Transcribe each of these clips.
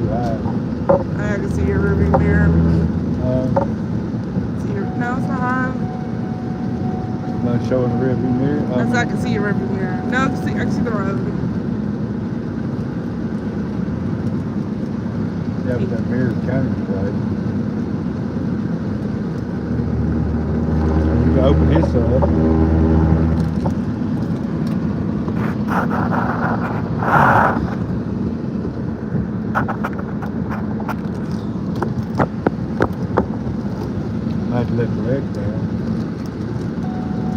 light. I can see your rearview mirror. Um, See your, no, it's not on. not showing the rearview mirror. That's I can see your rearview mirror. No, I can see the road. Yeah, but that mirror's counterplay. You can open his up. Might let the leg down.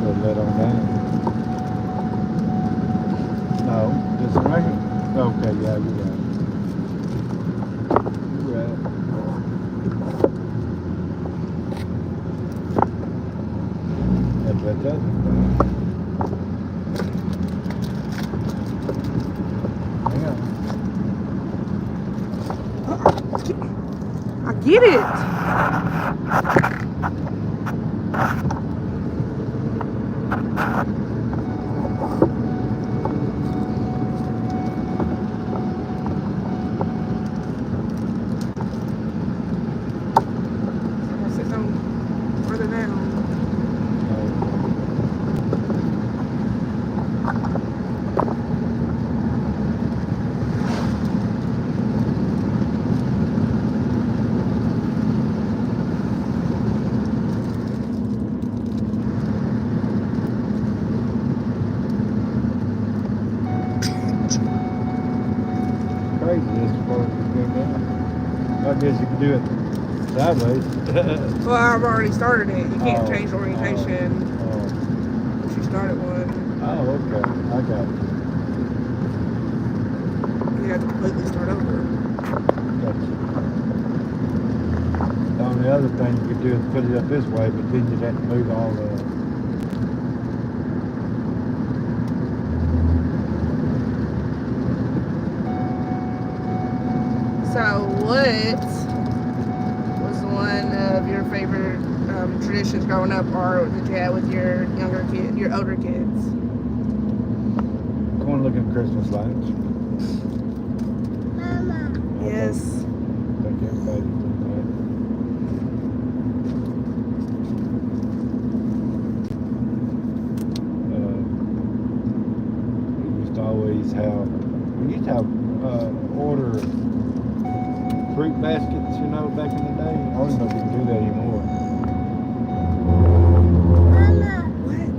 Or let on down. No, this one right here. Okay, yeah, you're right. You're right. That's what that is. Hang on. I get it. Sit down further down. Crazy this before it go down. I guess you can do it sideways. Well, I've already started it. You can't Oh, change orientation once you started one. Oh, okay. I got it. You have to completely start over. Gotcha. The only other thing you could do is put it up this way, but then you'd have to move all the. So, what was one of your favorite traditions growing up, or that you had with your your older kids? Going looking at Christmas lights. Mama. Yes. I think everybody's doing that. We used to always have. We used to have order fruit baskets, you know, back in the day. I don't even know if we can do that anymore. Mama. What?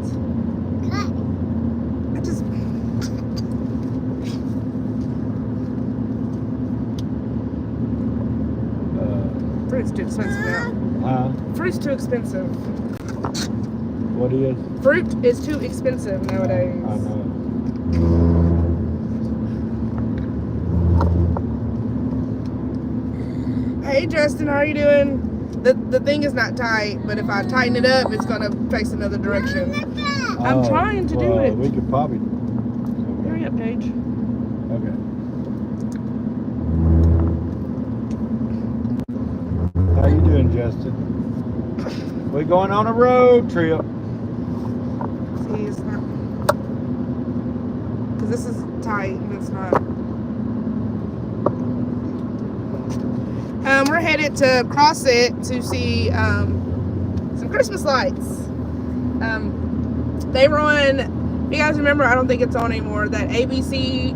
Cut. I just. Fruit's too expensive now. Fruit's too expensive. What is? Fruit is too expensive nowadays. I know. Hey Justin, how are you doing? The thing is not tight, but if I tighten it up, it's gonna face another direction. I'm trying to do it. We could probably. Hurry up, Paige. Okay. How you doing, Justin? We're going on a road trip. See, it's not. Because this is tight and it's not. We're headed to Crosset to see some Christmas lights. They run, if you guys remember, I don't think it's on anymore, that ABC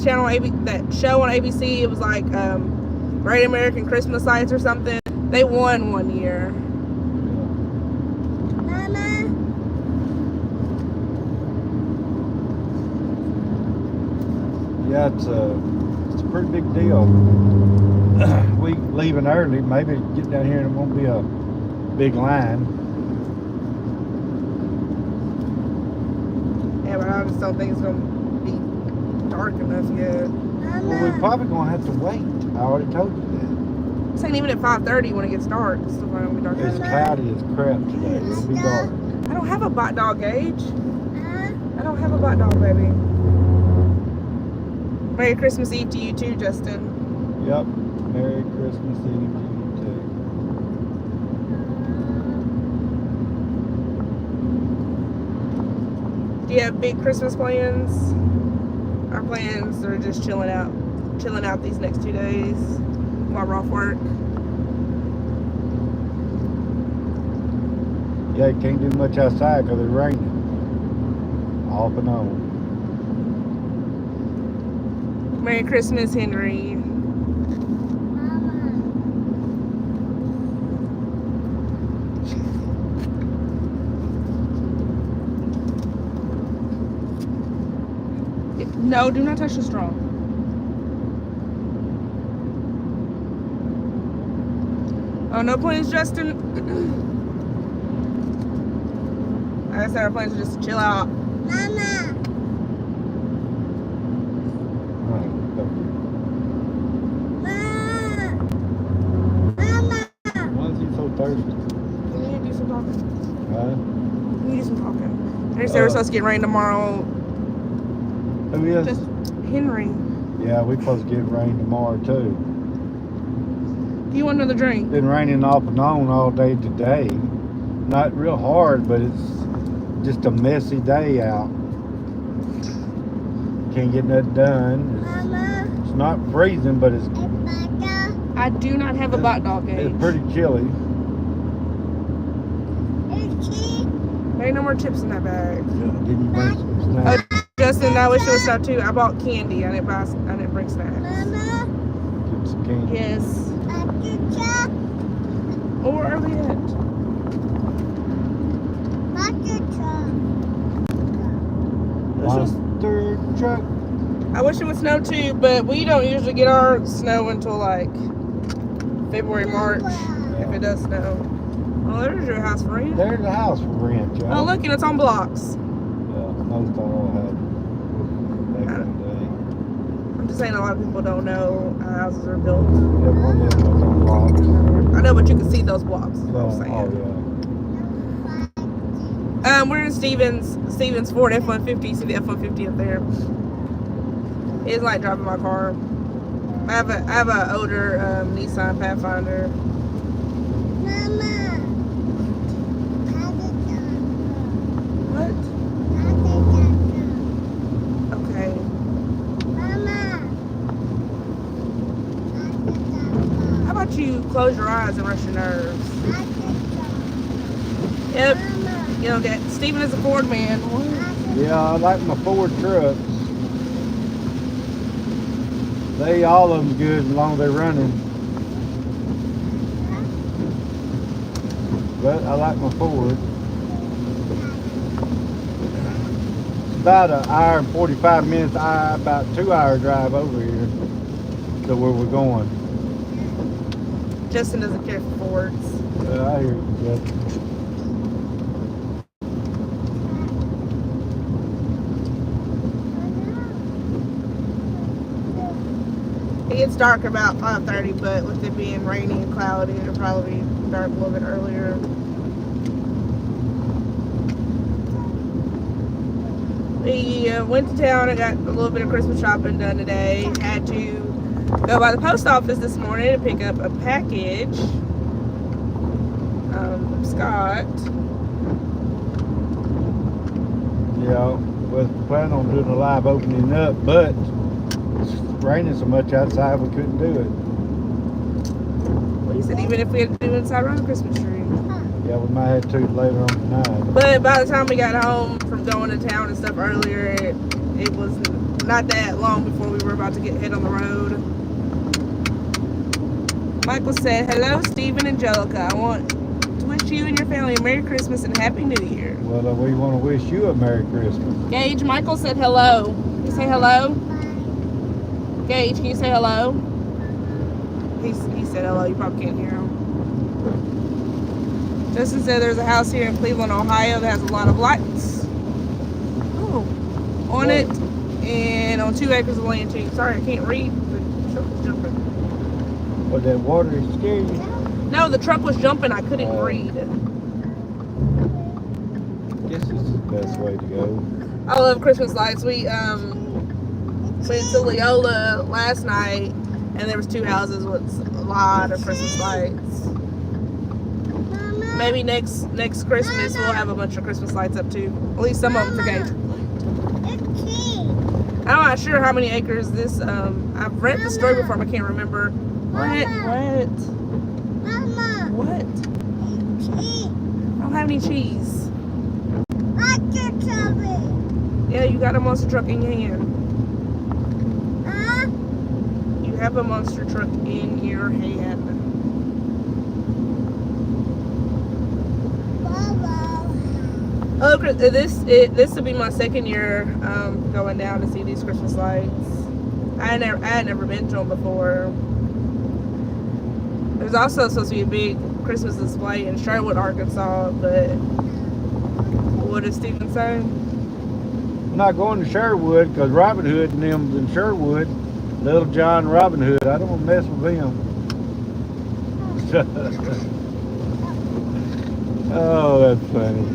channel, that show on ABC, it was like Great American Christmas Lights or something. They won one year. Mama. Yeah, it's a pretty big deal. We leaving early, maybe get down here and it won't be a big line. Yeah, but I just don't think it's going to be dark enough yet. Well, Mama. we're probably going to have to wait. I already told you that. It's ain't even at 5:30 when it gets dark. It's still going to be dark. It's cloudy as crap today. It'll be dark. I don't have a bot dog, Gage. Huh? I don't have a bot dog, baby. Merry Christmas Eve to you too, Justin. Yep. Merry Christmas Eve to you too. Do you have big Christmas plans? Our plans are just chilling out these next 2 days. while we're off work. Yeah, you can't do much outside because it's raining. Off and on. Merry Christmas, Henry. Mama. No, do not touch the straw. Oh, no plans, Justin. I said our plans are just to chill out. Mama. Right. Mama. Why is he so thirsty? We need to do some talking. Huh? We need to do some talking. Henry said we're supposed to get rain tomorrow. Who is? Just Henry. Yeah, we supposed to get rain tomorrow too. Do you want another drink? Been raining off and on all day today. Not real hard, but it's just a messy day out. Can't get nothing done. Mama. It's not freezing, but it's Papa. I do not have a bot dog Gage. it's pretty chilly. Itchy. There ain't no more chips in that bag. Didn't you bring some snacks? Justin, I wish it was stuff too. I bought candy. I didn't bring snacks. Mama. Get some candy. Yes. Papa. Oh, where are we at? Monster truck. I wish it would snow too, but we don't usually get our snow until like February, March, if it does snow. Oh, there's your house for rent. There's a house for rent, y'all. Oh, look, and it's on blocks. Yeah, most all had back in the day. I'm just saying a lot of people don't know how houses are built. Yeah, one of them was on blocks. I know, but you can see those blocks. Is what I'm saying. Oh, yeah. We're in Stevens Ford F-150. See the F-150 up there. It's like driving my car. I have a older Nissan Pathfinder. Mama. What? Okay. Mama. How about you close your eyes and rest your nerves? Yep. You know, Steven is a Ford man. Yeah, I like my Ford trucks. All of them good as long as they're running. But I like my Ford. It's about an hour and 45 minutes, about 2 hour drive over here to where we're going. Justin doesn't care for Fords. I hear you, Justin. It gets dark about 5:30, but with it being rainy and cloudy, it'll probably be dark a little bit earlier. We went to town and got a little bit of Christmas shopping done today. Had to go by the post office this morning to pick up a package from Scott. Yeah, was planning on doing a live opening up, but it's raining so much outside we couldn't do it. Well, he said even if we had to do it inside around the Christmas tree. Yeah, we might have to later on tonight. But by the time we got home from going to town and stuff earlier, it was not that long before we were about to head on the road. Michael said, "Hello, Steve and Angelica. I want to wish you and your family a Merry Christmas and Happy New Year." Well, we want to wish you a Merry Christmas. Gage, Michael said hello. Can you say hello? Gage, can you say hello? He said hello. You probably can't hear him. Justin said there's a house here in Cleveland, Ohio that has a lot of lights on it and on 2 acres of land too. Sorry, I can't read. The truck was jumping. But that water is scary. No, the truck was jumping. I couldn't read. This is the best way to go. I love Christmas lights. We went to Leola last night, and there was 2 houses with a lot of Christmas lights. Maybe next Christmas we'll have a bunch of Christmas lights up too. At least some of them for Gage. I'm not sure how many acres this. I've read the story before, but I can't remember What? Mama. What? Cheese. I don't have any cheese. Monster truck. Yeah, you got a monster truck in your hand. Huh? You have a monster truck in your hand. Baba. Oh, this will be my second year going down to see these Christmas lights. I had never been to them before. There's also supposed to be a big Christmas display in Sherwood, Arkansas, but what does Steven say? I'm not going to Sherwood because Robin Hood and them's in Sherwood. Little John Robin Hood. I don't want to mess with them. Oh, that's funny.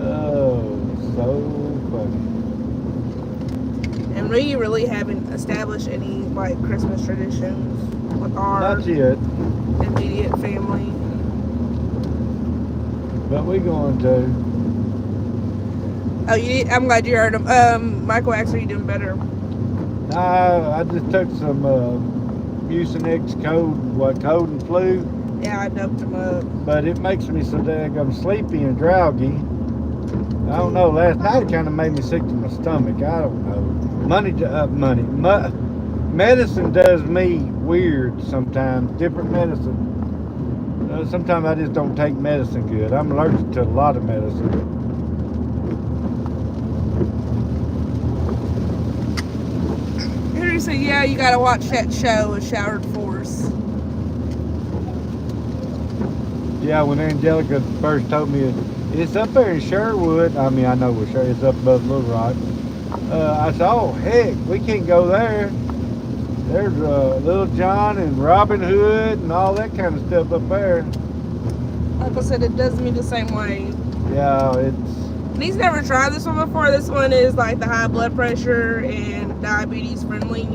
Oh, so funny. And we really haven't established any like Christmas traditions with our Not yet, immediate family. but we going to. Oh, I'm glad you heard him. Michael, actually, you doing better. I just took some Mucinex cold and flu, Yeah, I doped him up. but it makes me so daggum sleepy and drowsy. I don't know. Last night it kind of made me sick to my stomach. I don't know. Medicine does me weird sometimes. Different medicine. Sometimes I just don't take medicine good. I'm allergic to a lot of medicine. Henry said, yeah, you gotta watch that show, A Showered Force. Yeah, when Angelica first told me it's up there in Sherwood. I mean, I know where Sherwood is, up above Little Rock. I said, oh, heck, we can't go there. There's Little John and Robin Hood and all that kind of stuff up there. Like I said, it does me the same way. Yeah, it's... And he's never tried this one before. This one is like the high blood pressure and diabetes friendly.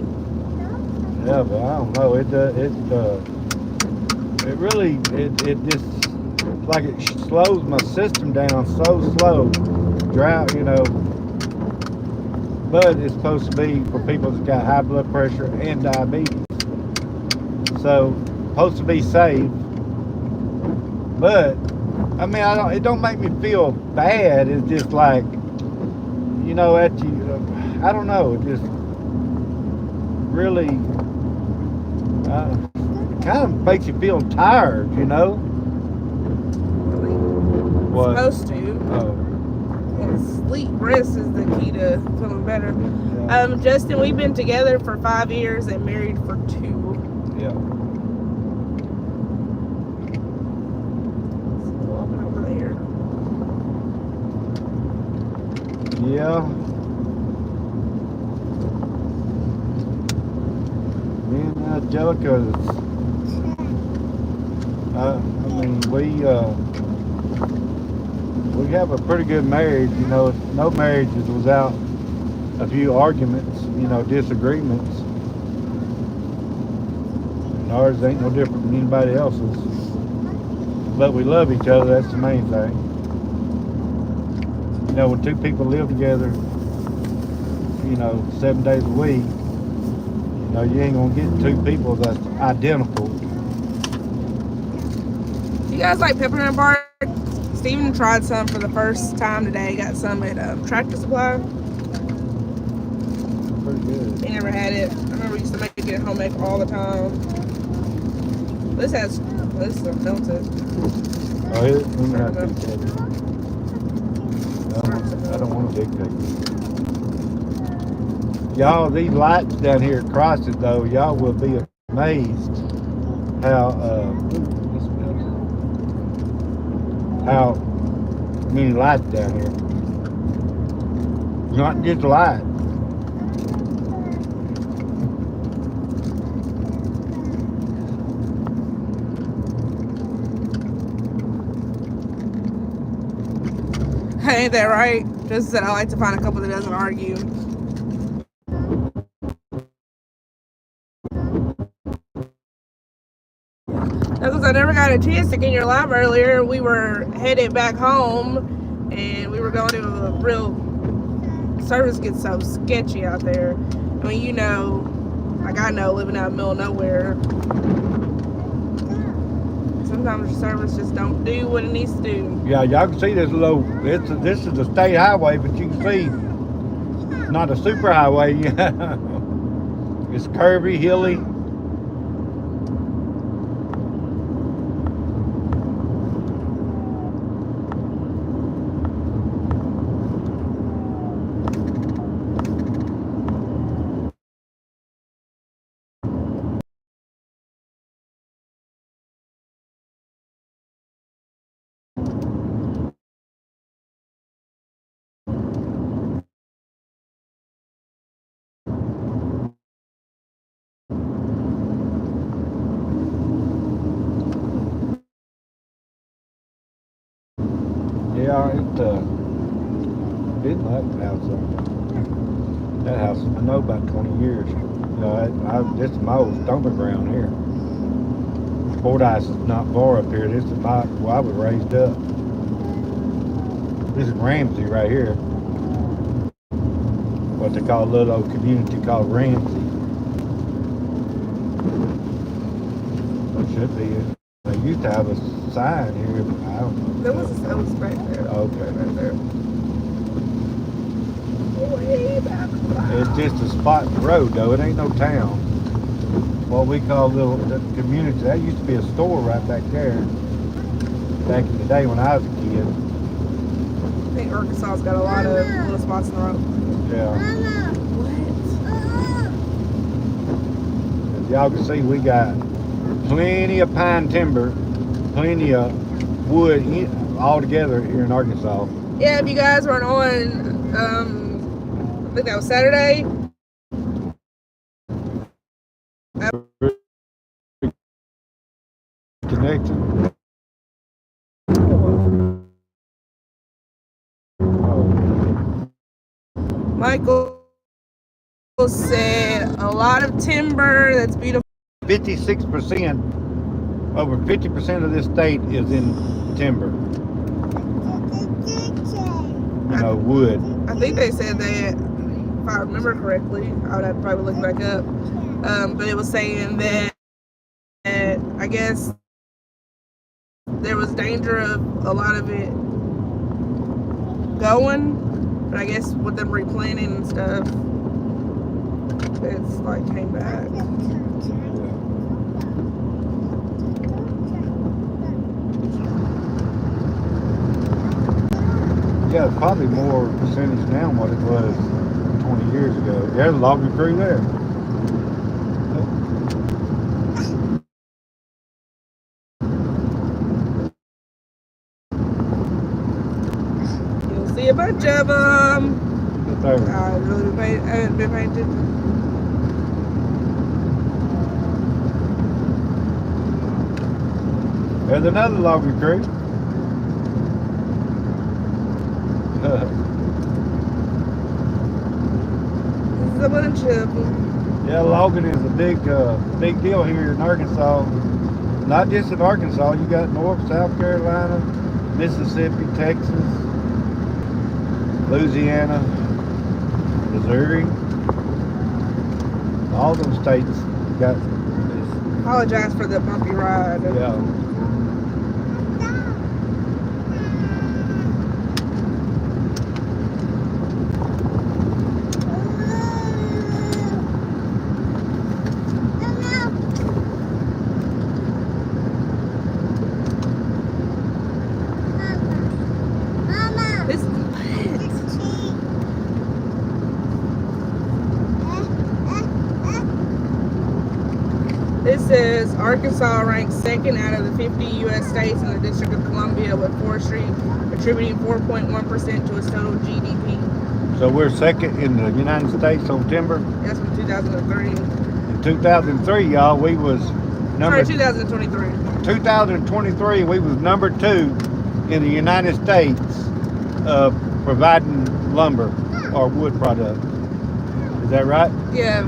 Yeah, but I don't know. It really just like it slows my system down so slow. Drought, you know. But it's supposed to be for people that's got high blood pressure and diabetes. So supposed to be safe. But I mean, it don't make me feel bad. It's just like, you know, I don't know. It just really kind of makes you feel tired, you know. Really? What? Supposed to. Oh, And sleep, rest is the key to feeling better. yeah. Justin, we've been together for 5 years and married for 2. Yeah. Walking over there. Yeah. Me and Angelica, I mean, we have a pretty good marriage. You know, no marriage is without a few arguments, you know, disagreements. And ours ain't no different than anybody else's. But we love each other, that's the main thing. You know, when two people live together, you know, 7 days a week, you know, you ain't gonna get two people that's identical. You guys like peppermint bark? Steven tried some for the first time today. Got some at Tractor Supply. Pretty good. He never had it. I remember we used to make it at home make all the time. This is melted. Oh, let me not dictate it. I don't want to dictate it. Y'all, these lights down here at Crosses, though, y'all will be amazed how many lights down here. Not just lights. Ain't that right? Just said I like to find a couple that doesn't argue. Because I never got a chance to get in your live earlier. We were headed back home and we were going to a real service gets so sketchy out there. I mean, you know, Like I know, living out in the middle of nowhere, sometimes your service just don't do what it needs to do. Yeah, y'all can see this low. This is a state highway, but you can see not a super highway. It's curvy, hilly. Yeah, it didn't like the house. That house, I know about 20 years. You know, this is my old stomping ground here. Fordyce is not far up here. This is where I was raised up. This is Ramsey right here. What they call a little old community called Ramsey. It should be. They used to have a sign here, but I don't know. There was a house right there. Okay. Right there. Way back. It's just a spot in the road, though. It ain't no town. What we call the community. That used to be a store right back there. Back in the day when I was a kid. I think Arkansas's got a lot of little spots in the road. Yeah. Mama. What? As y'all can see, we got plenty of pine timber, plenty of wood all together here in Arkansas. Yeah, if you guys weren't on, I think that was Saturday. Connection. Michael said a lot of timber that's beautiful. 56%, over 50% of this state is in timber. You know, wood. I think they said that, if I remember correctly, I would have to probably look back up. But it was saying that I guess there was danger of a lot of it going, but I guess with them replanting and stuff, it's like came back. Yeah, it's probably more percentage now than what it was 20 years ago. There's a logging crew there. You'll see a bunch of them. But there. I haven't been paying attention. There's another logging crew. This is a bunch of them. Yeah, logging is a big deal here in Arkansas. Not just in Arkansas, you got North, South Carolina, Mississippi, Texas, Louisiana, Missouri. All those states got this. Apologize for the bumpy ride. Yeah. This This says Arkansas ranks second out of the 50 U.S. states in the District of Columbia, with forestry contributing 4.1% to its total GDP. So we're second in the United States on timber. That's from 2003. In 2003, y'all, we was number. Sorry, 2023. 2023, we was number 2 in the United States providing lumber or wood products. Is that right? Yeah,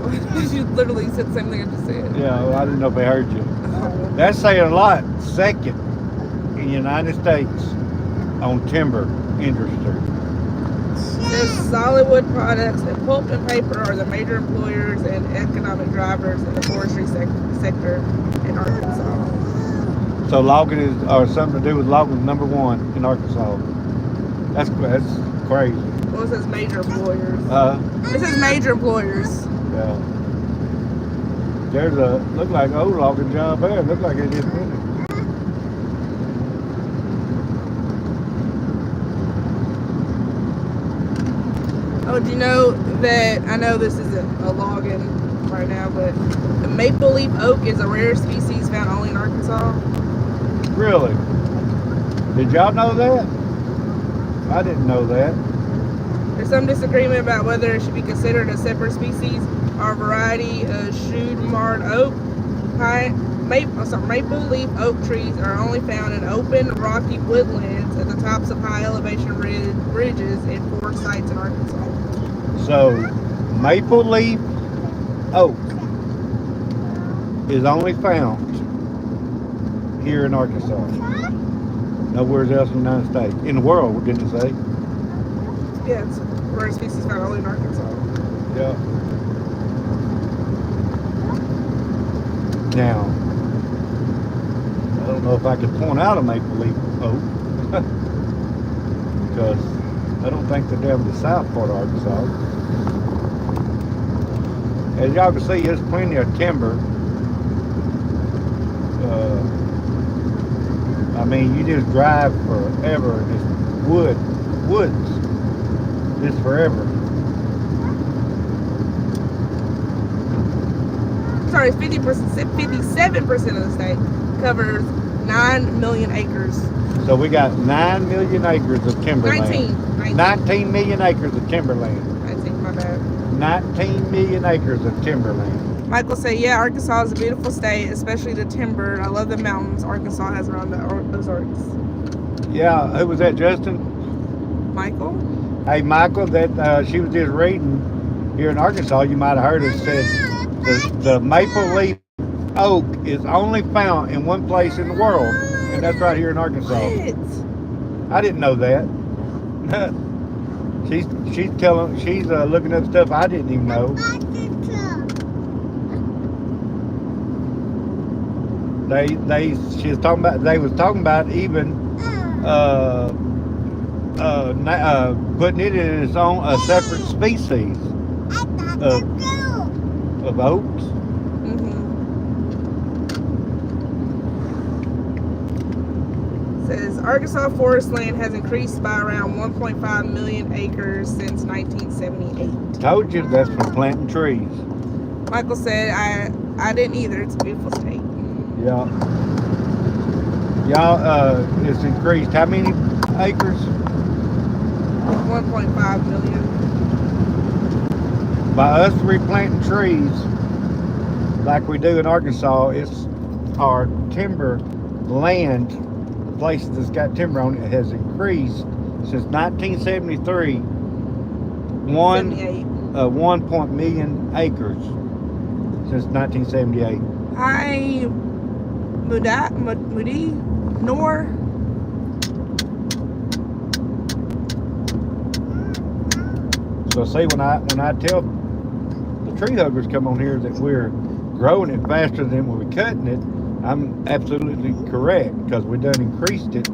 you literally said the same thing I just said. Yeah, well, I didn't know if they heard you. Oh. That's saying a lot. Second in the United States on timber industry. Says solid wood products and pulp and paper are the major employers and economic drivers in the forestry sector in Arkansas. So logging is, or something to do with logging, is number one in Arkansas. That's crazy. Well, it says major employers. Uh, It says major employers. yeah. There's a look like an old logging job there. Look like it just finished. Oh, do you know that, I know this isn't a logging right now, but the maple leaf oak is a rare species found only in Arkansas. Really? Did y'all know that? I didn't know that. There's some disagreement about whether it should be considered a separate species or variety of Shoot-Mard oak. Maple leaf oak trees are only found in open, rocky woodlands at the tops of high elevation ridges in 4 sites in Arkansas. So, maple leaf oak is only found here in Arkansas. Nowhere else in the United States. In the world, didn't it say? Yeah, it's a rare species found only in Arkansas. Yeah. Now, I don't know if I could point out a maple leaf oak because I don't think they're down the south part of Arkansas. As y'all can see, there's plenty of timber. I mean, you just drive forever and it's woods, just forever. Sorry, 57% of the state covers 9 million acres. So we got 9 million acres of timberland. 19 million acres of timberland. 19, my bad. 19 million acres of timberland. Michael said, yeah, Arkansas is a beautiful state, especially the timber. I love the mountains Arkansas has around the Ozarks. Yeah, who was that, Justin? Michael? Hey, Michael, that she was just reading here in Arkansas. You might have heard it said the maple leaf oak is only found in one place in the world, and that's right here in Arkansas. What? I didn't know that. she's looking up stuff I didn't even know. She was talking about, they was talking about even putting it in its own a separate species of oaks. Says Arkansas forest land has increased by around 1.5 million acres since 1978. Told you, that's from planting trees. Michael said, I didn't either. It's a beautiful state. Yeah. Y'all, it's increased how many acres? 1.5 million. By us replanting trees, like we do in Arkansas, it's our timber land, places that's got timber on it, has increased since 1973. 1 million acres since 1978. Hi, Moody, Nor. So see, when I tell the tree huggers come on here that we're growing it faster than we're cutting it, I'm absolutely correct, because we done increased it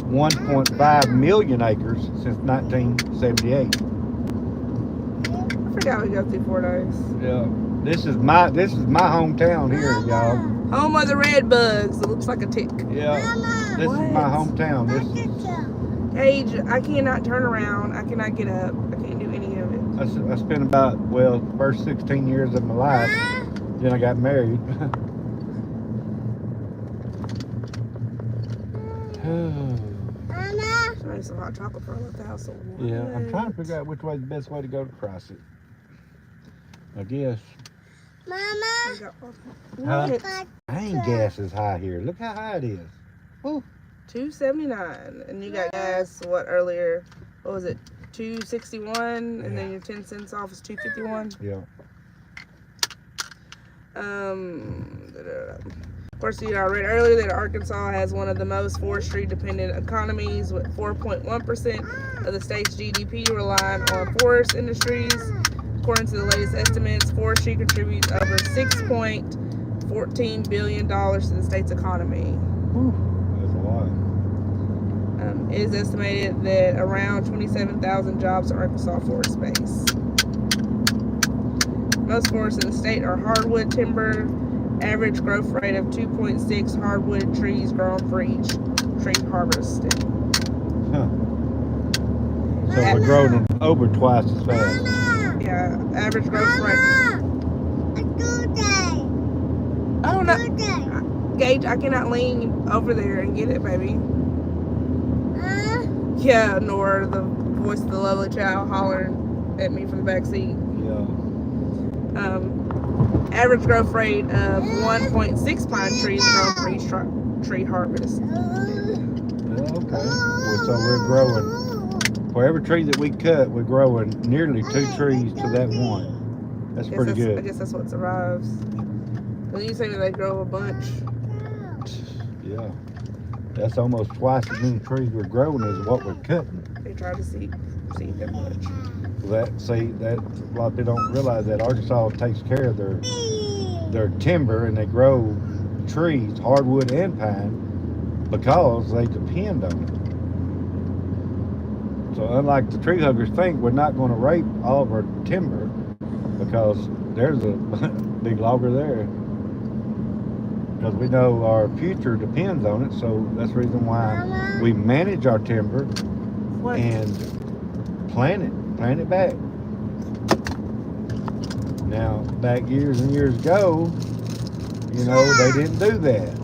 1.5 million acres since 1978. I forgot we go through 4 days. Yeah, this is my hometown here, y'all. Home of the red bugs. It looks like a tick. Yeah, this is my hometown. Age, I cannot turn around. I cannot get up. I can't do any of it. I spent about, well, first 16 years of my life. Then I got married. I need some hot chocolate for I left the house. So Yeah, I'm trying to figure out which way the best way to go to cross it. I guess. Mama. What? Dang, gas is high here. Look how high it is. Ooh. $2.79, and you got gas. What earlier? What was it? $2.61, and then your 10 cents off is $2.51. Yeah. course, you know, I read earlier that Arkansas has one of the most forestry-dependent economies, with 4.1% of the state's GDP relying on forest industries. According to the latest estimates, forestry contributes over $6.14 billion to the state's economy. Whew, that's a lot. It is estimated that around 27,000 jobs are Arkansas forest space. Most forests in the state are hardwood timber. Average growth rate of 2.6 hardwood trees grown for each tree harvested. Huh. So we're growing them over twice as fast. Yeah, average growth rate. Oh no, Gage, I cannot lean over there and get it, baby. Yeah, nor the voice of the lovely child hollering at me from the back seat. Yeah. Average growth rate of 1.6 pine trees grown for each tree harvest. Yeah, okay. Well, so we're growing. For every tree that we cut, we're growing nearly 2 trees to that one. That's pretty good. I guess that's what survives. When you say that they grow a bunch. Yeah. That's almost twice as many trees we're growing as what we're cutting. They try to seed that much. That's a lot of people don't realize that Arkansas takes care of their timber, and they grow trees, hardwood and pine, because they depend on it. So unlike the tree huggers think, we're not going to rape all of our timber, because there's a big logger there. Because we know our future depends on it, so that's the reason why we manage our timber and plant it back. Now, back years and years ago, you know, they didn't do that.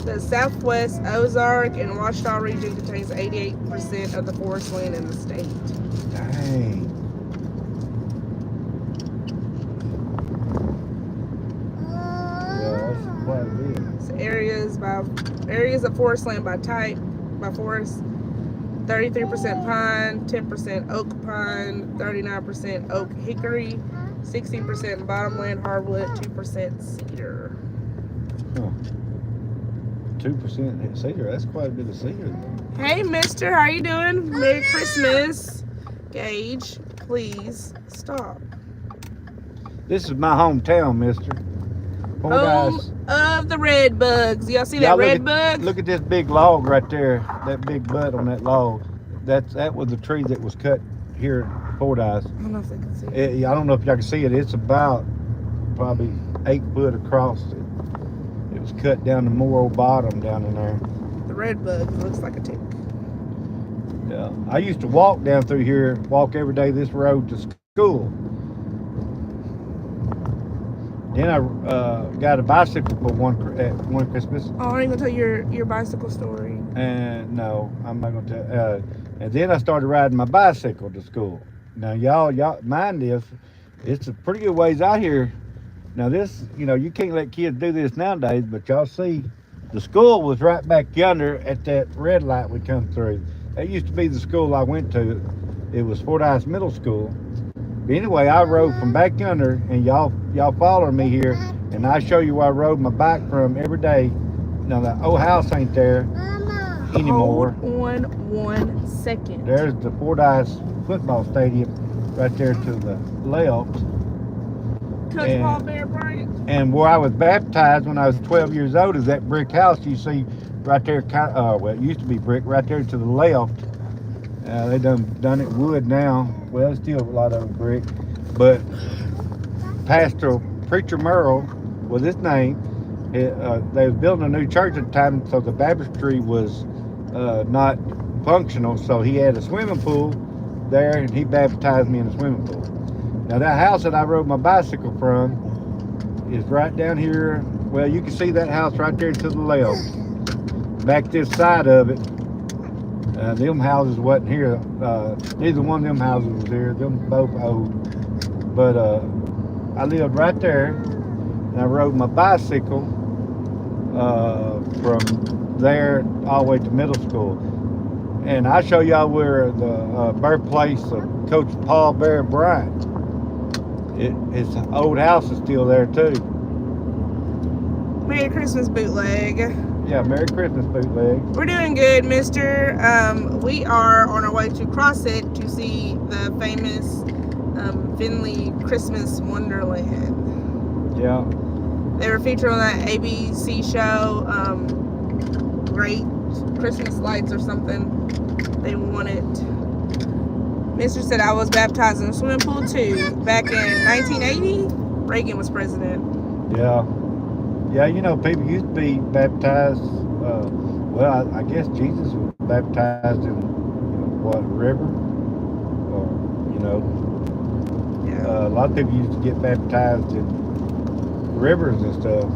The Southwest Ozark and Ouachita region contains 88% of the forest land in the state. Dang. Yeah, that's quite a bit. So areas of forest land by type, by forest, 33% pine, 10% oak pine, 39% oak hickory, 16% bottomland hardwood, 2% cedar. Huh. 2% cedar, that's quite a bit of cedar. Hey, mister, how you doing? Merry Christmas. Gage, please stop. This is my hometown, mister. Home of the red bugs. Y'all see that red bug? Look at this big log right there. That big butt on that log. That was the tree that was cut here at Fordyce. I don't know if they can see I don't know if y'all can see it. It's about probably 8 foot across. It was cut down to more old bottom down in there. The red bug looks like a tick. Yeah. I used to walk down through here, walk every day this road to school. Then I got a bicycle for one Christmas. Oh, I ain't gonna tell your bicycle story. And no, I'm not gonna tell. And then I started riding my bicycle to school. Now y'all mind this, it's a pretty good ways out here. Now this, you know, you can't let kids do this nowadays, but y'all see, the school was right back yonder at that red light we come through. That used to be the school I went to. It was Fordyce Middle School. But anyway, I rode from back yonder, and y'all follow me here, and I show you where I rode my bike from every day. Now the old house ain't there anymore. Hold on 1 second. There's the Fordyce football stadium right there to the left. Coach Paul Bear Bryant. And where I was baptized when I was 12 years old is that brick house you see right there. Well, it used to be brick right there to the left. They done it wood now. Well, it's still a lot of it brick. But Pastor Preacher Merle was his name. They was building a new church at the time, so the baptistry was not functional. So he had a swimming pool there, and he baptized me in the swimming pool. Now that house that I rode my bicycle from is right down here. Well, you can see that house right there to the left. Back this side of it, them houses wasn't here. Neither one of them houses was here. Them both old. But I lived right there, and I rode my bicycle from there all the way to middle school. And I show y'all where the birthplace of Coach Paul Bear Bryant. His old house is still there too. Merry Christmas bootleg. Yeah, Merry Christmas bootleg. We're doing good, mister. We are on our way to CrossFit to see the famous Finley Christmas Wonderland. Yeah. They were featured on that ABC show, Great Christmas Lights or something. They won it. Mister said I was baptized in a swimming pool too. Back in 1980, Reagan was president. Yeah. Yeah, you know, people used to be baptized. Well, I guess Jesus was baptized in, what, river? Or, Yeah. a lot of people used to get baptized in rivers and stuff.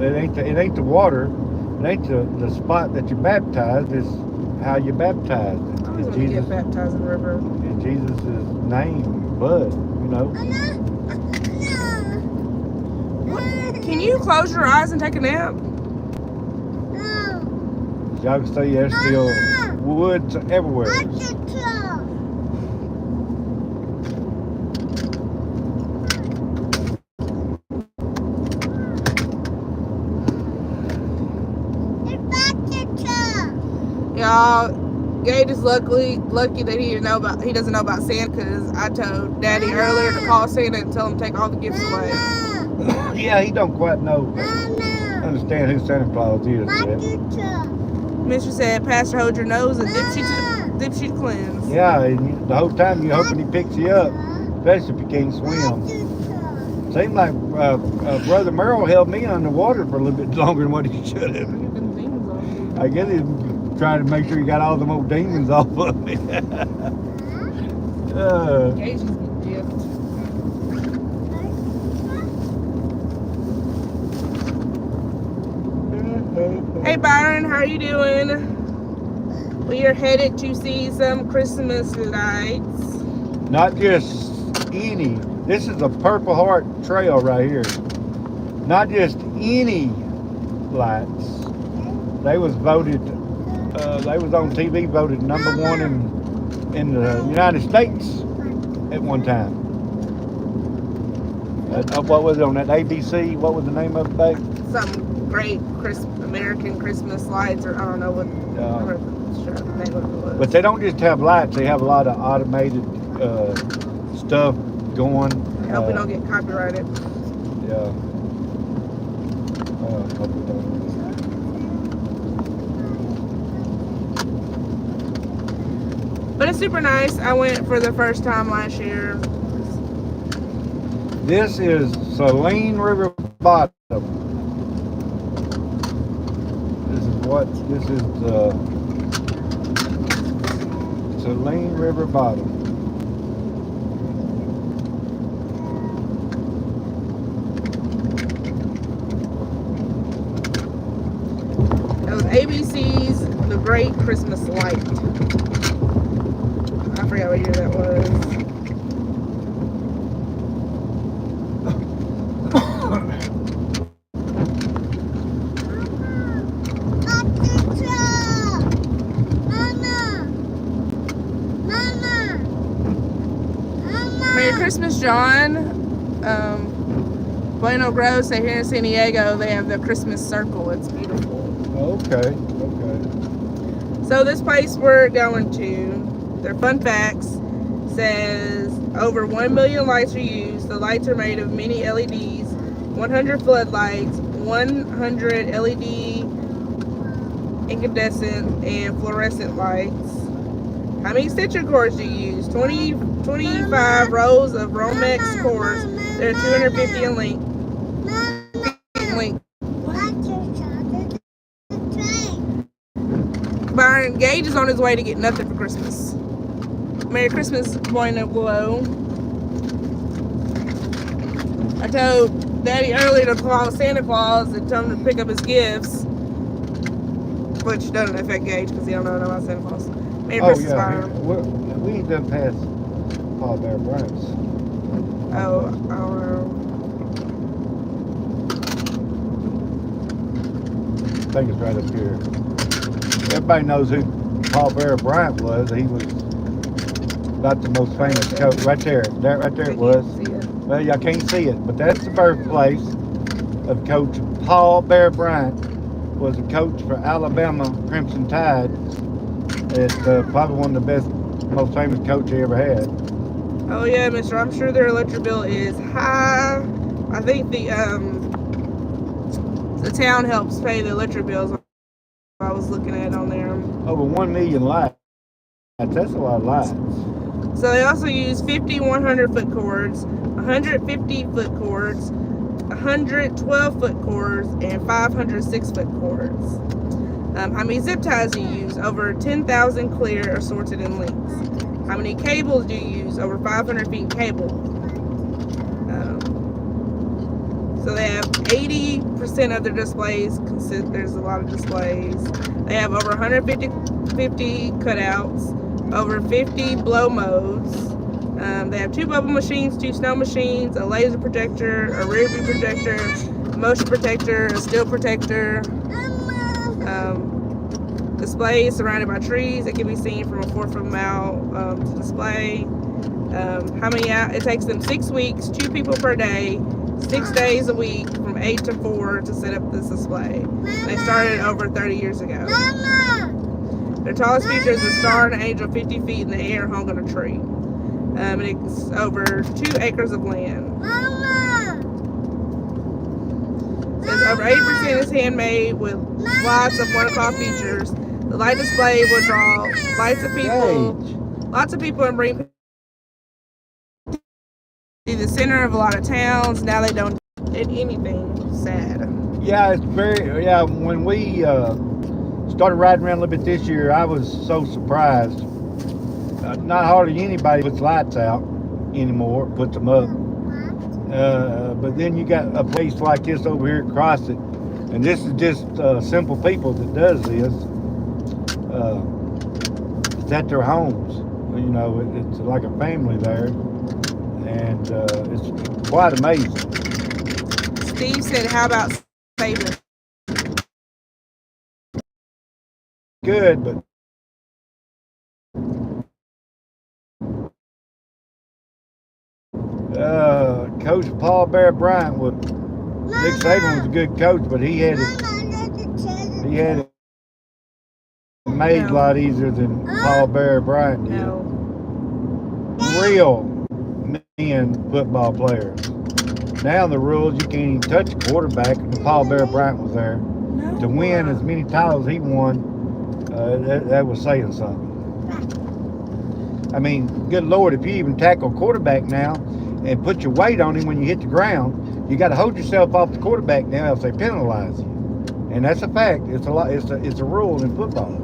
It ain't the water. It ain't the spot that you're baptized. It's how you're baptized. I was going to get baptized in the river. In Jesus' name, blood, Can you close your eyes and take a nap? Y'all can see there's still woods everywhere. Y'all, Gage is lucky that he doesn't know about Santa, because I told Daddy earlier to call Santa and tell him to take all the gifts away. Yeah, he don't quite understand who Santa Claus is yet. Mister said, Pastor, hold your nose and dipshit cleanse. Yeah, and the whole time you're hoping he picks you up, especially if you can't swim. Seemed like Brother Merle held me underwater for a little bit longer than what he should have. I guess he's trying to make sure he got all them old demons off of me. Gage's a gift. Hey Byron, how are you doing? We are headed to see some Christmas lights. Not just any. This is a Purple Heart trail right here. Not just any lights. They was voted. They was on TV voted #1 in the United States at one time. What was it on that ABC? What was the name of it, babe? Some great American Christmas lights, or I don't know what. But they don't just have lights; they have a lot of automated stuff going. I hope we don't get copyrighted. Yeah. Hope we don't. But it's super nice. I went for the first time last year. This is Saline River Bottom. This is Saline River Bottom. That was ABC's The Great Christmas Light. I forgot what year that was. Merry Christmas, John. Bueno Gross, here in San Diego, they have the Christmas Circle. It's beautiful. Okay. So this place we're going to, their fun facts, says over 1 million lights are used. The lights are made of mini LEDs, 100 floodlights, 100 LED incandescent and fluorescent lights. How many extension cords do you use? 25 rows of Romex cords. They're 250 in length. Byron Gage is on his way to get nothing for Christmas. Merry Christmas, Bueno Glow. I told Daddy earlier to call Santa Claus and tell him to pick up his gifts, which doesn't affect Gage because he don't know about Santa Claus. Merry Christmas, Byron. We done passed Paul Bear Bryant's. Oh, I don't know. I think it's right up here. Everybody knows who Paul Bear Bryant was. He was about the most famous coach. Right there. Right there it was. Well, y'all can't see it, but that's the birthplace. of Coach Paul Bear Bryant, was a coach for Alabama Crimson Tide. It's probably one of the best, most famous coach he ever had. Oh yeah, mister. I'm sure their electric bill is high. I think the town helps pay the electric bills. I was looking at on there. Over 1 million lights. That's a lot of lights. So they also use 50 100-foot cords, 150 foot cords, 112-foot cords, and 500 6-foot cords. How many zip ties do you use? Over 10,000 clear or sorted in lengths. How many cables do you use? Over 500 feet cable. So they have 80% of their displays. There's a lot of displays. They have over 150 cutouts, over 50 blow modes. They have 2 bubble machines, 2 snow machines, a laser projector, a rear view projector, a motion protector, a steel protector. Display is surrounded by trees that can be seen from a 4-foot mile to display. How many it takes them 6 weeks, 2 people per day, 6 days a week from 8 to 4 to set up this display. They started over 30 years ago. Their tallest feature is a star and an angel 50 feet in the air hung on a tree. And it's over 2 acres of land. Says over 80% is handmade with lots of 1 o'clock features. The light display will draw lots of people and bring to the center of a lot of towns. Now they don't do anything sad. Yeah, it's very, when we started riding around a little bit this year, I was so surprised. Not hardly anybody puts lights out anymore, puts them up. But then you got a place like this over here across it, and this is just simple people that does this. It's at their homes. You know, it's like a family there, and it's quite amazing. Steve said, how about saving? Good, but Coach Paul Bear Bryant was Nick Saban was a good coach, but he had it made a lot easier than Paul Bear Bryant did. No. Real men football players. Now the rules, you can't even touch a quarterback. And Paul Bear Bryant was there to win as many titles he won. That was saying something. I mean, good Lord, if you even tackle a quarterback now and put your weight on him when you hit the ground, you got to hold yourself off the quarterback now, else they penalize you. And that's a fact. It's a rule in football.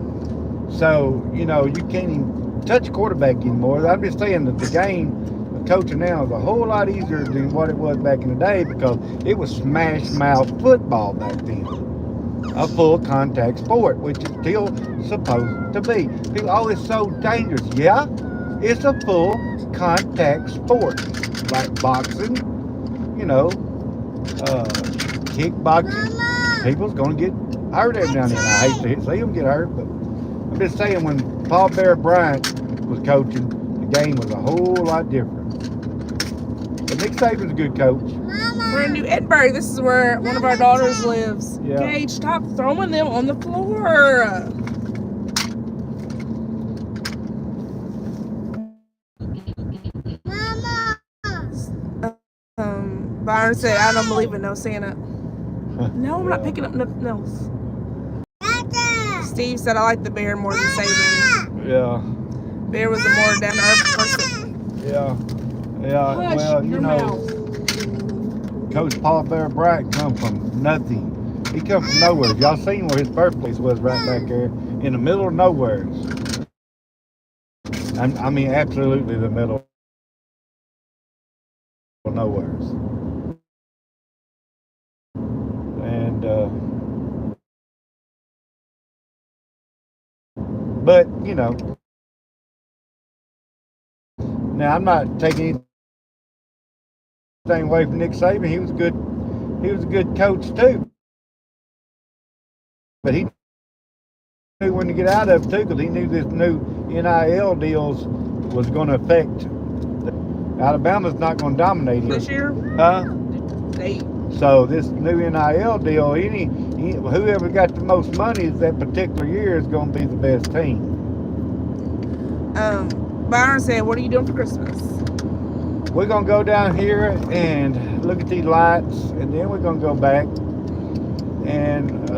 So, you know, you can't even touch a quarterback anymore. I'm just saying that the game of coaching now is a whole lot easier than what it was back in the day, because it was smash mouth football back then. A full contact sport, which is still supposed to be. People, oh, it's so dangerous. Yeah, it's a full contact sport, like boxing, you know, kickboxing. People's gonna get hurt every now and then. I hate to see them get hurt, but I'm just saying, when Paul Bear Bryant was coaching, the game was a whole lot different. But Nick Saban's a good coach. We're in New Edinburgh. This is where one of our daughters lives. Yeah. Gage, stop throwing them on the floor. Byron said, I don't believe in no Santa. No, I'm not picking up nothing else. Steve said, I like the bear more than Saban. Yeah. Bear was a more down-to-earth person. Yeah. Yeah. Hush, well, you your know, mouth. Coach Paul Bear Bryant come from nothing. He come from nowhere. Y'all seen where his birthplace was, right back there in the middle of nowhere. I mean, absolutely the middle of nowhere. And but you know, now I'm not taking anything away from Nick Saban. He was a good coach too. But he knew when to get out of it too, because he knew this new NIL deals was going to affect. Alabama's not going to dominate him. This year? Huh? They So this new NIL deal, whoever got the most money that particular year is going to be the best team. Byron said, "What are you doing for Christmas?" We're going to go down here and look at these lights, and then we're going to go back. And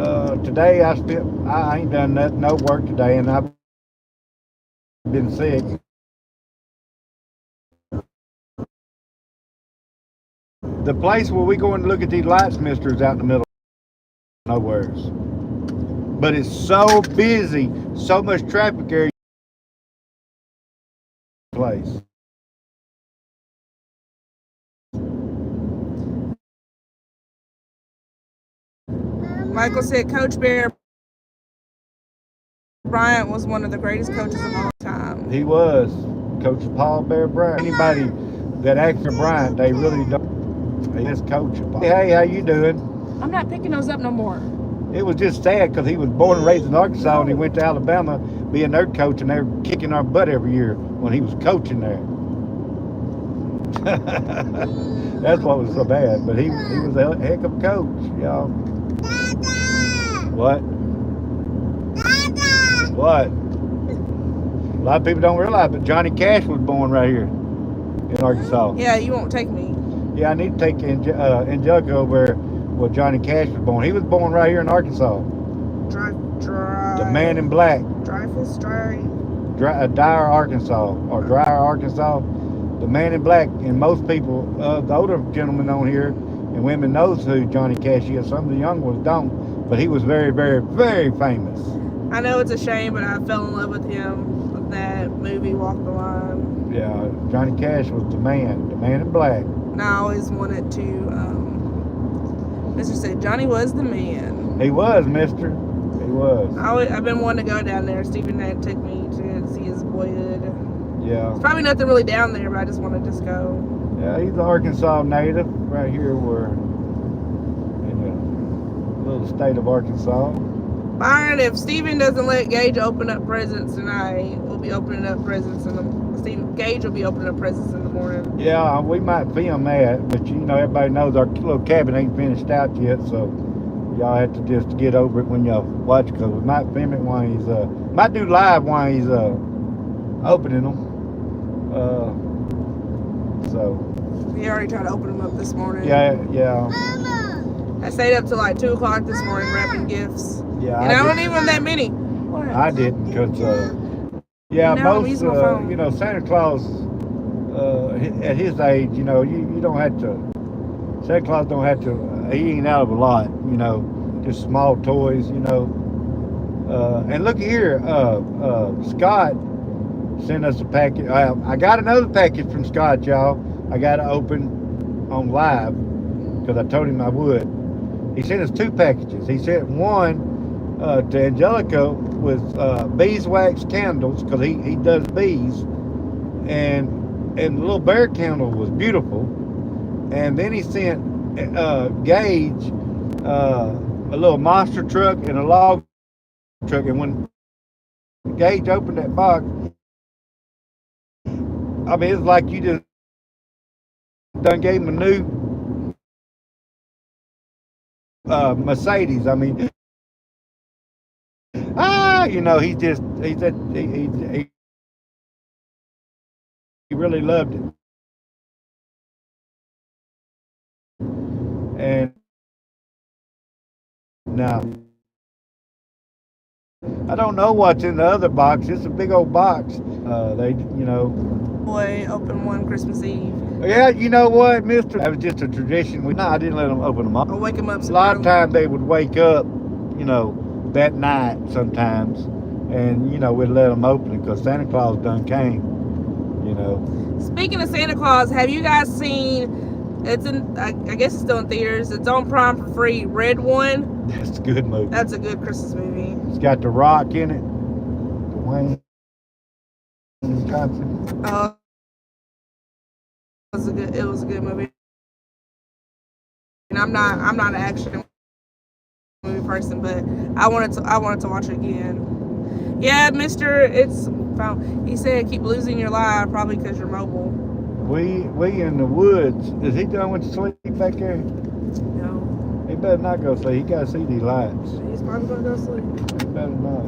today I ain't done no work today, and I've been sick. The place where we going to look at these lights, mister, is out in the middle of nowheres. But it's so busy, so much traffic area place. Michael said, "Coach Bear Bryant was one of the greatest coaches of all time." He was. Coach Paul Bear Bryant. Anybody that acts Bryant, they really don't. He is Coach. Hey, how you doing? I'm not picking those up no more. It was just sad because he was born and raised in Arkansas, and he went to Alabama being their coach, and they were kicking our butt every year when he was coaching there. That's what was so bad. But he was a heck of a coach, y'all. What? What? A lot of people don't realize, but Johnny Cash was born right here in Arkansas. Yeah, you won't take me. Yeah, I need to take Angelica over where Johnny Cash was born. He was born right here in Arkansas. Drive. The Man in Black. Dreyfus, Dyer, Arkansas, or Dryer, Arkansas. The Man in Black, and most people, the older gentlemen on here and women knows who Johnny Cash is. Some of the young ones don't, but he was very, very, very famous. I know it's a shame, but I fell in love with him with that movie, Walk the Line. Yeah, Johnny Cash was the Man in Black. And I always wanted to, Mr. said, Johnny was the man. He was, mister. He was. I've been wanting to go down there. Stephen had took me to see his boyhood. Yeah. There's probably nothing really down there, but I just want to just go. Yeah, he's an Arkansas native right here. We're in the little state of Arkansas. Byron, if Stephen doesn't let Gage open up presents tonight, we'll be opening up presents Gage will be opening up presents in the morning. Yeah, we might film that, but everybody knows our little cabin ain't finished out yet, so y'all have to just get over it when y'all watch, because we might film it while he's might do live while he's opening them. So He already tried to open them up this morning. yeah. I stayed up till like 2 o'clock this morning wrapping gifts. Yeah, and I wasn't even that many. What? I didn't, because most Santa Claus at his age, you don't have to. Santa Claus don't have to. He ain't out of a lot, just small toys, and look here, Scott sent us a package. I got another package from Scott, y'all. I got to open on live because I told him I would. He sent us 2 packages. He sent one to Angelica with beeswax candles, because he does bees, and the little bear candle was beautiful. And then he sent Gage a little monster truck and a log truck. And when Gage opened that box, I mean, it's like you just done gave him a new Mercedes. I mean, he really loved it. And now I don't know what's in the other box. It's a big old box. Boy, open one Christmas Eve. Yeah, you know what, mister? That was just a tradition. I didn't let them open them up. I'll wake them up. A lot of times they would wake up, that night sometimes, and, we'd let them open it because Santa Claus done came, Speaking of Santa Claus, have you guys seen, it's in, I guess it's still in theaters, it's on Prime for free, Red One? That's a good movie. That's a good Christmas movie. It's got The Rock in it. Dwayne Johnson. Oh, it was a good movie. And I'm not an action movie person, but I wanted to watch it again. Yeah, Mister, it's found. He said keep losing your life probably because you're mobile. We in the woods. Is he done with the sleep back there? No. better not go sleep. He got to see these lights. He's probably gonna go sleep. He better not.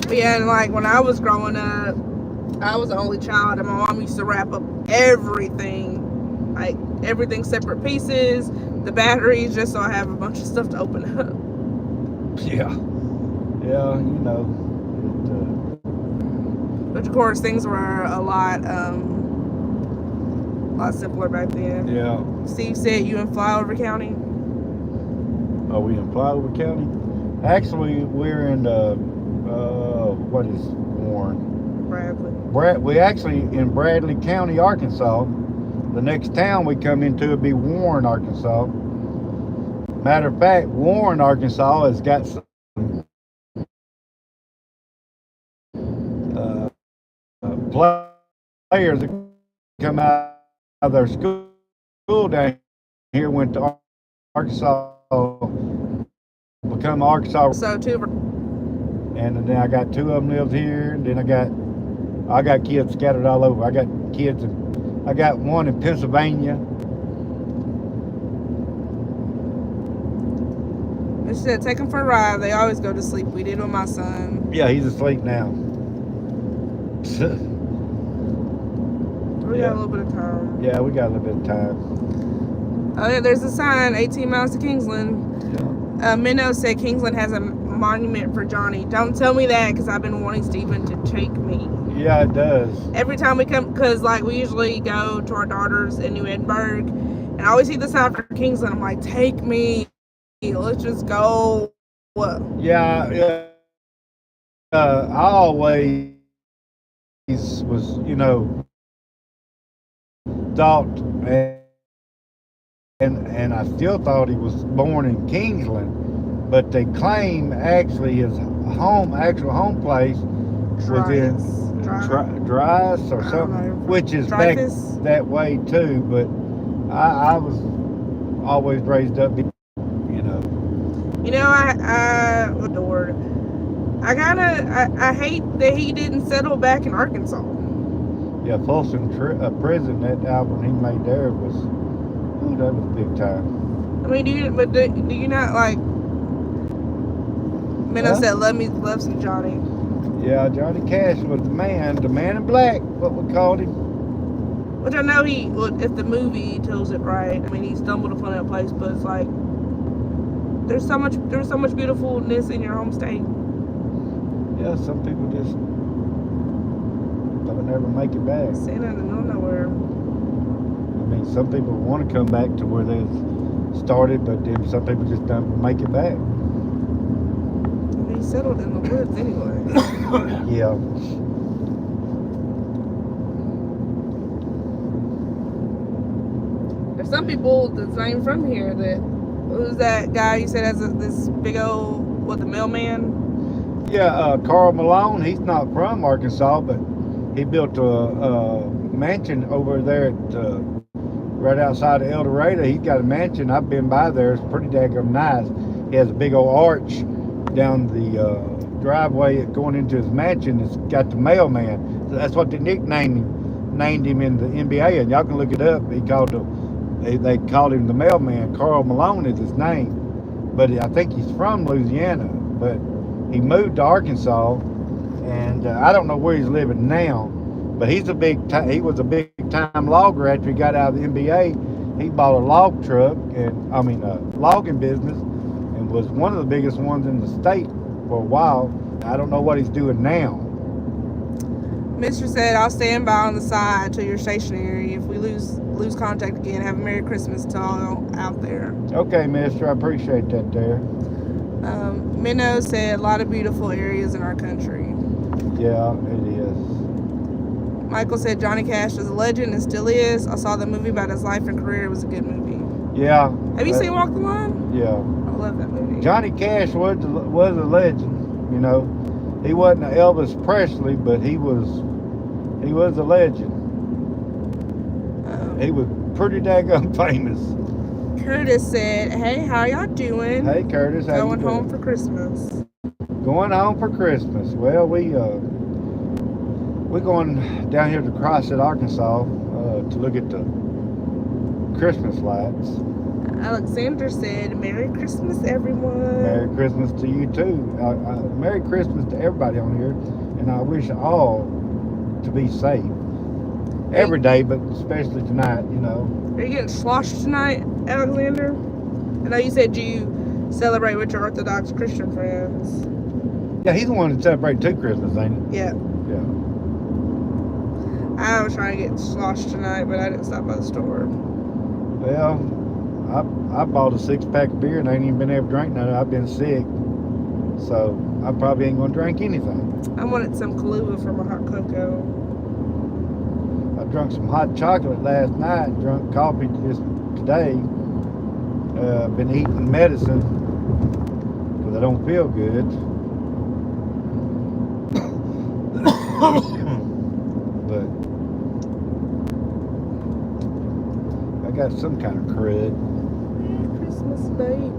But yeah, and like when I was growing up, I was the only child, and my mom used to wrap up everything, like everything separate pieces, the batteries, just so I have a bunch of stuff to open up. Yeah. Yeah, you know. But of course, things were a lot simpler back then. Yeah. Steve said you in Flyover County. Are we in Flyover County? Actually, we're in what is Warren? Bradley. We actually in Bradley County, Arkansas. The next town we come into would be Warren, Arkansas. Matter of fact, Warren, Arkansas has got some players that come out of their school down here, went to Arkansas, become Arkansas. So two. And then I got two of them lives here. And then I got kids scattered all over. I got one in Pennsylvania. She said take them for a ride. They always go to sleep. We did with my son. Yeah, he's asleep now. We got a little bit of time. Yeah, we got a little bit of time. Oh yeah, there's a sign, 18 miles to Kingsland. Yeah. Minnow said Kingsland has a monument for Johnny. Don't tell me that, because I've been wanting Stephen to take me. Yeah, it does. Every time we come, because like we usually go to our daughters in New Edinburgh, and I always see the sign for Kingsland. I'm like, take me. Let's just go. Yeah. I always was, thought, and I still thought he was born in Kingsland, but they claim actually his actual home place was in Dryas or something, which is back that way too. But I was always raised up, I adored. I hate that he didn't settle back in Arkansas. Yeah, Folsom Prison, that album he made there was, that was big time. I mean, do you not like, Minnow said, love some Johnny. Yeah, Johnny Cash was the man in black, what we called him. Which I know if the movie tells it right, I mean, he stumbled upon that place, but it's like, there's so much beautifulness in your home state. Yeah, some people just don't ever make it back. Santa in the middle of nowhere. I mean, some people want to come back to where they started, but then some people just don't make it back. He settled in the woods anyway. Yeah. There's some people that's not even from here who's that guy you said has this big old, the mailman? Yeah, Carl Malone, he's not from Arkansas, but he built a mansion over there at right outside of El Dorado. He's got a mansion. I've been by there. It's pretty daggone nice. He has a big old arch down the driveway going into his mansion. It's got the mailman. So that's what they named him in the NBA, and y'all can look it up. They called him the mailman. Carl Malone is his name, but I think he's from Louisiana, but he moved to Arkansas, and I don't know where he's living now, but he was a big time logger. After he got out of the NBA, he bought a log truck logging business, and was one of the biggest ones in the state for a while. I don't know what he's doing now. Mr. said, I'll stand by on the side till you're stationary. If we lose contact again, have a Merry Christmas to all out there. Okay, mister, I appreciate that there. Minnow said, a lot of beautiful areas in our country. Yeah, it is. Michael said, Johnny Cash is a legend and still is. I saw the movie about his life and career. It was a good movie. Yeah. Have you seen Walk the Line? Yeah. I love that movie. Johnny Cash was a legend, He wasn't an Elvis Presley, but he was a legend. He was pretty daggone famous. Curtis said, hey, how y'all doing? Hey, Curtis, how Going you doing? home for Christmas. Going home for Christmas. Well, We're going down here to Crossett, Arkansas, to look at the Christmas lights. Alexander said, Merry Christmas, everyone. Merry Christmas to you too. Merry Christmas to everybody on here, and I wish all to be safe every day, but especially tonight. You know. Are you getting sloshed tonight, Alexander? I know you said you celebrate with your Orthodox Christian friends. Yeah, he's the one that celebrates two Christmas, ain't he? Yeah. Yeah. I was trying to get sloshed tonight, but I didn't stop by the store. Well, I bought a 6-pack of beer and I ain't even been able to drink none. I've been sick, so I probably ain't gonna drink anything. I wanted some Kahlua for my hot cocoa. I drunk some hot chocolate last night, drunk coffee just today. Been eating medicine because I don't feel good. But I got some kind of crud. Merry Christmas, baby.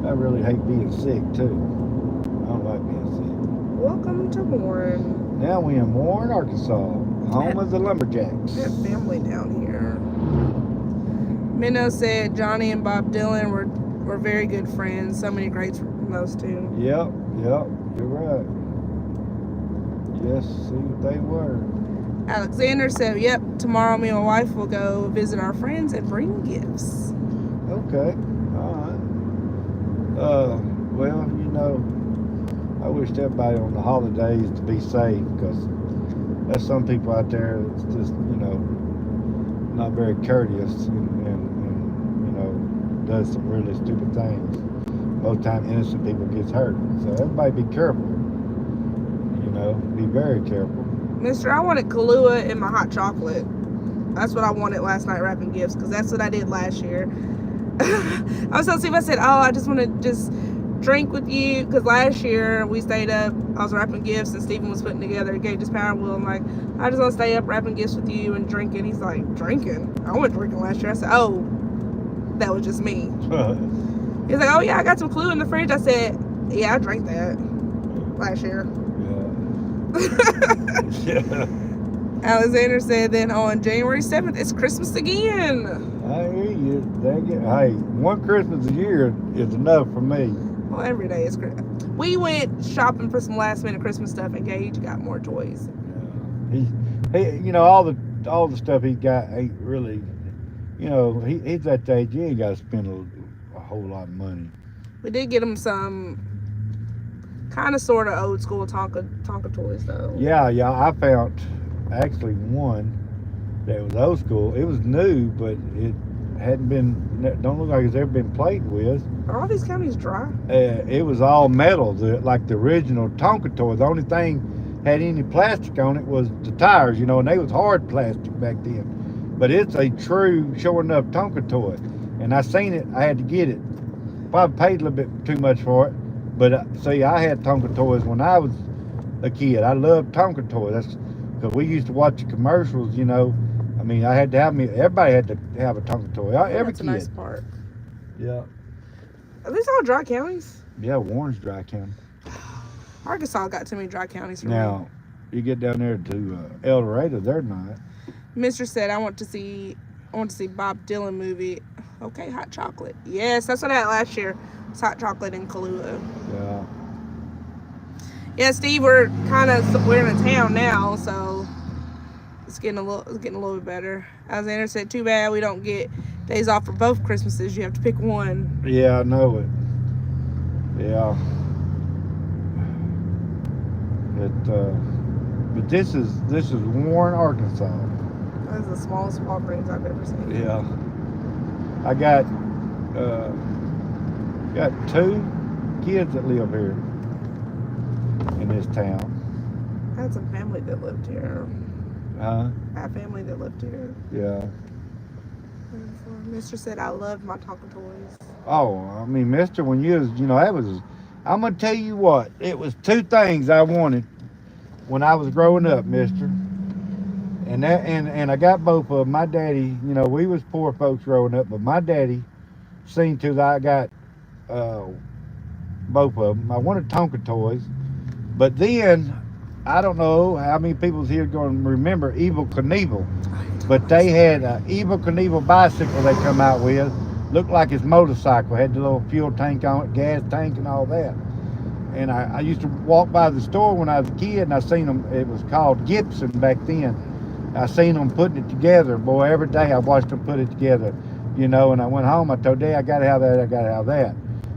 I really hate being sick too. I don't like being sick. Welcome to Warren. Now we in Warren, Arkansas, home of the Lumberjacks. I have family down here. Minnow said Johnny and Bob Dylan were very good friends. So many greats from those two. Yep, you're right. Yes, see, they were. Alexander said, yep, tomorrow me and my wife will go visit our friends and bring gifts. Okay, all right. Well, you know, I wish everybody on the holidays to be safe, because there's some people out there that's just, you know, not very courteous and you know, does some really stupid things. Most time innocent people gets hurt. So everybody be careful. You know, be very careful. Mister, I wanted Kahlua in my hot chocolate. That's what I wanted last night wrapping gifts, because that's what I did last year. I was telling Steve, I said, I just want to just drink with you, because last year we stayed up, I was wrapping gifts and Steven was putting together a Gage's Power Wheel. I'm like, I just want to stay up wrapping gifts with you and drinking. He's like, drinking? I went drinking last year. I said, oh, that was just me. He's like, oh yeah, I got some Kahlua in the fridge. I said, yeah, I drank that last year. Yeah. Alexander said, then on January 7th, it's Christmas again. I hear you. Hey, one Christmas a year is enough for me. Well, every day is Christmas. We went shopping for some last minute Christmas stuff, and Gage got more toys. He you know, all the stuff he got ain't really, you know, he's at the age, he ain't got to spend a whole lot of money. We did get him some kind of sort of old school Tonka toys, though. Yeah, I found actually one that was old school. It was new, but it hadn't been, don't look like it's ever been played with. Are all these counties dry? It was all metal, like the original Tonka toy. The only thing had any plastic on it was the tires, you know, and they was hard plastic back then. But it's a true, sure enough Tonka toy. And I seen it, I had to get it. Probably paid a little bit too much for it. But see, I had Tonka toys when I was a kid. I loved Tonka toys. That's because we used to watch the commercials, you know. I mean, I had to have everybody had to have a Tonka toy. Every That's kid. a nice part. Yeah. Are these all dry counties? Yeah, Warren's dry county. Arkansas got too many dry counties for me. Now, you get down there to El Dorado, they're not. Mister said, I want to see Bob Dylan movie. Okay, hot chocolate. Yes, that's what I had last year. It's hot chocolate and Kahlua. Yeah. Yeah, Steve, we're in a town now, so it's getting a little bit better. Alexander said, too bad we don't get days off for both Christmases. You have to pick one. Yeah, I know it. Yeah. But this is Warren, Arkansas. That's the smallest Walgreens I've ever seen. Yeah. I got two kids that live here in this town. I had some family that lived here. Huh? I have family that lived here. Yeah. Mister said, I loved my Tonka toys. Oh, I mean, mister, when you was, you know, I'm going to tell you what, it was two things I wanted when I was growing up, mister. And I got both of them. My daddy, you know, we was poor folks growing up, but my daddy seen to that I got both of them. I wanted Tonka toys, but then I don't know how many people's here going to remember Evil Knievel, but they had an Evil Knievel bicycle they come out with. Looked like his motorcycle, had the little fuel tank on it, gas tank and all that. And I used to walk by the store when I was a kid, and I seen them. It was called Gibson back then. I seen them putting it together. Boy, every day I watched them put it together, and I went home. I told Dad, I got to have that. I got to have that.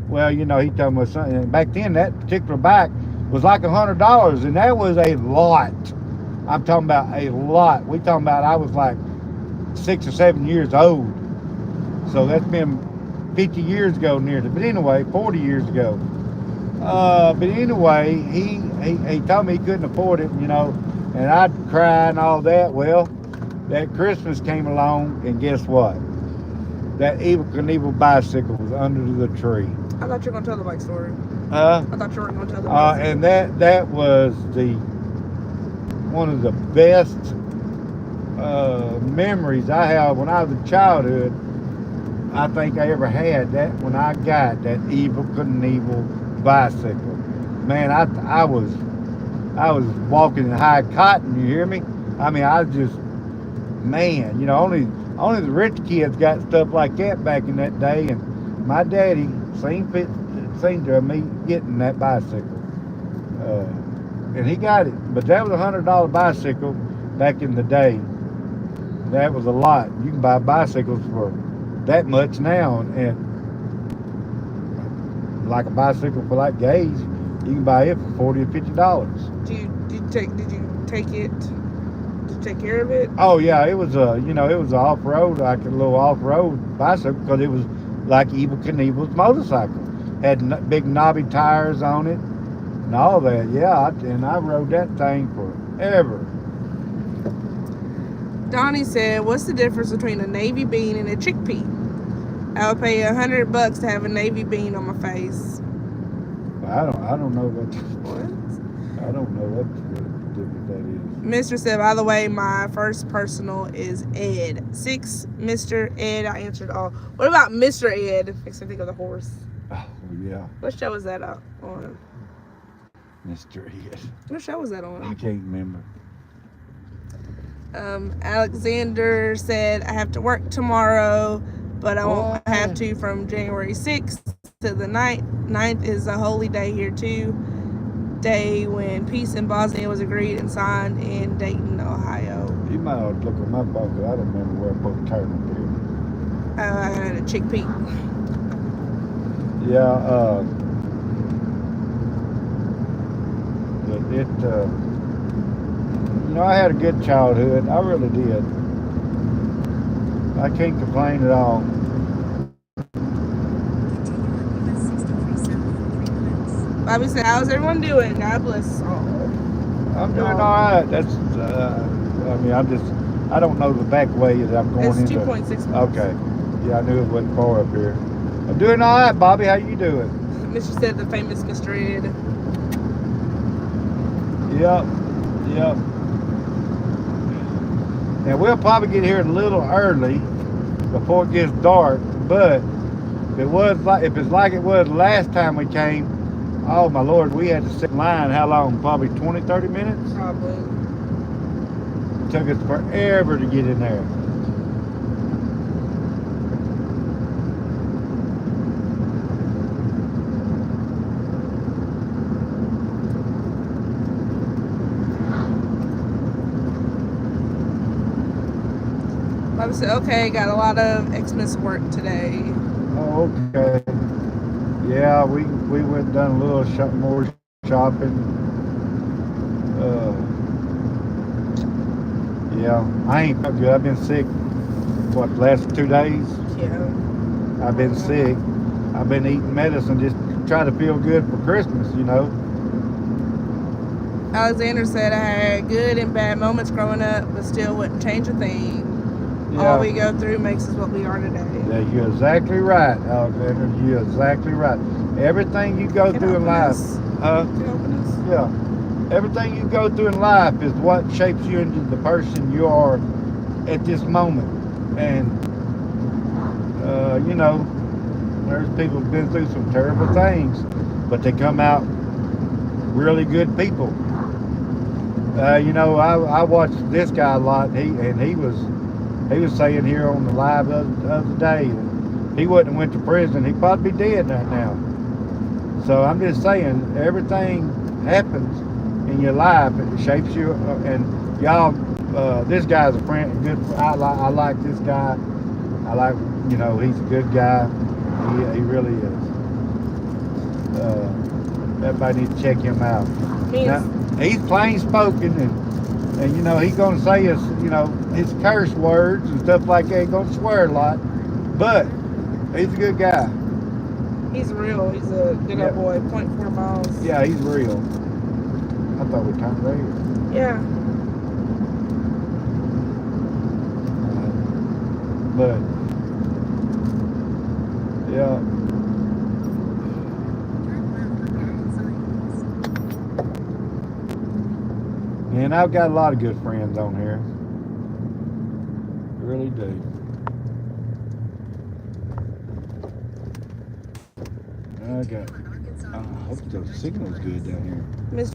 Well, he told me something. And back then, that particular bike was like $100, and that was a lot. I'm talking about a lot. We talking about I was like 6 or 7 years old. So that's been 50 years ago nearly. But anyway, 40 years ago. But anyway, he told me he couldn't afford it, and I'd cry and all that. Well, that Christmas came along, and guess what? That Evil Knievel bicycle was under the tree. I thought you were going to tell the bike story. I thought you weren't going to tell the bike story. And that was one of the best memories I have when I was in childhood. I think I ever had that when I got that Evil Knievel bicycle. Man, I was walking in high cotton. You hear me? I mean, I just, man, only the rich kids got stuff like that back in that day. And my daddy seen to me getting that bicycle, and he got it. But that was $100 bicycle back in the day. That was a lot. You can buy bicycles for that much now, and like a bicycle for like Gage, you can buy it for $40 or $50. Did you take it? Did you take care of it? Oh yeah, it was it was off-road, like a little off-road bicycle, because it was like Evil Knievel's motorcycle. Had big knobby tires on it and all that. Yeah, and I rode that thing forever. Donnie said, "What's the difference between a navy bean and a chickpea? I would pay $100 to have a navy bean on my face." I don't know what. What? I don't know what difference that is. Mr. said, "By the way, my first personal is Ed. 6, Mr. Ed." I answered all. What about Mr. Ed? Makes me think of the horse. Oh yeah. What show was that on? Mr. Ed. What show was that on? I can't remember. Alexander said, "I have to work tomorrow, but I won't have to from January 6th to the 9th. 9th is a holy day here too. Day when peace in Bosnia was agreed and signed in Dayton, Ohio." You might have to look at my book, because I don't remember where I'm supposed to turn up here. I had a chickpea. Yeah, I had a good childhood. I really did. I can't complain at all. Bobby said, "How's everyone doing? God bless." I'm doing all right. That's, I don't know the back way that I'm going It's into. 2.6 miles. Okay. Yeah, I knew it wasn't far up here. I'm doing all right, Bobby. How you doing? Mr. said the famous Mr. Ed. Yep. And we'll probably get here a little early before it gets dark, but if it's like it was last time we came, oh my Lord, we had to sit in line. How long? Probably 20, 30 minutes? Probably. It took us forever to get in there. Bobby said, "Okay, got a lot of Xmas work today." Oh, okay. Yeah, we went and done a little more shopping. Yeah, I ain't felt good. I've been sick, the last 2 days? Yeah. I've been sick. I've been eating medicine just trying to feel good for Christmas, Alexander said, "I had good and bad moments growing up, but still wouldn't change a thing. Yeah. All we go through makes us what we are today." Yeah, you're exactly right, Alexander. You're exactly right. Everything you go through in life, Can you open this? yeah, everything you go through in life is what shapes you into the person you are at this moment. And there's people who've been through some terrible things, but they come out really good people. You know, I watched this guy a lot. He was saying here on the live the other day that he wouldn't have went to prison. He'd probably be dead right now. So I'm just saying, everything happens in your life. It shapes you. And y'all, this guy's a friend. Good. I like this guy. I like, you know, he's a good guy. He really is. Everybody needs to check him out. Now, he's plain spoken, and you know, he's gonna say his, you know, his curse words and stuff like that. He's gonna swear a lot, but he's a good guy. He's real. He's a good old boy. 0.4 miles. Yeah, he's real. I thought we turned red. Yeah. But yeah. And I've got a lot of good friends on here. Really do. I hope the signal's good down here. Miss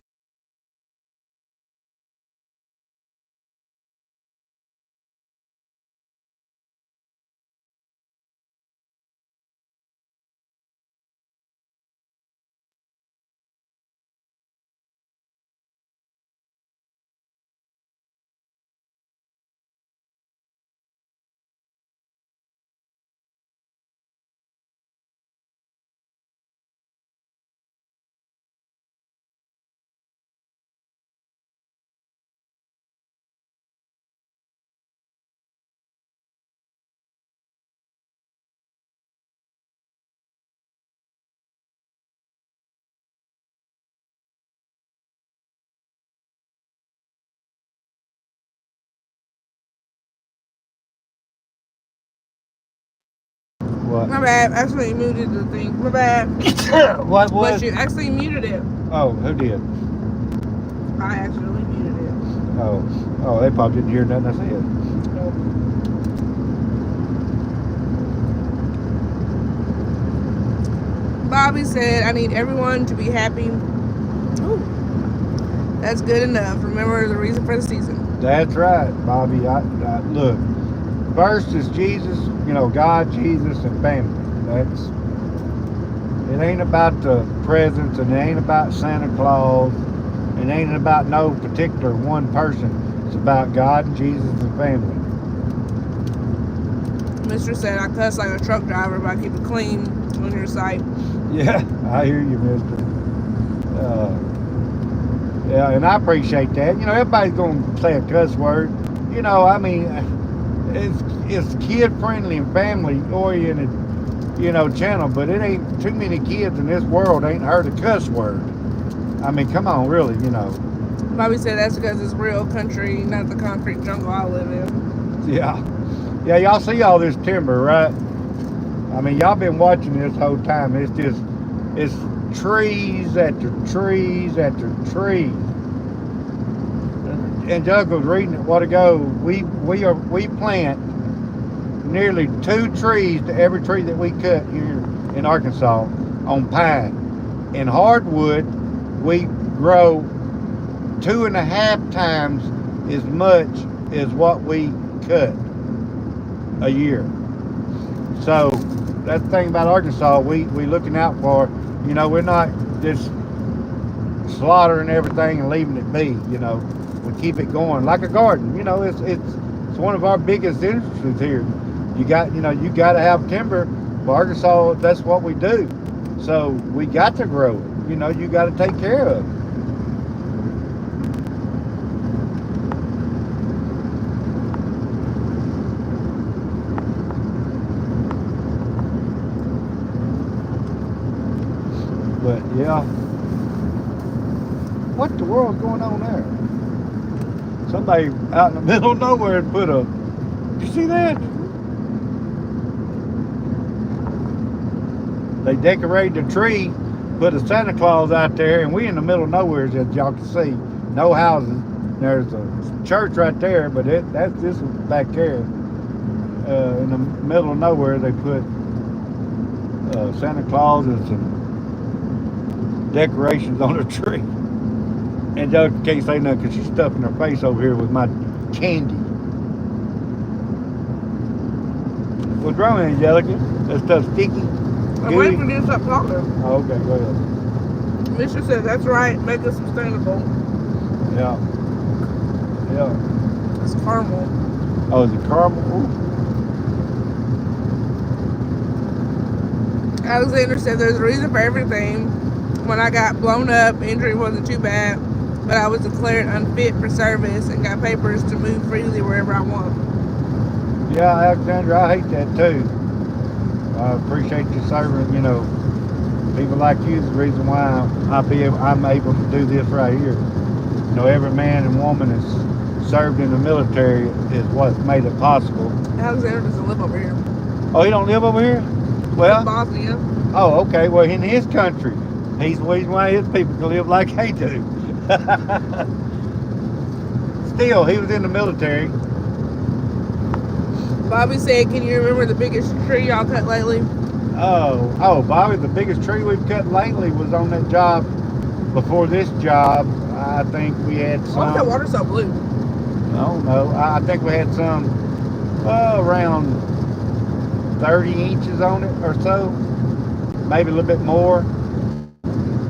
What? My bad. Actually muted the thing. My bad. What But was? you actually muted it. Oh, who did? I actually muted it. Oh, they probably didn't hear nothing I said. Nope. Bobby said, I need everyone to be happy. Ooh. That's good enough. Remember the reason for the season. That's right, Bobby. I look. First is Jesus, you know, God, Jesus, and family. It ain't about the presents, and it ain't about Santa Claus. It ain't about no particular one person. It's about God, Jesus, and family. Mister said, I cuss like a truck driver, but I keep it clean on your site. Yeah, I hear you, mister. Yeah, and I appreciate that. You know, everybody's going to say a cuss word. You know, I mean, it's kid-friendly and family-oriented, you know, channel, but it ain't too many kids in this world ain't heard a cuss word. I mean, come on, really, you know. Bobby said that's because it's real country, not the concrete jungle I live in. Yeah. Yeah, y'all see all this timber, right? I mean, y'all been watching this whole time. It's trees after trees after trees. And Doug was reading it a while ago. We plant nearly 2 trees to every tree that we cut here in Arkansas on pine. In hardwood, we grow 2.5 times as much as what we cut a year. So that's the thing about Arkansas. We looking out for, you know, we're not just slaughtering everything and leaving it be. You know, we keep it going like a garden. You know, it's one of our biggest industries here. You got to have timber. For Arkansas, that's what we do. So we got to grow it. You know, you got to take care of it. But yeah, what the world's going on there? Somebody out in the middle of nowhere and put a. Did you see that? They decorated a tree, put a Santa Claus out there, and we in the middle of nowhere, as y'all can see. No houses. There's a church right there, but that's this one back there. In the middle of nowhere, they put Santa Claus and some decorations on a tree. And Angelica can't say nothing because she's stuffing her face over here with my candy. What's wrong, Angelica? That stuff's sticky. I'm waiting for you to stop talking. Oh, okay, go ahead. Misha said, that's right, make it sustainable. Yeah. Yeah. It's caramel. Oh, is it caramel? Ooh. Alexander said there's a reason for everything. When I got blown up, injury wasn't too bad, but I was declared unfit for service and got papers to move freely wherever I want. Yeah, Alexander, I hate that too. I appreciate you serving, people like you is the reason why I'm able to do this right here. Every man and woman that's served in the military is what's made it possible. Alexander doesn't live over here. Oh, he don't live over here? Well, Bosnia. Oh, okay. Well, in his country, he's the reason why his people can live like they do. Still, he was in the military. Bobby said, can you remember the biggest tree y'all cut lately? Oh, Bobby, the biggest tree we've cut lately was on that job. Before this job, I think we had some. Why is that water so blue? No. I think we had some around 30 inches on it or so. Maybe a little bit more.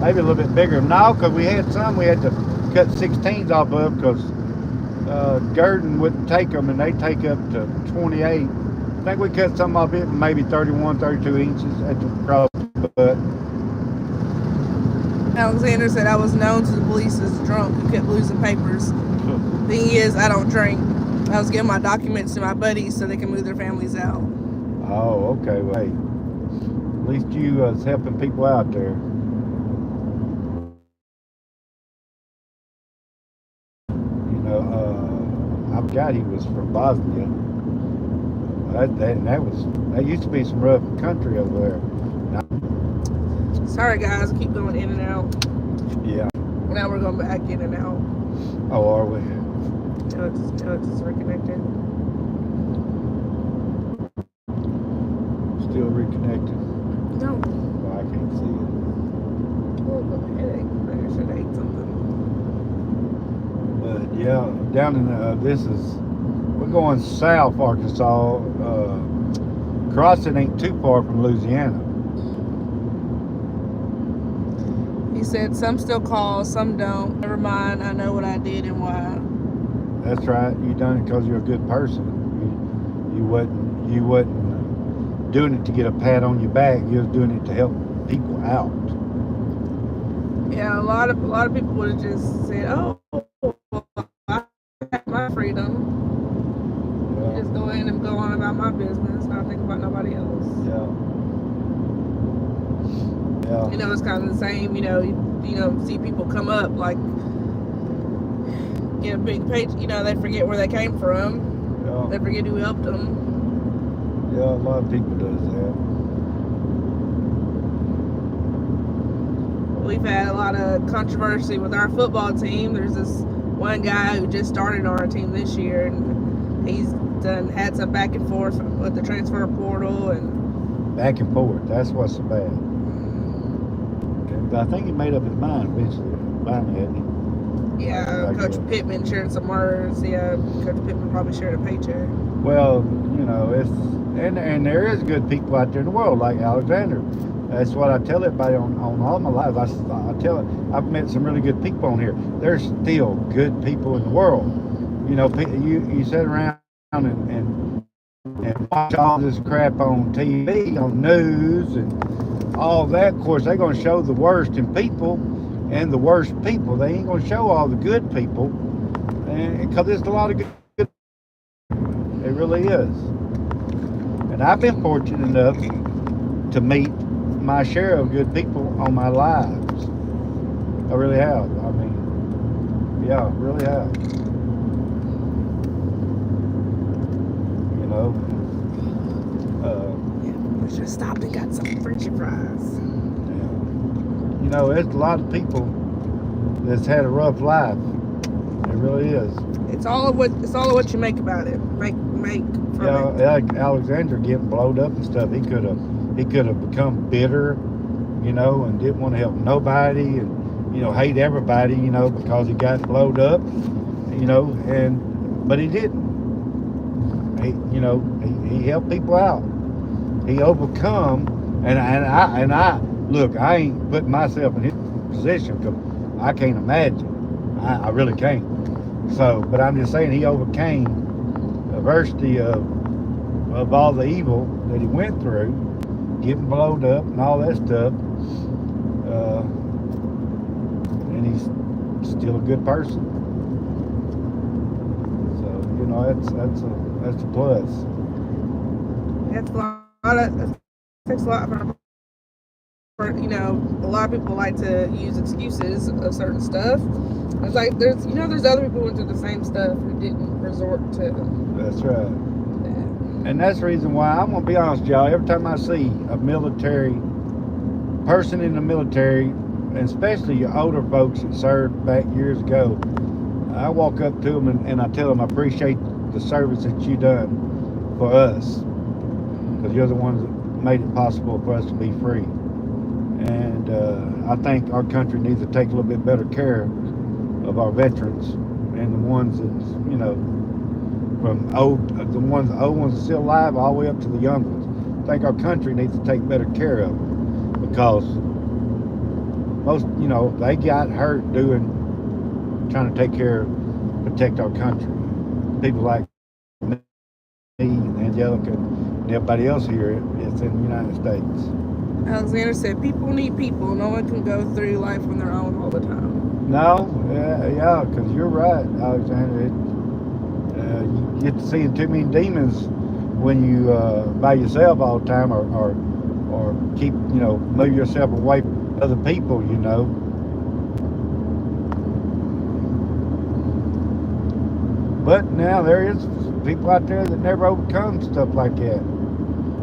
Maybe a little bit bigger. No, because we had some we had to cut 16s off of because Gurdon wouldn't take them, and they take up to 28. I think we cut some off it, maybe 31, 32 inches at the cross butt. Alexander said I was known to the police as drunk who kept losing papers. Thing is, I don't drink. I was giving my documents to my buddies so they can move their families out. Oh, okay. Well, hey, at least you was helping people out there. I forgot he was from Bosnia. That used to be some rough country over there. Sorry guys, I keep going in and out. Yeah. Now we're going back in and out. Oh, are we? Till it's reconnected. Still reconnected? No. Well, I can't see it. Oh, my headache. Maybe I should have ate something. But yeah, down in we're going south Arkansas. Crossing ain't too far from Louisiana. He said some still call, some don't. Never mind, I know what I did and why. That's right. You done it because you're a good person. You wasn't doing it to get a pat on your back. You was doing it to help people out. Yeah, a lot of people would have just said, "Oh, I have my freedom. Yeah. Just go in and go on about my business, not think about nobody else." Yeah. It's kind of the same. See people come up like get a big page. They forget where they came from. Yeah. They forget who helped them. Yeah, a lot of people does that. We've had a lot of controversy with our football team. There's this one guy who just started on our team this year, and he's had some back and forth with the transfer portal and back and forth. That's what's so bad. Okay, but I think he made up his mind eventually. Finally, hadn't he? Yeah, Coach Pittman shared some words. Yeah, Coach Pittman probably shared a paycheck. Well, it's and there is good people out there in the world like Alexander. That's what I tell everybody on all my lives. I tell it. I've met some really good people on here. There's still good people in the world. You sit around and watch all this crap on TV, on news, and all that. Of course, they're going to show the worst in people and the worst people. They ain't going to show all the good people, and because there's a lot of good. It really is. And I've been fortunate enough to meet my share of good people on my lives. I really have. I mean, yeah, really have. We should have stopped and got some French fries. Yeah. There's a lot of people that's had a rough life. It really is. It's all of what you make about it. Make from it. Like Alexander getting blowed up and stuff. He could have become bitter, and didn't want to help nobody, and hate everybody, because he got blowed up, but he didn't. He helped people out. He overcome, and I look. I ain't putting myself in his position because I can't imagine. I really can't. So, but I'm just saying he overcame adversity of all the evil that he went through, getting blowed up and all that stuff. And he's still a good person. So that's a plus. That's a lot. That takes a lot for a lot of people like to use excuses of certain stuff. It's like there's other people who went through the same stuff who didn't resort to. That's right. And that's the reason why I'm gonna be honest, y'all. Every time I see a military person in the military, and especially your older folks that served back years ago, I walk up to them and I tell them I appreciate the service that you done for us, because you're the ones that made it possible for us to be free. And I think our country needs to take a little bit better care of our veterans and the ones that from the old ones still alive all the way up to the young ones. I think our country needs to take better care of them, because most they got hurt trying to protect our country. People like me, Angelica, and everybody else here is in the United States. Alexander said, "People need people. No one can go through life on their own all the time." No, yeah, because you're right, Alexander. You get to seeing too many demons when you by yourself all the time, or keep move yourself away from other people. But now there is people out there that never overcome stuff like that,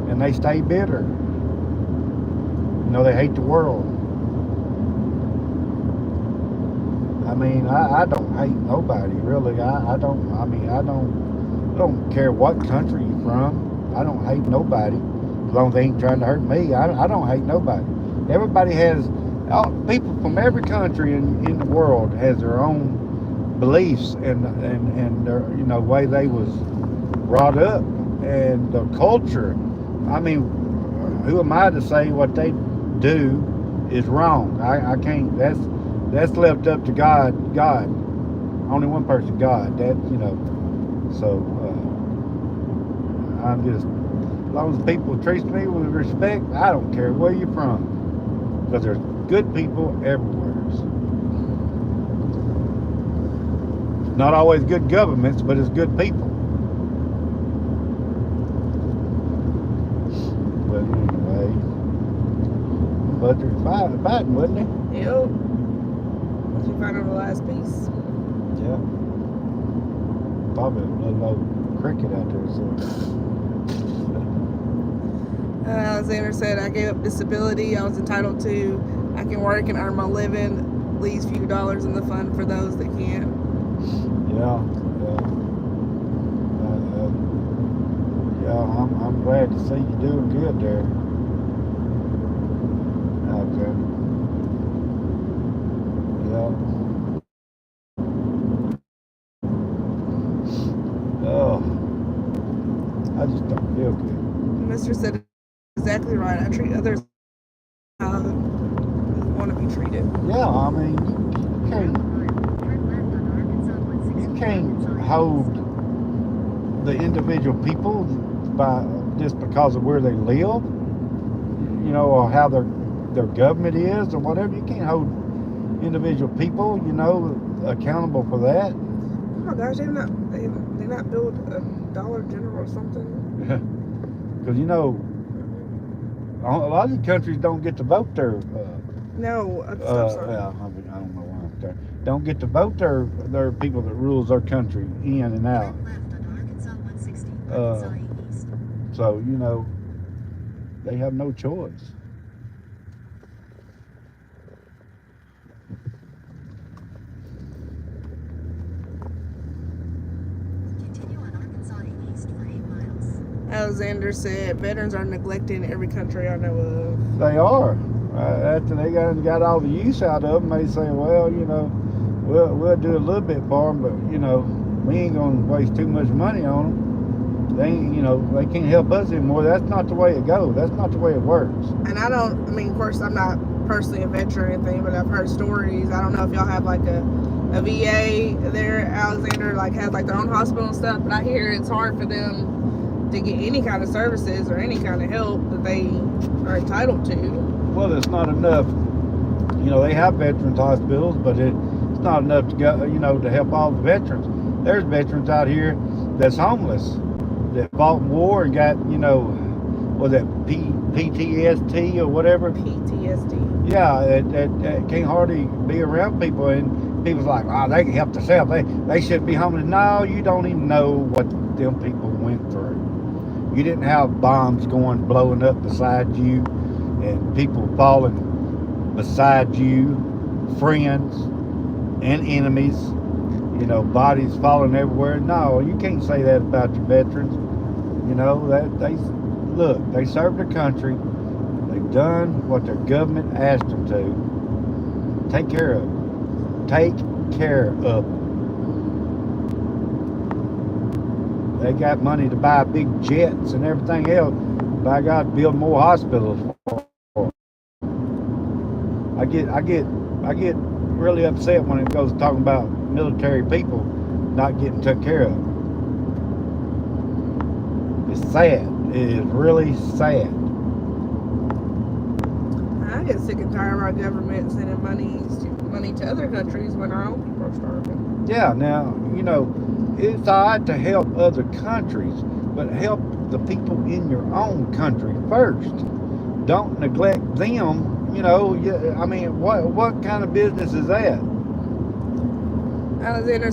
and they stay bitter. They hate the world. I mean, I don't hate nobody, really. I don't care what country you're from. I don't hate nobody as long as they ain't trying to hurt me. I don't hate nobody. Everybody has, people from every country in the world has their own beliefs and their way they was brought up and the culture. I mean, who am I to say what they do is wrong? I can't. That's left up to God. Only one person, God. So I'm just, as long as people treat me with respect, I don't care where you're from, because there's good people everywhere. Not always good governments, but it's good people. But anyway, Butler's fighting, wasn't he? Yep. Did you find out the last piece? Yeah. Probably a little old cricket out there. So. Alexander said, "I gave up disability I was entitled to. I can work and earn my living. Leaves few dollars in the fund for those that can't." Yeah. I'm glad to see you doing good there. Okay. Yeah. Oh, I just don't feel good. Mr. said exactly right. I treat others how who want to be treated. Yeah, I mean, you can't hold the individual people by just because of where they live, or how their government is or whatever. You can't hold individual people, accountable for that. Oh my gosh, they not build a Dollar General or something? Because a lot of the countries don't get to vote their. No, I'm sorry. Yeah, I don't know why I'm there. Don't get to vote their people that rules their country in and out. So they have no choice. Alexander said veterans are neglected in every country I know of. They are. After they got all the use out of them, they say, well, we'll do a little bit for them, but we ain't gonna waste too much money on them. They ain't, they can't help us anymore. That's not the way it goes. That's not the way it works. And of course, I'm not personally a veteran or anything, but I've heard stories. I don't know if y'all have like a VA there at Alexander, like has like their own hospital and stuff, but I hear it's hard for them to get any kind of services or any kind of help that they are entitled to. Well, it's not enough. They have veterans hospitals, but it's not enough to go, to help all the veterans. There's veterans out here that's homeless, that fought in war and got, was that PTSD or whatever? PTSD. Yeah, that can't hardly be around people, and people's like, oh, they can help themselves. They shouldn't be homeless. No, you don't even know what them people went through. You didn't have bombs blowing up beside you, and people falling beside you, friends and enemies. Bodies falling everywhere. No, you can't say that about your veterans. They served their country. They've done what their government asked them to. Take care of them. Take care of them. They got money to buy big jets and everything else. By God, build more hospitals for them. I get really upset when it goes talking about military people not getting took care of. It's sad. It is really sad. I get sick and tired of our government sending money to other countries when our own people are starving. Yeah, now, it's all right to help other countries, but help the people in your own country first. Don't neglect them. What kind of business is that? Alexander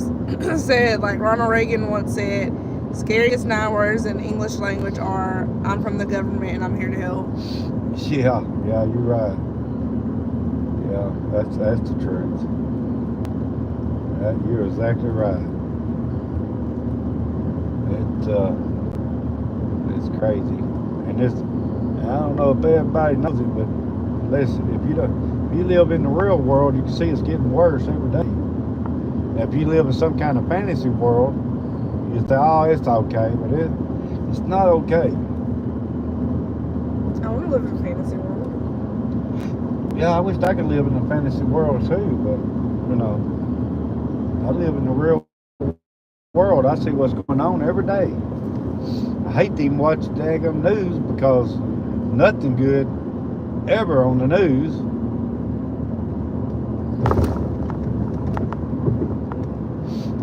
said, like Ronald Reagan once said, scariest 9 words in English language are, I'm from the government and I'm here to help. Yeah, you're right. Yeah, that's the truth. You're exactly right. It's crazy. And I don't know if everybody knows it, but listen, if you live in the real world, you can see it's getting worse every day. Now, if you live in some kind of fantasy world, you say, oh, it's okay, but it's not okay. I want to live in a fantasy world. Yeah, I wish I could live in a fantasy world too, but I live in the real world. I see what's going on every day. I hate to even watch the daggum news because nothing good ever on the news.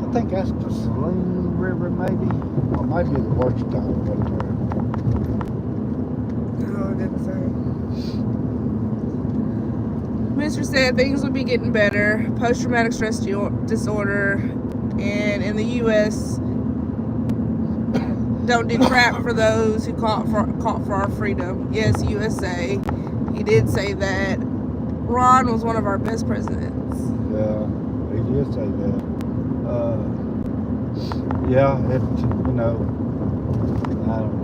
I think that's the Saline River, maybe. Or maybe the Washita right there. No, it didn't say. Mr. said things would be getting better. Post-traumatic stress disorder, and in the U.S. don't do crap for those who caught for our freedom. Yes, USA. He did say that. Ron was one of our best presidents. Yeah, he did say that. I don't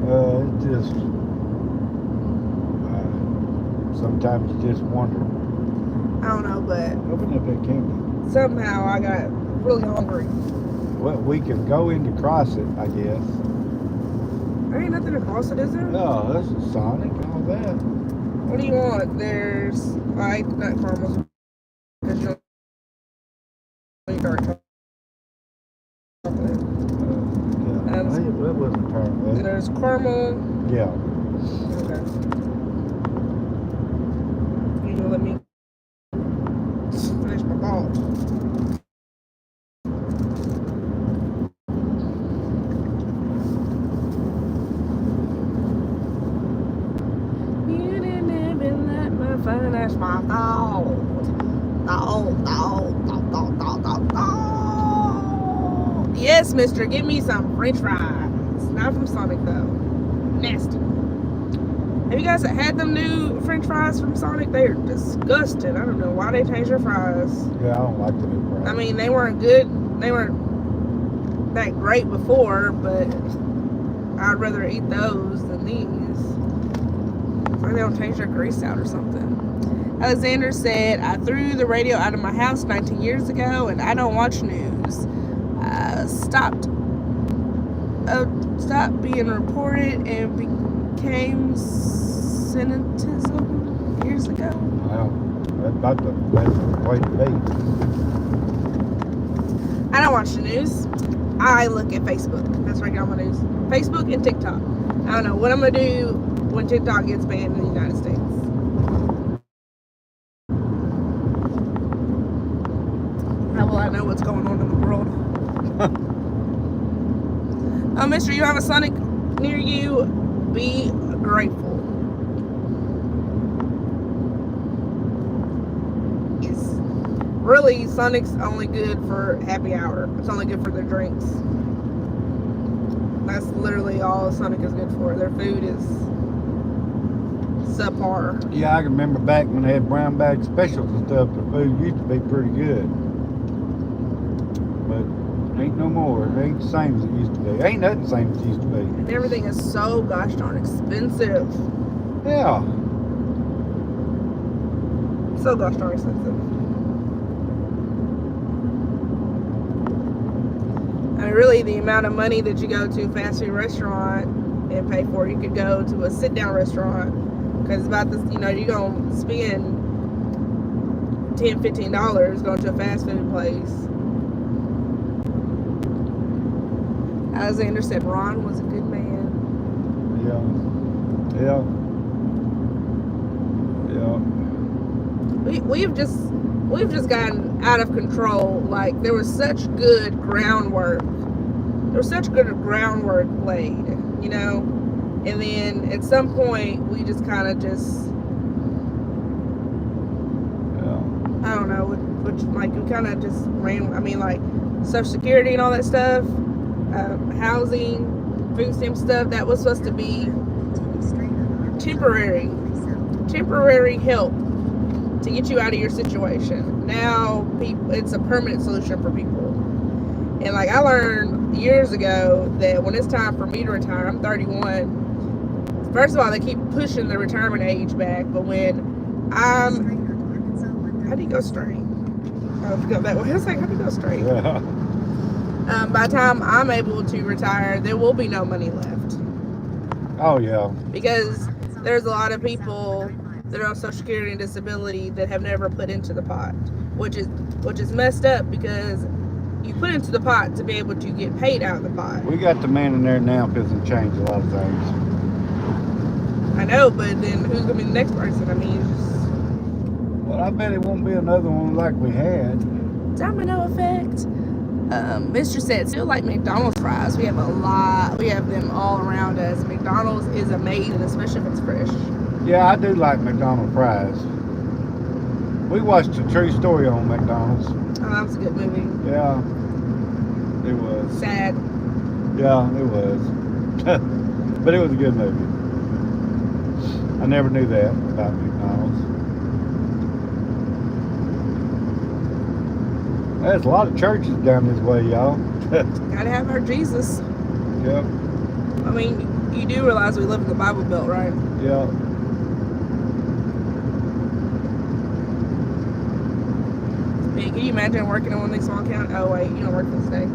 know. It just, sometimes you just wonder. I don't know, but Open up that can. somehow I got really hungry. Well, we can go in to cross it, I guess. There ain't nothing across it, is there? No, that's a Sonic, all that. What do you want? There's nut caramels. Because you don't eat dark chocolate. Yeah, that wasn't caramel. There's caramel. Yeah. Okay. You gonna let me finish my ball? You didn't even let me finish my thought. Yes, mister, give me some french fries. Not from Sonic, though. Nasty. Have you guys had them new french fries from Sonic? They're disgusting. I don't know why they changed their fries. Yeah, I don't like the new fries. I mean, they weren't good. They weren't that great before, but I'd rather eat those than these. Or they don't change their grease out or something. Alexander said, I threw the radio out of my house 19 years ago and I don't watch news. Stopped being reported and became cynicism years ago. Wow, that's about the best way to be. I don't watch the news. I look at Facebook. That's where I get all my news. Facebook and TikTok. I don't know what I'm going to do when TikTok gets banned in the United States. How will I know what's going on in the world? Oh, mister, you have a Sonic near you? Be grateful. Really, Sonic's only good for happy hour. It's only good for their drinks. That's literally all Sonic is good for. Their food is subpar. Yeah, I can remember back when they had brown bag specials and stuff. The food used to be pretty good, but ain't no more. It ain't the same as it used to be. Ain't nothing the same as it used to be. And everything is so gosh darn expensive. Yeah. So gosh darn expensive. I mean, really, the amount of money that you go to a fast food restaurant and pay for, you could go to a sit-down restaurant, because it's about this, you know, you're going to spend $10, $15 going to a fast food place. Alexander said Ron was a good man. Yeah. We've just gotten out of control. Like, there was such good groundwork. There was such good groundwork laid, you know? And then at some point, we just kind of just, I don't know, which like, we kind of just ran, I mean, like, Social Security and all that stuff, housing, food stamp stuff, that was supposed to be temporary help to get you out of your situation. Now it's a permanent solution for people. And like, I learned years ago that when it's time for me to retire, I'm 31. First of all, they keep pushing the retirement age back, but when how do you go straight? Oh, go that way. I was like, how do you go straight? Yeah. By the time I'm able to retire, there will be no money left. Oh yeah. Because there's a lot of people that are on Social Security and disability that have never put into the pot, which is messed up, because you put into the pot to be able to get paid out of the pot. We got the man in there now doesn't change a lot of things. I know, but then who's gonna be the next person? I mean, it's just Well, I bet it won't be another one like we had. domino effect. Mr. said, still like McDonald's fries. We have them all around us. McDonald's is amazing, especially if it's fresh. Yeah, I do like McDonald's fries. We watched a true story on McDonald's. Oh, that was a good movie. Yeah, it was. Sad. Yeah, it was. But it was a good movie. I never knew that about McDonald's. There's a lot of churches down this way, y'all. Gotta have our Jesus. Yep. I mean, you do realize we live in the Bible Belt, right? Yeah. Hey, can you imagine working in one of these small counties? Oh wait, you don't work this day.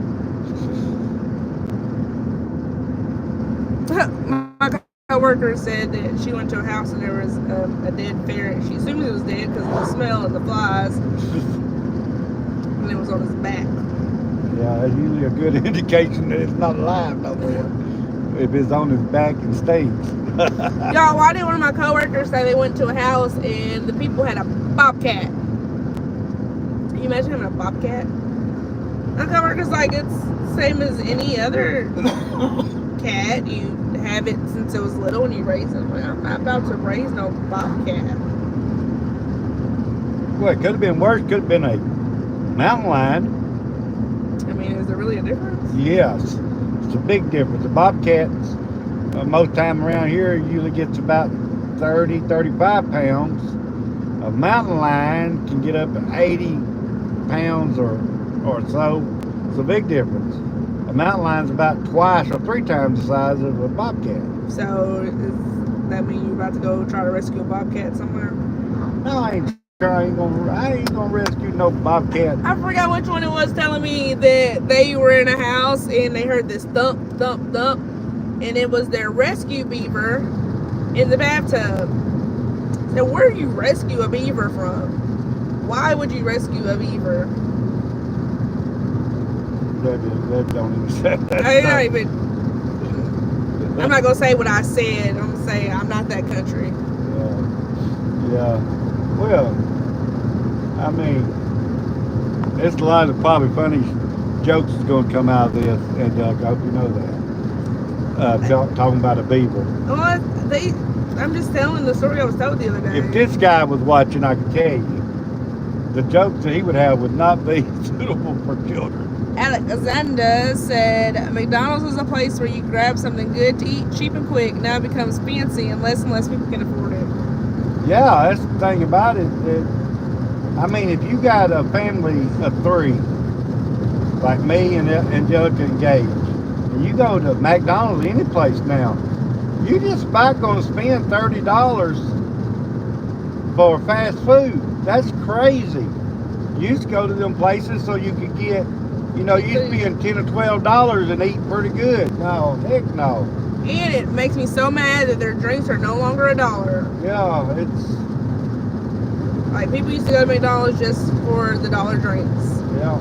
My co-worker said that she went to a house and there was a dead ferret. She assumed it was dead because of the smell and the flies, and it was on his back. Yeah, that's usually a good indication that it's not alive no more. If it's on his back and stinks. Y'all, why did one of my co-workers say they went to a house and the people had a bobcat? Can you imagine having a bobcat? My co-worker's like, it's the same as any other cat. You have it since it was little and you raise it. Well, I'm not about to raise no bobcat. Well, it could have been worse. Could have been a mountain lion. I mean, is there really a difference? Yes, it's a big difference. The bobcats, most time around here, usually gets about 30, 35 pounds. A mountain lion can get up to 80 pounds or so. It's a big difference. A mountain lion's about twice or three times the size of a bobcat. So That mean you about to go try to rescue a bobcat somewhere? No, I ain't gonna rescue no bobcat. I forgot which one it was telling me that they were in a house and they heard this thump, thump, thump, and it was their rescue beaver in the bathtub. So where do you rescue a beaver from? Why would you rescue a beaver? That don't even say that. I'm not gonna say what I said. I'm gonna say I'm not that country. Yeah. Well, I mean, it's a lot of probably funny jokes that's going to come out of this, and I hope you know that. Talking about a beaver. Well, I'm just telling the story I was told the other day. If this guy was watching, I can tell you, the jokes that he would have would not be suitable for children. Alexander said McDonald's was a place where you grab something good to eat cheap and quick. Now it becomes fancy and less people can afford it. Yeah, that's the thing about it. I mean, if you got a family of 3, like me and Angelica and Gage, and you go to McDonald's, any place now, you just about going to spend $30 for fast food. That's crazy. You used to go to them places so you could get, you spend $10 or $12 and eat pretty good. No, heck no. And it makes me so mad that their drinks are no longer $1. Yeah, it's... Like, people used to go to McDonald's just for the dollar drinks. Yeah.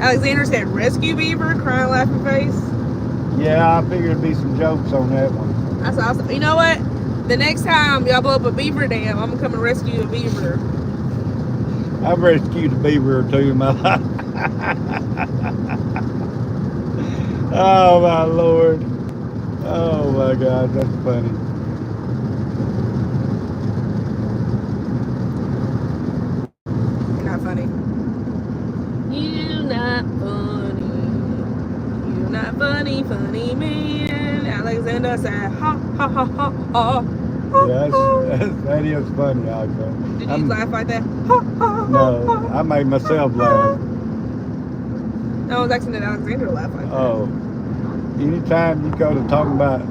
Alexander said, rescue beaver, crying, laughing face. Yeah, I figured there'd be some jokes on that one. That's awesome. You know what? The next time y'all blow up a beaver dam, I'm gonna come and rescue a beaver. I've rescued a beaver or 2 in my life. Oh, my Lord. Oh, my God, that's funny. You're not funny. You're not funny. You're not funny, funny man. Alexander said, ha, ha, ha, ha, ha. Yeah, that is funny, Alexander. Did you laugh like that? Ha, ha, No, ha, I made myself laugh. No, I was asking that Alexander laugh like that. Oh, anytime you go to talking about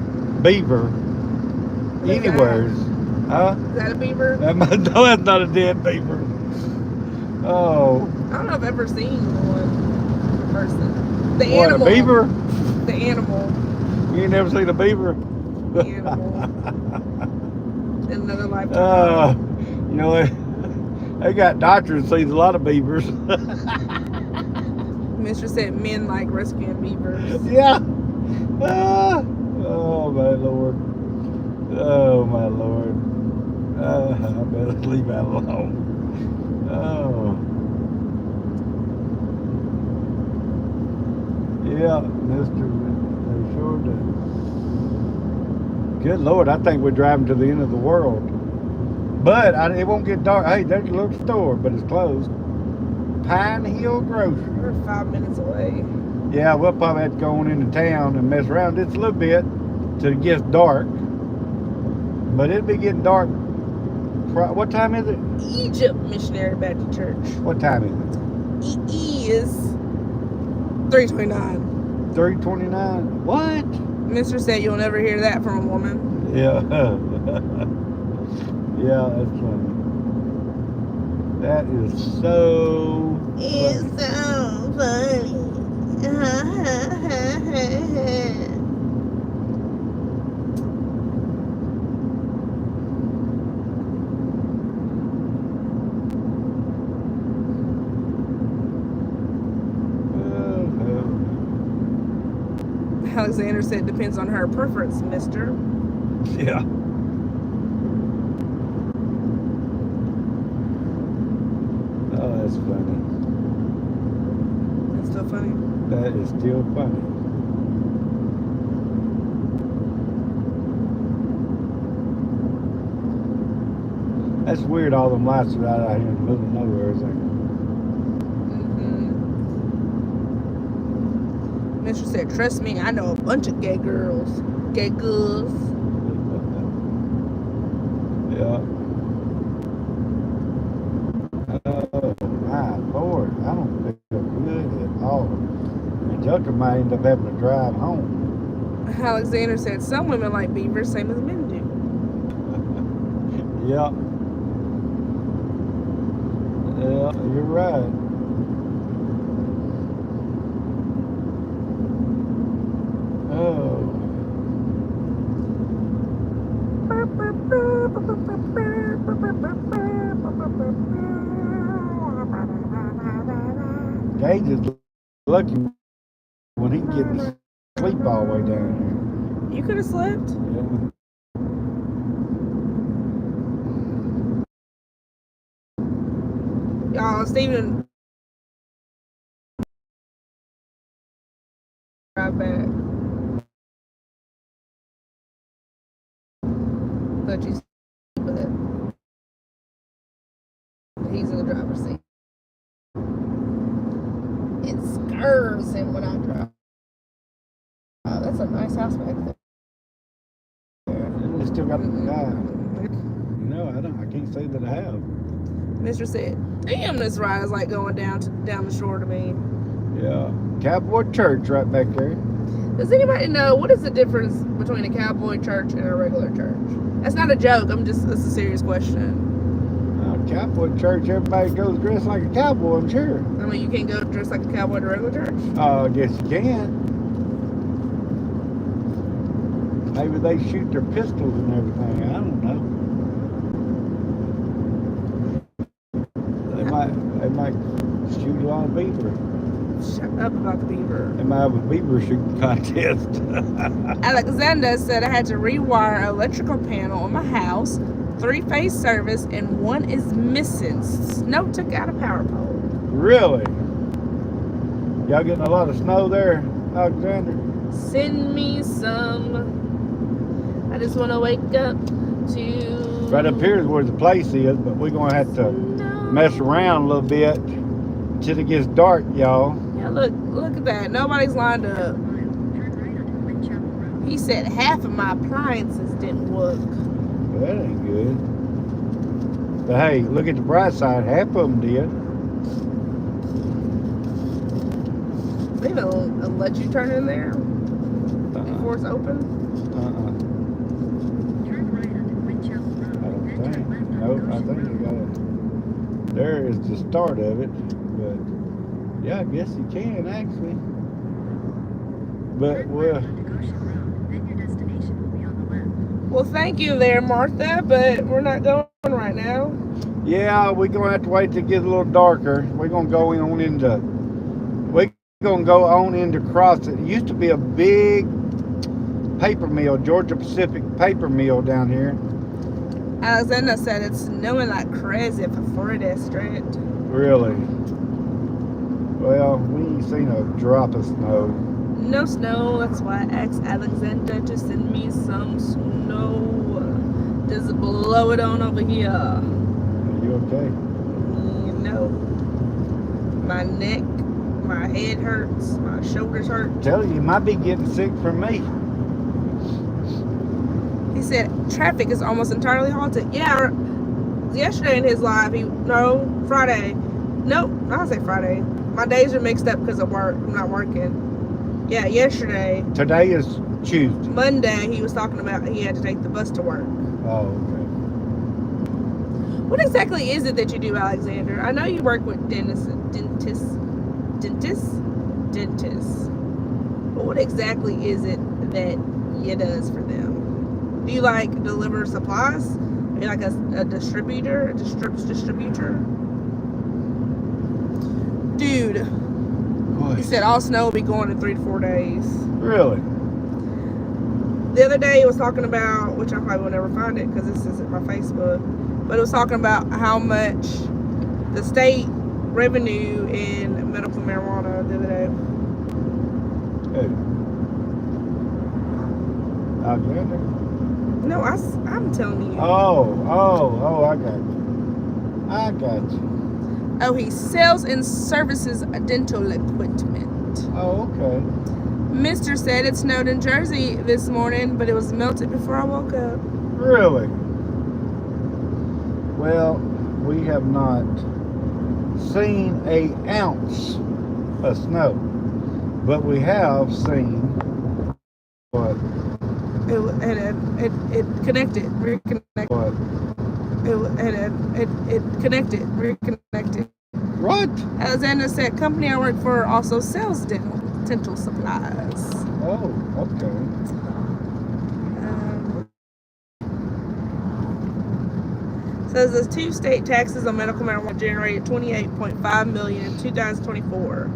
beaver, anywheres, huh? Is that a beaver? No, that's not a dead beaver. Oh. I don't know if I've ever seen one in person. The What, animal. a beaver? The animal. You ain't never seen a beaver? The animal. In another lifetime. They got doctors that sees a lot of beavers. Mister said men like rescuing beavers. Yeah. Oh my Lord. Oh my Lord. I better leave that alone. Oh. Yeah, Mister. They sure do. Good Lord, I think we're driving to the end of the world. But it won't get dark. Hey, there's a little store, but it's closed. Pine Hill Grocery. We're 5 minutes away. Yeah, we'll probably have to go on into town and mess around just a little bit till it gets dark. But it'll be getting dark. What time is it? Egypt Missionary Baptist Church. What time is It is 3:29. 3:29. What? Mister said you'll never hear that from a woman. Yeah. Yeah, that's funny. That is so It's so funny. Alexander said depends on her preference, mister. Yeah. Oh, that's funny. That's still funny. That is still funny. That's weird, all them lights are out here in the middle of nowhere, isn't it? Mister said, trust me, I know a bunch of gay girls. Gay girls. Yeah. Oh, my Lord. I don't feel good at all. And Joker might end up having to drive home. Alexander said, some women like beavers, same as men do. Yeah. Yeah, you're right. Oh. Gage is lucky when he can get to sleep all the way down You could have slept. here. Yeah. Y'all, Steven drive back. But you but he's in the driver's seat. It scares him when I drive. Oh, that's a nice house back there. They still got the guy. No, I can't say that I have. Mr. said, damn, this ride is like going down the shore to me. Yeah. Cowboy Church right back there. Does anybody know what is the difference between a cowboy church and a regular church? That's not a joke. It's a serious question. Cowboy Church, everybody goes dressed like a cowboy, I'm sure. I mean, you can't go dressed like a cowboy to a regular church? I guess you can. Maybe they shoot their pistols and everything. I don't know. They might shoot a lot of beaver. Shut up about the beaver. They might have a beaver shooting contest. Alexander said I had to rewire an electrical panel on my house, 3-phase service, and one is missing. Snow took out a power pole. Really? Y'all getting a lot of snow there, Alexander? Send me some. I just want to wake up to. Right up here is where the place is, but we're going to have to mess around a little bit till it gets dark, y'all. Yeah, look at that. Nobody's lined up. He said half of my appliances didn't work. Well, that ain't good. But hey, look at the bright side. Half of them did. They don't let you turn in there before it's open. I don't think. Nope, I think you got it. There is the start of it. But yeah, I guess you can actually. But Well, thank you there, Martha, but we're not going right now. yeah, we're gonna have to wait till it gets a little darker. We're gonna go on into Crossett. It used to be a big paper mill, Georgia Pacific paper mill down here. Alexander said it's snowing like crazy for Florida District. Really? Well, we ain't seen a drop of snow. No snow, that's why I asked Alexander to send me some snow. Just blow it on over here. Are you okay? No. My neck, my head hurts, my shoulders hurt. I tell you might be getting sick from me. He said traffic is almost entirely halted. Yeah, yesterday in his live, Friday. Nope, I'll say Friday. My days are mixed up because of work. I'm not working. Yeah, yesterday. Today is Tuesday. Monday, he was talking about he had to take the bus to work. Oh, okay. What exactly is it that you do, Alexander? I know you work with dentists. But what exactly is it that you does for them? Do you like deliver supplies? Are you like a distributor? Distributor? Dude. Boy. He said all snow will be gone in 3 to 4 days. Really? The other day it was talking about, which I probably will never find it because this isn't my Facebook, but it was talking about how much the state revenue in medical marijuana the other day. Hey. Alexander? No, I'm telling you. Oh, I got you. Oh, he sells and services dental equipment. Oh, okay. Mr. said it snowed in Jersey this morning, but it was melted before I woke up. Really? Well, we have not seen an ounce of snow, but we have seen what? It connected, reconnected. What? It It reconnected. What? Alexander said, company I work for also sells dental supplies. Oh, okay. Says the 2 state taxes on medical marijuana generated $28.5 million in 2024,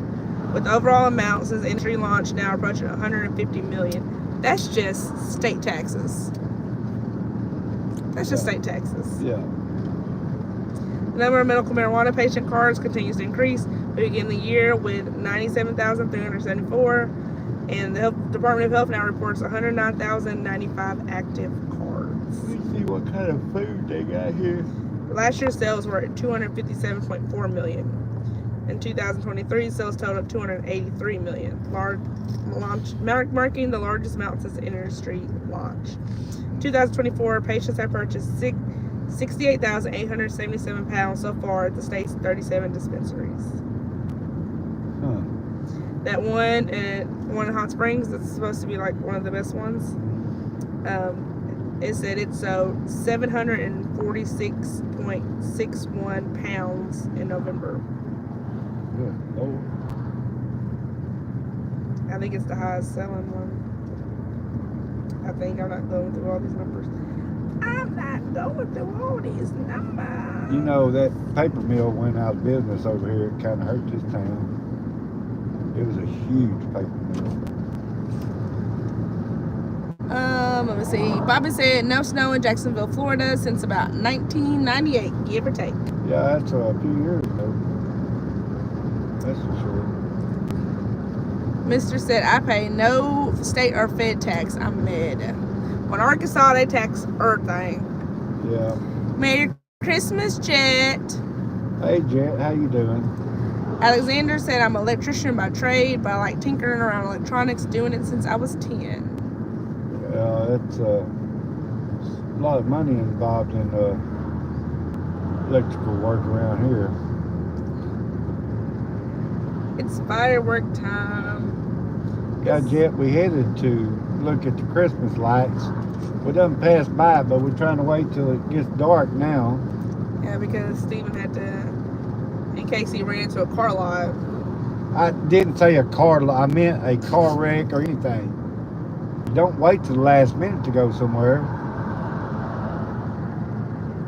with overall amounts as industry launch now approaching $150 million. That's just state taxes. That's just state taxes. Yeah. The number of medical marijuana patient cards continues to increase. We begin the year with 97,374, and the Department of Health now reports 109,095 active cards. Let me see what kind of food they got here. Last year's sales were at 257.4 million. In 2023, sales totaled 283 million, marking the largest amount since the industry launch. 2024, patients have purchased 68,877 pounds so far at the state's 37 dispensaries. Huh. That one in Hot Springs, that's supposed to be like one of the best ones. It said it sold 746.61 pounds in November. Good Lord. I think it's the highest selling one. I think I'm not going through all these numbers. I'm not going through all these numbers. You know, that paper mill went out of business over here. It kind of hurt this town. It was a huge paper mill. Let me see. Bobby said no snow in Jacksonville, Florida since about 1998, give or take. Yeah, that's a few years ago. That's for sure. Mr. said, I pay no state or fed tax. I'm mad. When Arkansas, they tax everything. Yeah. Merry Christmas, Jet. Hey, Jet, how you doing? Alexander said, I'm an electrician by trade, but I like tinkering around electronics, doing it since I was 10. It's a lot of money involved in electrical work around here. It's firework time. Yeah, Jet, we headed to look at the Christmas lights. We done passed by, but we're trying to wait till it gets dark now. Yeah, because Stephen had to, in case he ran into a car lot. I didn't say a car lot, I meant a car wreck or anything. You don't wait till the last minute to go somewhere.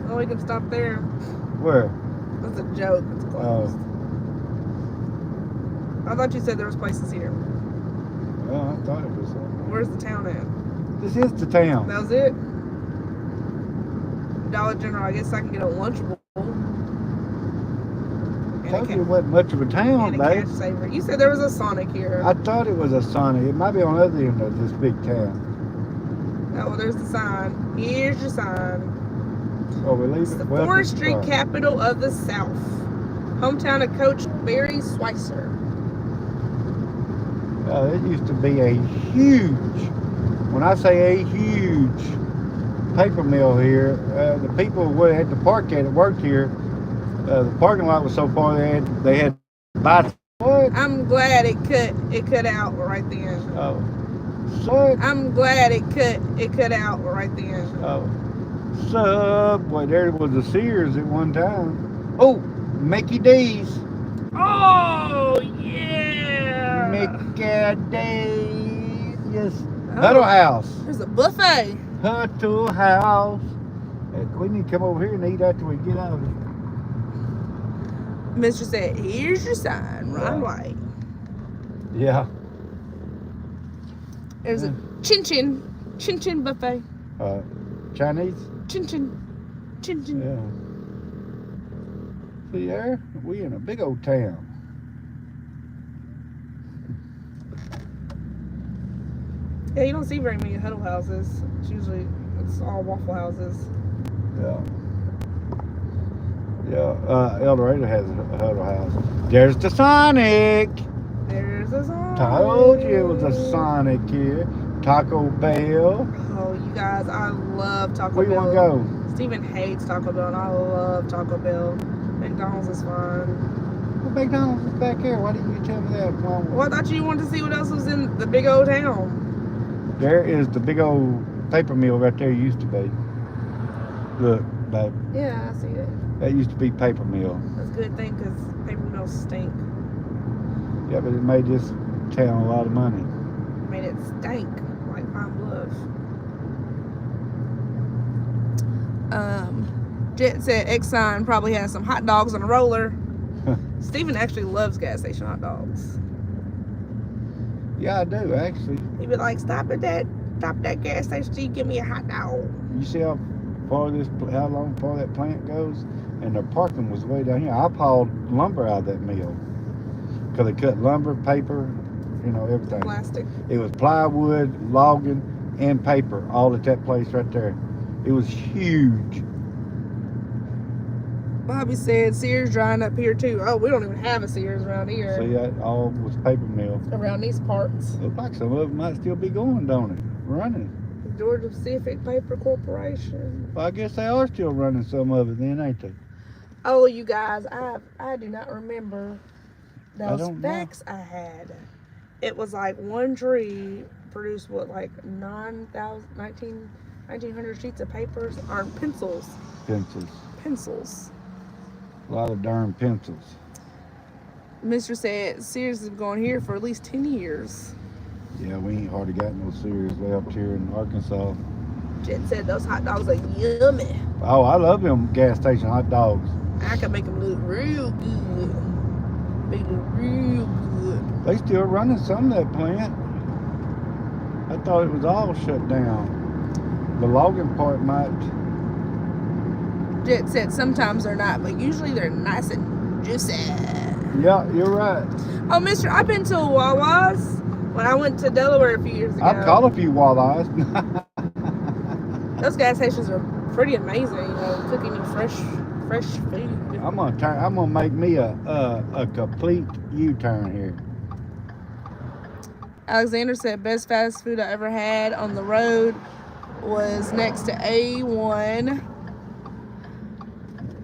Oh, we can stop there. Where? That's a joke. It's closed. I thought you said there was places here. Well, I thought it was. Where's the town at? This is the town. That was it? Dollar General. I guess I can get a Lunchable. I told you it wasn't much of a town, and a babe. Cash Saver. You said there was a Sonic here. I thought it was a Sonic. It might be on the other end of this big town. Oh, well, there's the sign. Here's your sign. Oh, we leave It's it. the Welcome forestry to- capital of the South. Hometown of Coach Barry Schweitzer. It used to be a huge, when I say a huge paper mill here, the people who had to park at it worked here. The parking lot was so far they had to buy. What? I'm glad it cut out right then. Oh. What? I'm glad it cut out right then. Oh. Subway. There was a Sears at one time. Oh, Mickey D's. Oh yeah. Mickey D's. Yes. Oh. Huddle House. There's a buffet. Huddle House. We need to come over here and eat after we get out of here. Mr. said, here's your sign, Ron White. Yeah. There's a chin chin buffet. Chinese? Chin chin. Yeah. See there? We in a big old town. Yeah, you don't see very many huddle houses. It's all Waffle Houses. Yeah. Yeah, El Dorado has a huddle house. There's the Sonic. There's a Sonic. Told you it was a Sonic here. Taco Bell. Oh, you guys, I love Taco Bell. Where you want to go? Stephen hates Taco Bell, and I love Taco Bell. McDonald's is fun. Well, McDonald's is back here. Why didn't you tell me that? Well, I thought you wanted to see what else was in the big old town. There is the big old paper mill right there. Used to be. Look, babe. Yeah, I see it. That used to be paper mill. That's a good thing because paper mills stink. Yeah, but it made this town a lot of money. Made it stink like Pine Bluff. Jet said Exxon probably has some hot dogs on a roller. Steven actually loves gas station hot dogs. Yeah, I do actually. He'd be like, stop at that gas station till you give me a hot dog. You see how long far that plant goes? And their parking was way down here. I hauled lumber out of that mill. Because they cut lumber, paper, everything. Plastic. It was plywood, logging, and paper all at that place right there. It was huge. Bobby said Sears drying up here too. Oh, we don't even have a Sears around here. See, that all was paper mill. Around these parts. Looks like some of them might still be going, don't it? Running. Georgia Pacific Paper Corporation. Well, I guess they are still running some of it then, ain't they? Oh, you guys, I do not remember those don't facts I had. It was like one tree produced what, like 1900 sheets of papers or pencils. Pencils. A lot of darn pencils. Mr. said Sears has been going here for at least 10 years. Yeah, we ain't hardly got no Sears left here in Arkansas. Jet said those hot dogs are yummy. Oh, I love them gas station hot dogs. I can make them look real good. They look real good. They still running some of that plant. I thought it was all shut down. The logging part might. Jet said sometimes they're not, but usually they're nice and juicy. Yeah, you're right. Oh, mister, I've been to Wawa's when I went to Delaware a few years ago. I've caught a few walleyes. Those gas stations are pretty amazing, cooking you fresh food. I'm gonna make me a complete U-turn here. Alexander said best fast food I ever had on the road was next to A1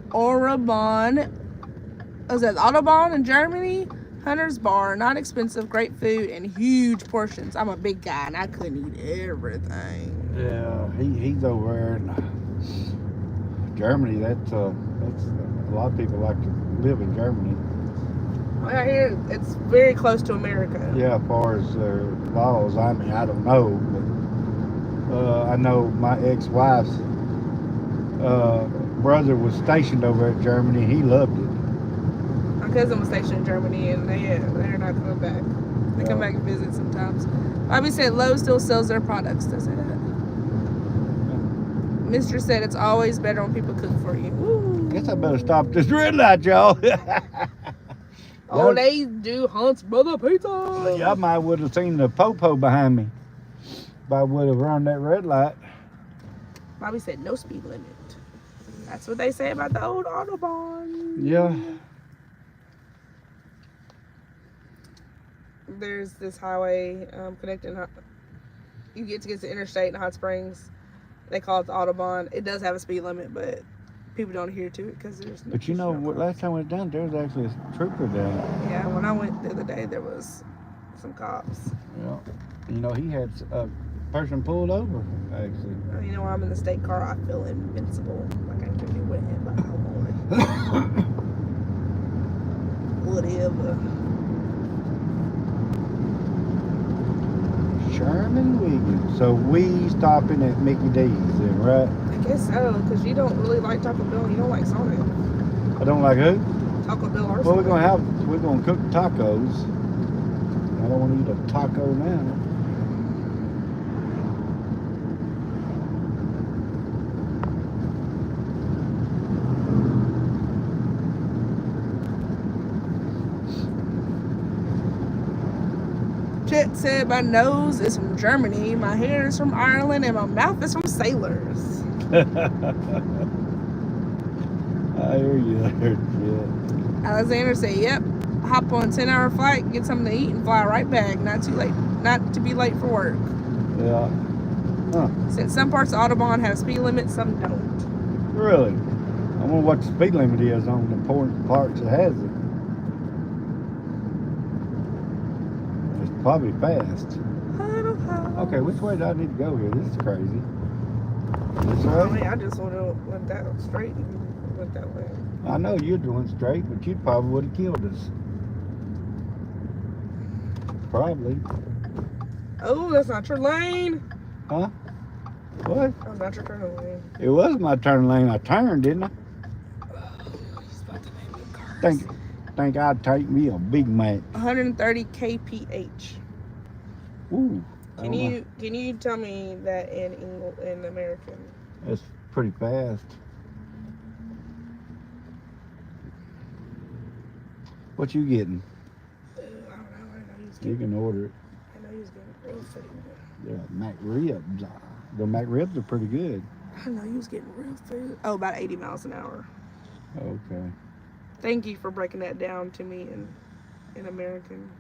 Autobahn. Was that Autobahn in Germany? Hunter's Bar, not expensive, great food, and huge portions. I'm a big guy and I couldn't eat everything. Yeah, he's over there in Germany. That's a lot of people like to live in Germany. Well, I hear it's very close to America. Yeah, as far as their laws, I mean, I don't know, but I know my ex-wife's brother was stationed over at Germany. He loved it. My cousin was stationed in Germany, and they're not coming back. They come back and visit sometimes. Bobby said Lowe's still sells their products. Does it? Mister said it's always better when people cook for you. Woo. Guess I better stop this red light, y'all. Oh, they do Hunt's Brother Pizza. Y'all might would have seen the popo behind me if I would have run that red light. Bobby said no speed limit. That's what they say about the old Autobahn. Yeah. There's this highway connecting. You get to the interstate in Hot Springs. They call it the Autobahn. It does have a speed limit, but people don't adhere to it because there's no. But you know, last time I went down there was actually a trooper down. Yeah, when I went the other day, there was some cops. Yeah. You know, he had a person pulled over, actually. You know, when I'm in the state car, I feel invincible. Like I can do whatever I want. Whatever. Sherman Wiggins. So we stopping at Mickey D's then, right? I guess so, because you don't really like Taco Bell and you don't like Sonic. I don't like who? Taco Bell or Well, Sonic. we're gonna cook tacos. I don't want to eat a taco now. Chet said my nose is from Germany, my hair is from Ireland, and my mouth is from sailors. I hear you there, yeah. Alexander said, yep, hop on a 10-hour flight, get something to eat, and fly right back. Not to be late for work. Yeah. Huh. Since some parts of Autobahn have speed limits, some don't. Really? I wonder what the speed limit is on the important parts that has it. It's probably fast. Okay, which way do I need to go here? This is crazy. This I way? mean, I just would have went that straight and went that way. I know you'd went straight, but you probably would have killed us. Probably. Oh, that's not your lane. Huh? What? That's not your turn lane. It was my turn lane. I turned, didn't I? He's about to name the cars. Think I'd take me a Big Mac. 130 kph. Ooh. Can you tell me that in American? That's pretty fast. What you getting? I don't know. I know he was You getting. can order it. I know he was getting real food. Yeah, Mac ribs. The Mac ribs are pretty good. I know he was getting real food. Oh, about 80 miles an hour. Okay. Thank you for breaking that down to me in American.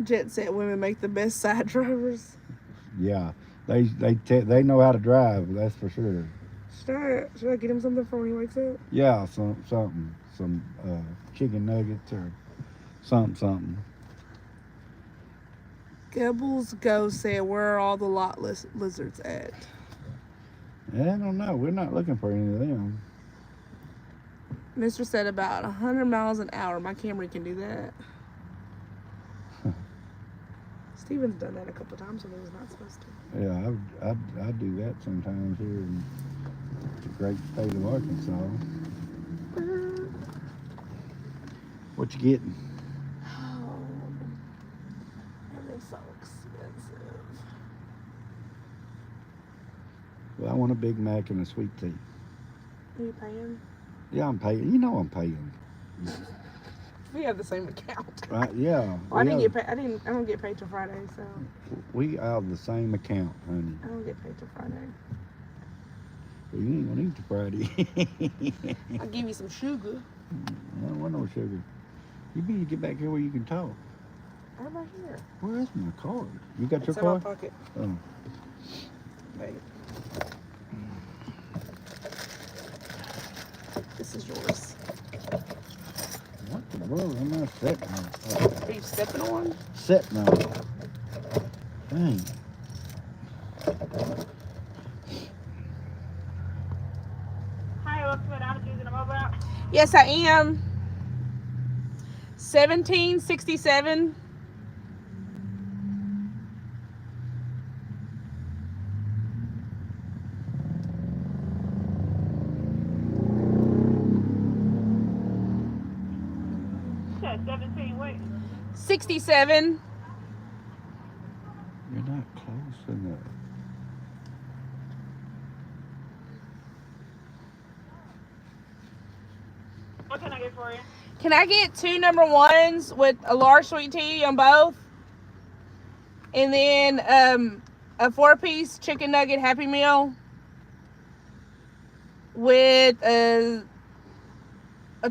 Jet Set women make the best side drivers. Yeah, they know how to drive. That's for sure. Should I get him something for when he wakes up? Yeah, some chicken nuggets or something. Gebbles Go said, "Where are all the lot lizards at?" I don't know. We're not looking for any of them. Mister said about 100 miles an hour. My Camry can do that. Steven's done that a couple times when he was not supposed to. Yeah, I do that sometimes here in the great state of Arkansas. What you getting? Oh, everything's so expensive. Well, I want a Big Mac and a sweet tea. Are you paying? Yeah, I'm paying. You know I'm paying. We have the same account. Right? Yeah. Well, I didn't get paid. I don't get paid till Friday, so We have the same account, honey. I don't get paid till Friday. Well, you ain't gonna eat the Friday. I'll give you some sugar. I don't want no sugar. You need to get back here where you can talk. I'm right here. Where is my card? You got It's your in my card? pocket. Oh. Wait. This is yours. What the world am I sitting on? Oh, Are you stepping on? sitting on. Dang. Hi, Oxford. I'm using a mobile app. Yes, I am. 1767. Said 17, wait. 67. You're not close enough. What can I get for you? Can I get 2 number ones with a large sweet tea on both? And then a 4-piece chicken nugget Happy Meal with a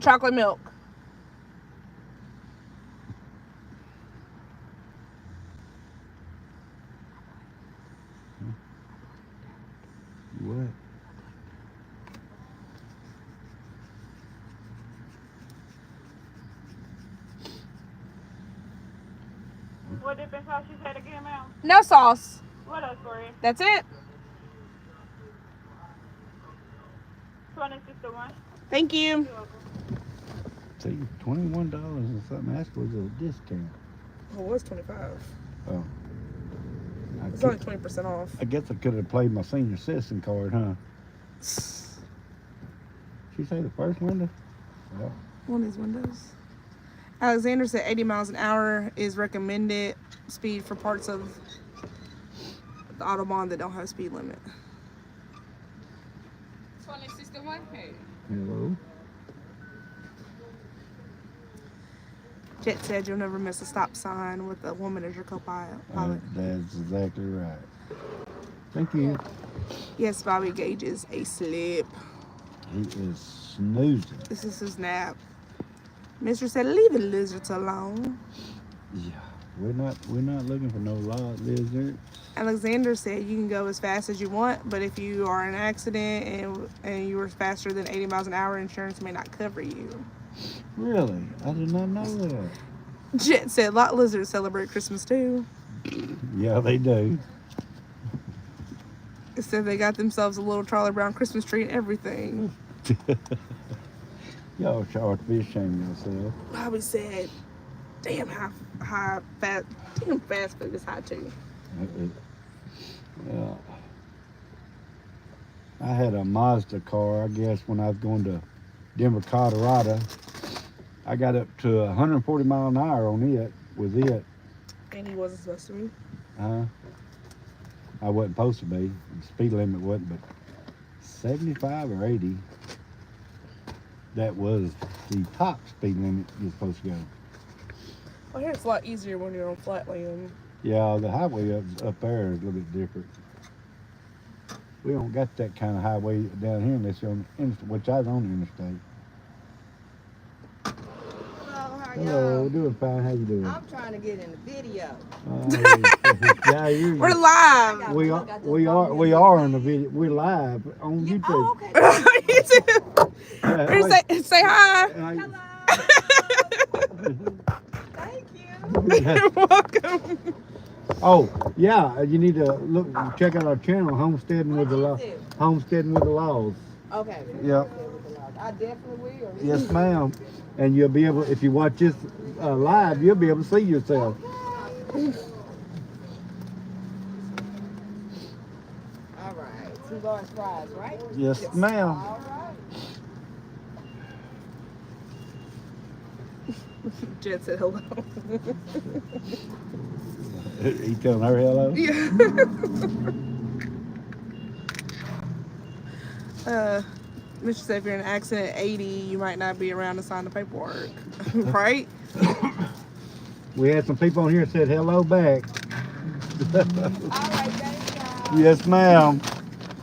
chocolate milk. What? What dipping sauce you said again, ma'am? No sauce. What else for you? That's it. 2061. Thank you. You're welcome. See, $21 and something. That was a discount. Oh, it was 25. Oh. It's only 20% off. I guess I could have played my senior citizen card, huh? She say the first window? Yeah. One of these windows. Alexander said 80 miles an hour is recommended speed for parts of the Autobahn that don't have speed limit. 2061. Hey. Hello? Jet said you'll never miss a stop sign with a woman as your co-pilot. That's exactly right. Thank you. Yes, Bobby Gage is asleep. He is snoozing. This is his nap. Mister said, leave the lizards alone. Yeah, we're not looking for no lizard. Alexander said you can go as fast as you want, but if you are in an accident and you were faster than 80 miles an hour, insurance may not cover you. Really? I did not know that. Jet said lot lizards celebrate Christmas too. Yeah, they do. It said they got themselves a little Charlie Brown Christmas tree and everything. Y'all short fish shame yourself. Bobby said, damn fast food is high too. Yeah. I had a Mazda car, I guess, when I was going to Denver, Colorado. I got up to 140 mile an hour on it, with it. And he wasn't supposed to be. I wasn't supposed to be. The speed limit wasn't, but 75 or 80, that was the top speed limit you're supposed to go. Well, here it's a lot easier when you're on flat land. Yeah, the highway up there is a little bit different. We don't got that kind of highway down here unless you're on the interstate, which I was on the interstate. Hello, how Hello, doing fine. How you doing? I'm trying to get in the video. Yeah, We're live. we are in the video. We're live on YouTube. Oh, okay. YouTube. Yeah, Here, say hi. Thank you. You're welcome. Oh, yeah, you need to check out our channel, Homesteading with the Law. What is it? Homesteading with the Laws. Okay. Yep. I definitely will. Yes, ma'am. And you'll be able, if you watch this live, you'll be able to see yourself. All right. 2 large fries, right? Yes, ma'am. All right. Jet said hello. He telling her hello? Yeah. Mr. said if you're in an accident at 80, you might not be around to sign the paperwork. Right? We had some people on here that said hello back. All right, thank y'all. Yes, ma'am.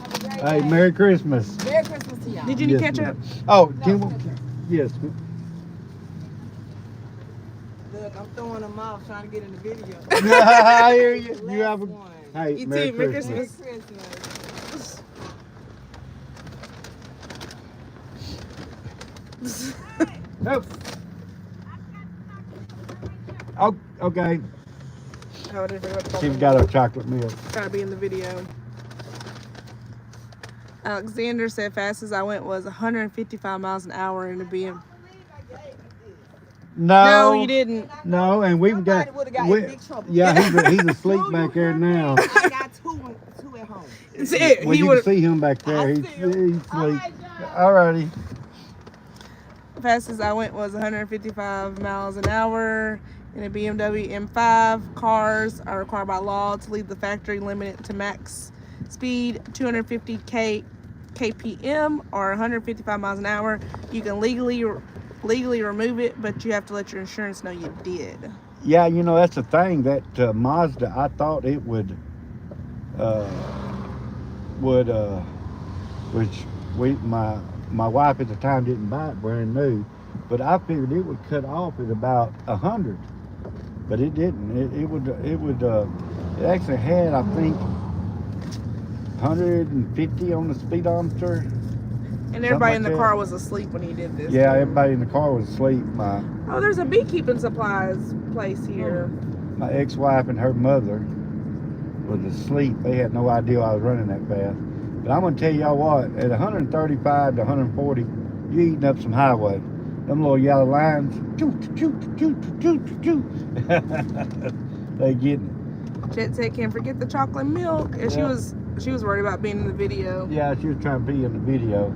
Have a great Hey, day. Merry Christmas. Merry Christmas to y'all. Did you need Yes, ketchup? ma'am. Oh, No, can ketchup. yes. Look, I'm throwing them off trying to get in the video. I hear you. You have a Last one. hey, You Merry too, Merry Christmas. Merry Christmas. Christmas. Oh. Oh, okay. Oh, I didn't forget to She's got her chocolate milk. try to be in the video. Alexander said fastest I went was 155 miles an hour in a BM. No, you didn't. No, and we've Somebody got. would've got in big trouble. Yeah, he's asleep back there now. I got two at home. It's it. Well, He you can would. see him back there. I He's see him. asleep. All right, John. Alrighty. Fastest I went was 155 miles an hour in a BMW M5. Cars are required by law to leave the factory limited to max speed 250 kpm or 155 miles an hour. You can legally remove it, but you have to let your insurance know you did. Yeah, you know that's the thing that Mazda. I thought it would, which my wife at the time didn't buy it brand new, but I figured it would cut off at about 100, but it didn't. It actually had, I think, 150 on the speedometer. And everybody like in the that. car was asleep when he did this. Yeah, everybody in the car was asleep. Oh, there's a beekeeping supplies place here. My ex-wife and her mother was asleep. They had no idea I was running that fast. But I'm gonna tell y'all what, at 135 to 140, you're eating up some highway. Them little yellow lines, they getting. Jet said, "Can't forget the chocolate milk." And Yeah. she was worried about being in the video. Yeah, she was trying to be in the video.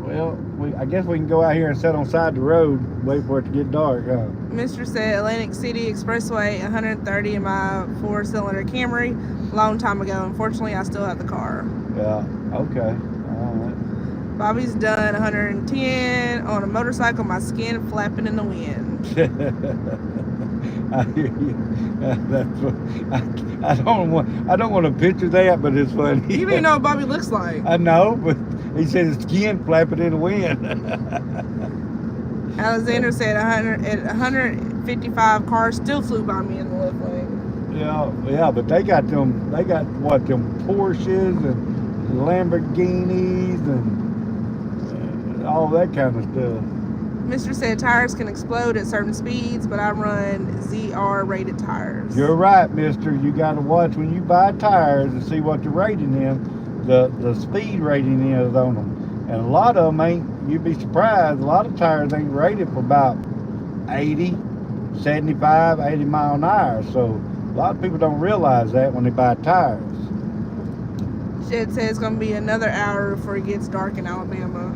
Well, I guess we can go out here and sit on the side of the road, wait for it to get dark. Mr. said Atlantic City Expressway 130 in my 4-cylinder Camry, long time ago. Unfortunately, I still have the car. Yeah, okay. All right. Bobby's done 110 on a motorcycle, my skin flapping in the wind. I hear you. That's what, I don't want to picture that, but it's funny. You don't even know what Bobby looks like. I know, but he said his skin flapping in the wind. Alexander said 155 cars still flew by me in the left lane. Yeah, but they got them Porsches and Lamborghinis and all that kind of stuff. Mr. said tires can explode at certain speeds, but I run ZR rated tires. You're right, mister. You got to watch when you buy tires and see what the rating is, the speed rating is on them. And a lot of them ain't, you'd be surprised, a lot of tires ain't rated for about 80, 75, 80 mile an hour. So a lot of people don't realize that when they buy tires. Shed says it's going to be another hour before it gets dark in Alabama.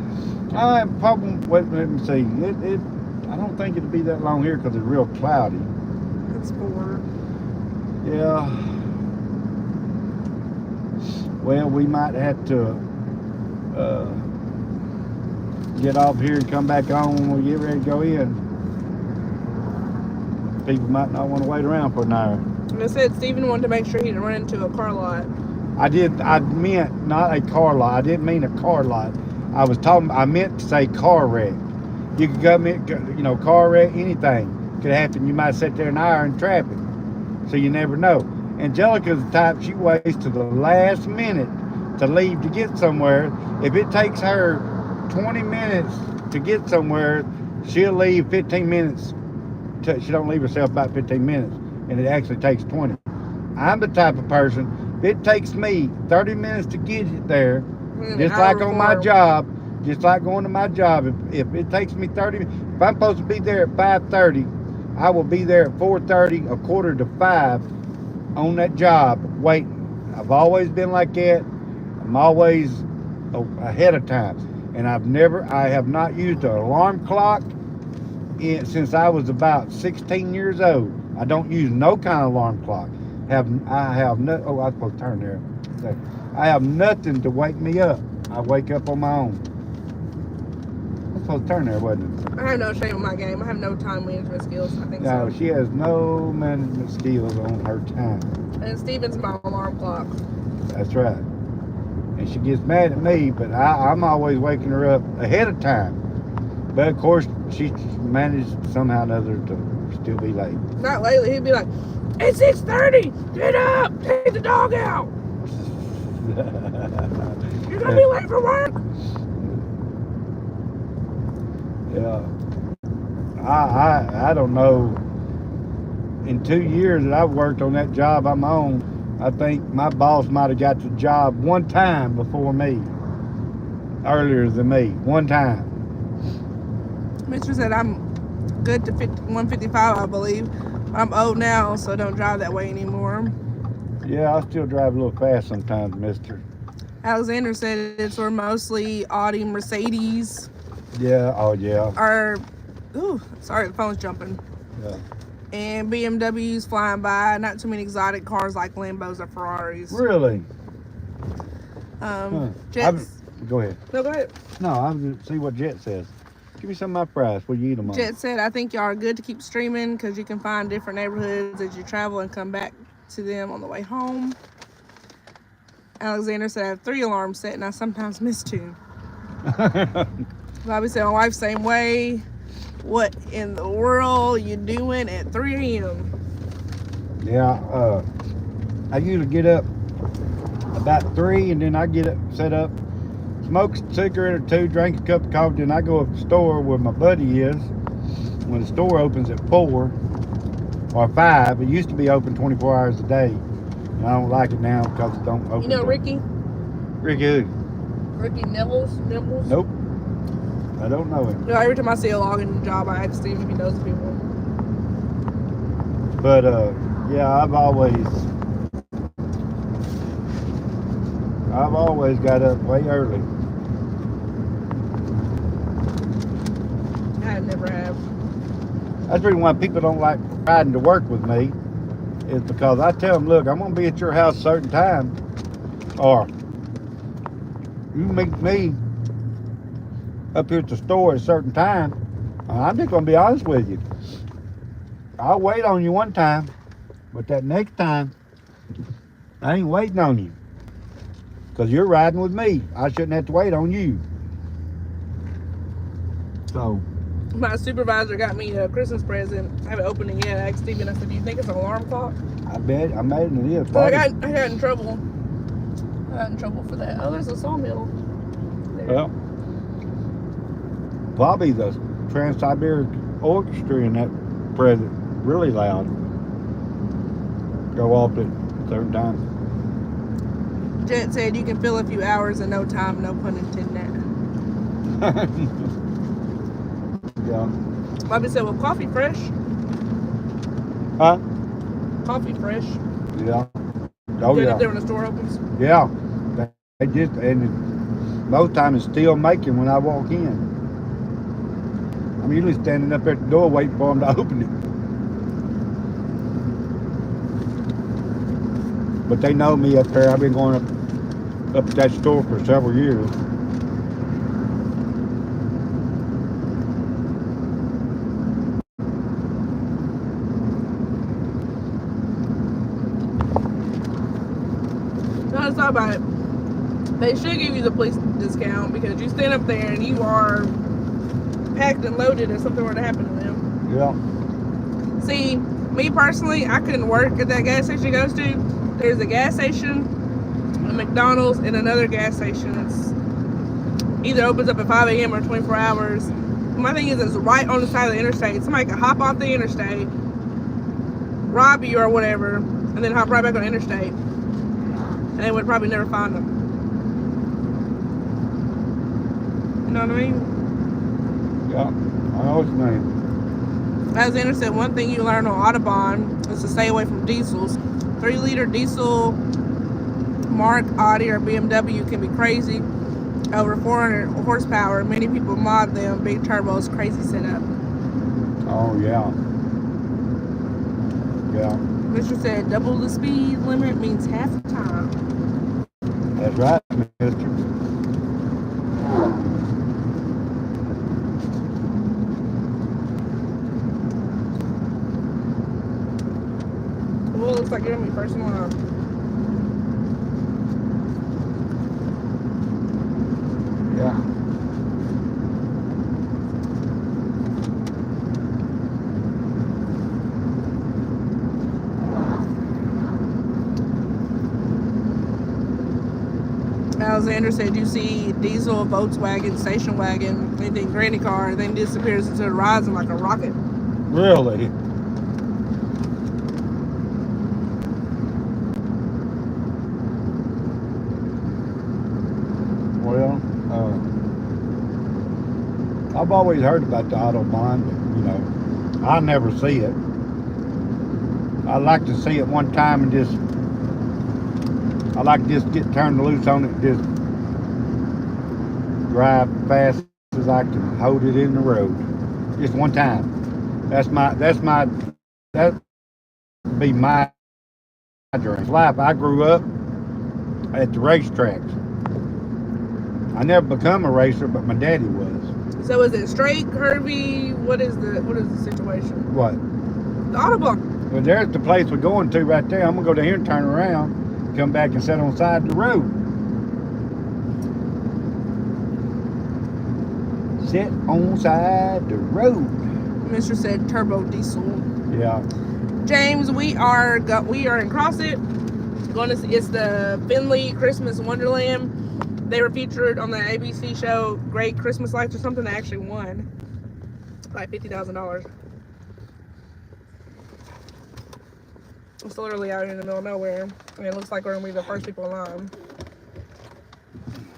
I have a problem. Wait, let me see. I don't think it'll be that long here because it's real cloudy. It's 4. Yeah. Well, we might have to get off here and come back on when we get ready to go in. People might not want to wait around for an hour. And it said Steven wanted to make sure he didn't run into a car lot. I meant not a car lot. I didn't mean a car lot. I meant to say car wreck. You could go, car wreck, anything could happen. You might sit there an hour in traffic. So you never know. Angelica's the type, she waits to the last minute to leave to get somewhere. If it takes her 20 minutes to get somewhere, she'll leave 15 minutes. She don't leave herself about 15 minutes, and it actually takes 20. I'm the type of person, if it takes me 30 minutes to get there, just like on my job, just like going to my job, if it takes me 30 minutes, if I'm supposed to be there at 5:30, I will be there at 4:30, 4:45 on that job waiting. I've always been like that. I'm always ahead of time. And I have not used an alarm clock since I was about 16 years old. I don't use no kind of alarm clock. I have no, oh, I was supposed to turn there. I have nothing to wake me up. I wake up on my own. I was supposed to turn there, wasn't it? I have no shame in my game. I have no time management skills. I think No, so. she has no management skills on her time. And Steven's my alarm clock. That's right. And she gets mad at me, but I'm always waking her up ahead of time. But of course, she managed somehow or another to still be late. Not lately. He'd be like, it's 6:30. Get up. Take the dog out. You're going to be late for work. Yeah. I don't know. In 2 years that I've worked on that job I'm on, I think my boss might have got the job one time before me. Earlier than me. One time. Mr. said I'm good to 155, I believe. I'm old now, so don't drive that way anymore. Yeah, I still drive a little fast sometimes, mister. Alexander said it's where mostly Audi, Mercedes. Yeah, oh yeah. Ooh, sorry, the phone's jumping. Yeah. And BMWs flying by. Not too many exotic cars like Lambos or Ferraris. Really? Jets. Go ahead. No, go ahead. No, I'm going to see what Jet says. Give me some of my fries. Will you eat them all? Jet said, I think y'all are good to keep streaming because you can find different neighborhoods as you travel and come back to them on the way home. Alexander said, I have 3 alarms set and I sometimes miss 2. Bobby said, my wife's same way. What in the world you doing at 3 a.m.? Yeah, I usually get up about 3 and then I get up, set up, smoke a cigarette or 2, drink a cup of coffee, then I go up to the store where my buddy is. When the store opens at 4 or 5, it used to be open 24 hours a day. And I don't like it now because it don't open. You know Ricky? Ricky who? Ricky Nibbles? Nope. I don't know him. You know, every time I see a login job, I ask Steve if he knows people. But yeah, I've always got up way early. I never have. That's the reason why people don't like riding to work with me, is because I tell them, look, I'm going to be at your house a certain time, or you meet me up here at the store at a certain time. I'm just going to be honest with you. I'll wait on you one time, but that next time, I ain't waiting on you. Because you're riding with me. I shouldn't have to wait on you. So. My supervisor got me a Christmas present. I haven't opened it yet. I asked Steven, I said, do you think it's an alarm clock? I bet. I imagine it is. So I got in trouble. I got in trouble for that. Oh, there's a sawmill there. Well, Bobby, the Trans-Siberian Orchestra in that present, really loud. Go off at certain times. Jet said you can fill a few hours in no time, no pun intended. Yeah. Bobby said, well, coffee fresh. Huh? Coffee fresh. Yeah. Oh, Get yeah. it there when the store opens. Yeah. They just, and most time it's still making when I walk in. I'm usually standing up at the door waiting for them to open it. But they know me up there. I've been going up to that store for several years. No, let's talk about it. They should give you the police discount because you stand up there and you are packed and loaded if something were to happen to them. Yeah. See, me personally, I couldn't work at that gas station he goes to. There's a gas station, a McDonald's, and another gas station. It's either opens up at 5 a.m. or 24 hours. My thing is, it's right on the side of the interstate. Somebody could hop off the interstate, rob you or whatever, and then hop right back on the interstate. And they would probably never find them. You know what I mean? Yeah. I know what you mean. Alexander said one thing you learn on Autobahn is to stay away from diesels. 3-liter diesel Mark, Audi, or BMW can be crazy. Over 400 horsepower. Many people mod them. Big turbos, crazy setup. Oh, yeah. Yeah. Mr. said double the speed limit means half the time. That's right, mister. Well, looks like you're gonna be first one up. Yeah. Alexander said you see diesel, Volkswagen, station wagon, anything granny car, then disappears into the horizon like a rocket. Really? Well, I've always heard about the Autobahn, but, you know, I never see it. I like to see it one time and just, I like to just get turned loose on it and just drive fast as I can hold it in the road. Just one time. That'd be my dream. Life, I grew up at the racetracks. I never become a racer, but my daddy was. So is it straight, curvy? What is the situation? What? The Autobahn. Well, there's the place we're going to right there. I'm gonna go down here and turn around, come back and sit on the side of the road. Sit on the side of the road. Mr. said turbo diesel. Yeah. James, we are in CrossFit. It's the Finley Christmas Wonderland. They were featured on the ABC show Great Christmas Lights or something. They actually won like $50,000. It's literally out here in the middle of nowhere. And it looks like we're gonna be the first people in line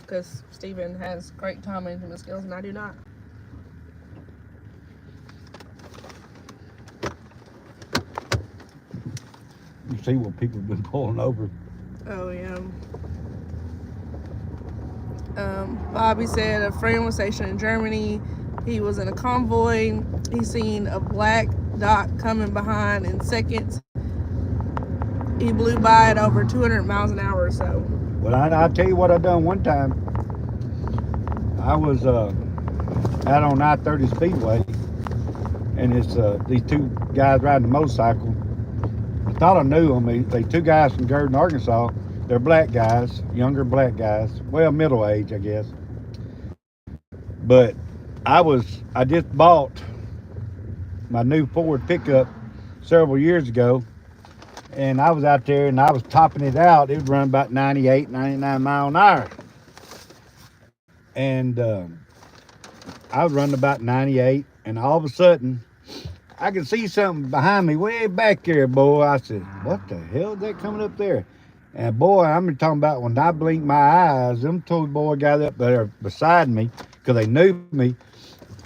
because Steven has great time management skills and I do not. You see what people have been pulling over. Oh yeah. Bobby said a friend was stationed in Germany. He was in a convoy. He seen a black dot coming behind in seconds. He blew by at over 200 miles an hour or so. Well, I'll tell you what I done one time. I was out on I-30 Speedway, and it's these two guys riding a motorcycle. I thought I knew them. They two guys from Gurdon, Arkansas. They're black guys, younger black guys. Well, middle age, I guess. But I just bought my new Ford pickup several years ago, and I was out there and I was topping it out. It would run about 98, 99 mile an hour. And I was running about 98, And all of a sudden, I could see something behind me way back there, boy. I said, what the hell is that coming up there? And boy, I'm talking about when I blinked my eyes, them two boys got up there beside me because they knew me.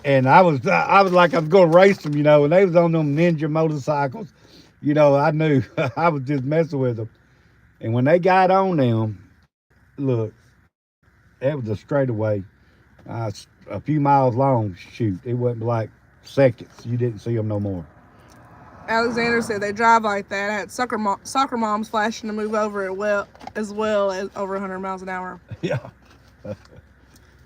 And I was like I was gonna race them, and they was on them ninja motorcycles. I knew I was just messing with them. And when they got on them, look, it was a straightaway, a few miles long. Shoot, it wasn't like seconds. You didn't see them no more. Alexander said they drive like that. I had soccer moms flashing to move over as well as over 100 miles an hour. Yeah.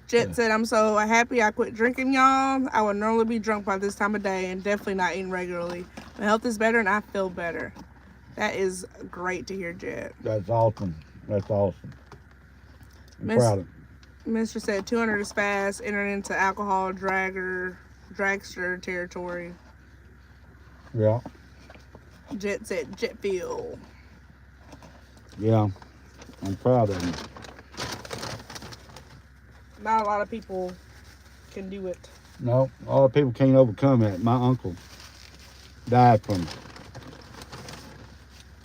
Jet said, I'm so happy I quit drinking, y'all. I would normally be drunk by this time of day and definitely not eating regularly. My health is better and I feel better. That is great to hear, Jet. That's awesome. That's awesome. I'm proud of it. Mr. said 200 is fast, entering into alcohol dragster territory. Yeah. Jet said jet fuel. Yeah. I'm proud of you. Not a lot of people can do it. No, a lot of people can't overcome that. My uncle died from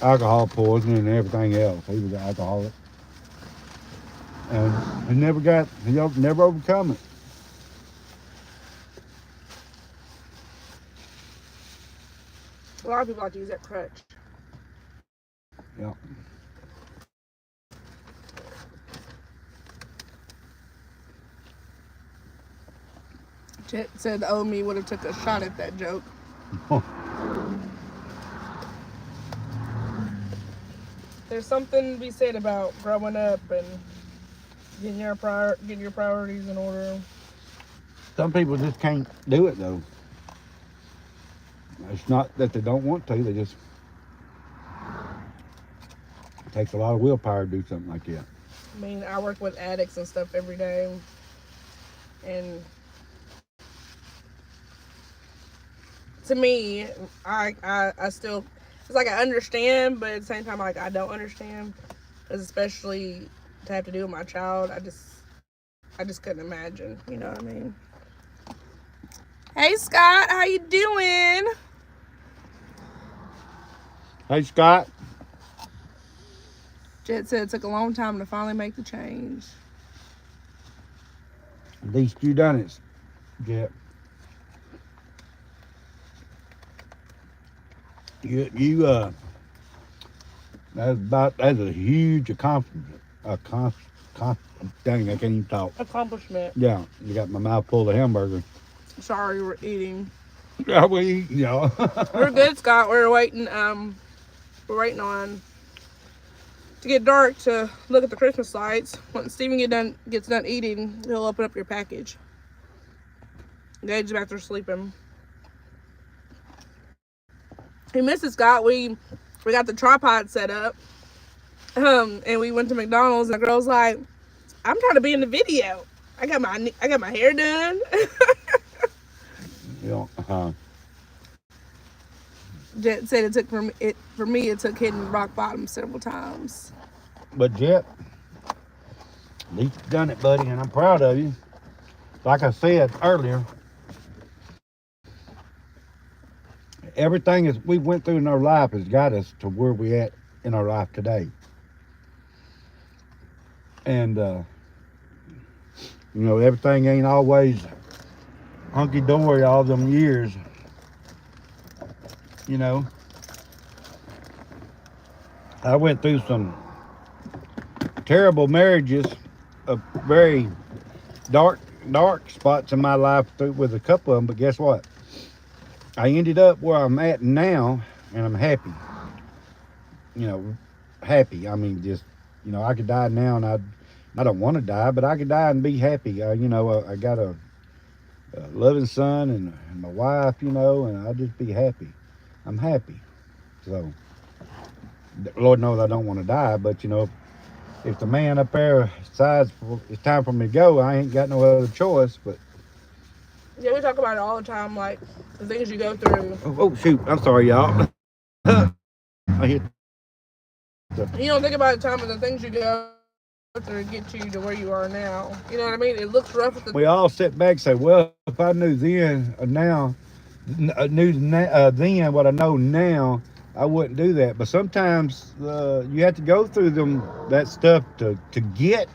alcohol poisoning and everything else. He was an alcoholic. And he never overcome it. A lot of people like to use that crutch. Yeah. Jet said the old me would have took a shot at that joke. There's something to be said about growing up and getting your priorities in order. Some people just can't do it though. It's not that they don't want to, they just, it takes a lot of willpower to do something like that. I mean, I work with addicts and stuff every day, and to me, I still, it's like I understand, but at the same time, like I don't understand, because especially to have to do with my child, I just couldn't imagine. You know what I mean? Hey Scott, how you doing? Hey Scott. Jet said it took a long time to finally make the change. At least you done it, Jet. That's a huge accomplishment. Dang, I can't even talk. Accomplishment. Yeah, you got my mouth full of hamburger. Sorry, we're eating. Yeah, we eat, y'all. We're good, Scott. We're waiting on to get dark to look at the Christmas lights. When Steven gets done eating, he'll open up your package. Gage's back there sleeping. He misses Scott. We got the tripod set up. And we went to McDonald's and the girl's like, I'm trying to be in the video. I got my hair done. Yeah, Jet said it took for me it took hitting rock bottom several times. But Jet, at least you done it, buddy, and I'm proud of you. Like I said earlier, everything we went through in our life has got us to where we at in our life today. And everything ain't always hunky-dory all them years. I went through some terrible marriages, of very dark spots in my life with a couple of them, but guess what? I ended up where I'm at now, and I'm happy. Happy. I mean, just, I could die now, and I don't want to die, but I could die and be happy. I got a loving son and my wife, and I'll just be happy. I'm happy. So, Lord knows I don't want to die, but, if the man up there decides it's time for me to go, I ain't got no other choice, but. Yeah, we talk about it all the time, like the things you go through. Oh shoot, I'm sorry, y'all. I hit. You don't think about the time of the things you go to get you to where you are now. You know what I mean? It looks rough at the We all sit back and say, well, if I knew then or now, then what I know now, I wouldn't do that. But sometimes you have to go through that stuff to get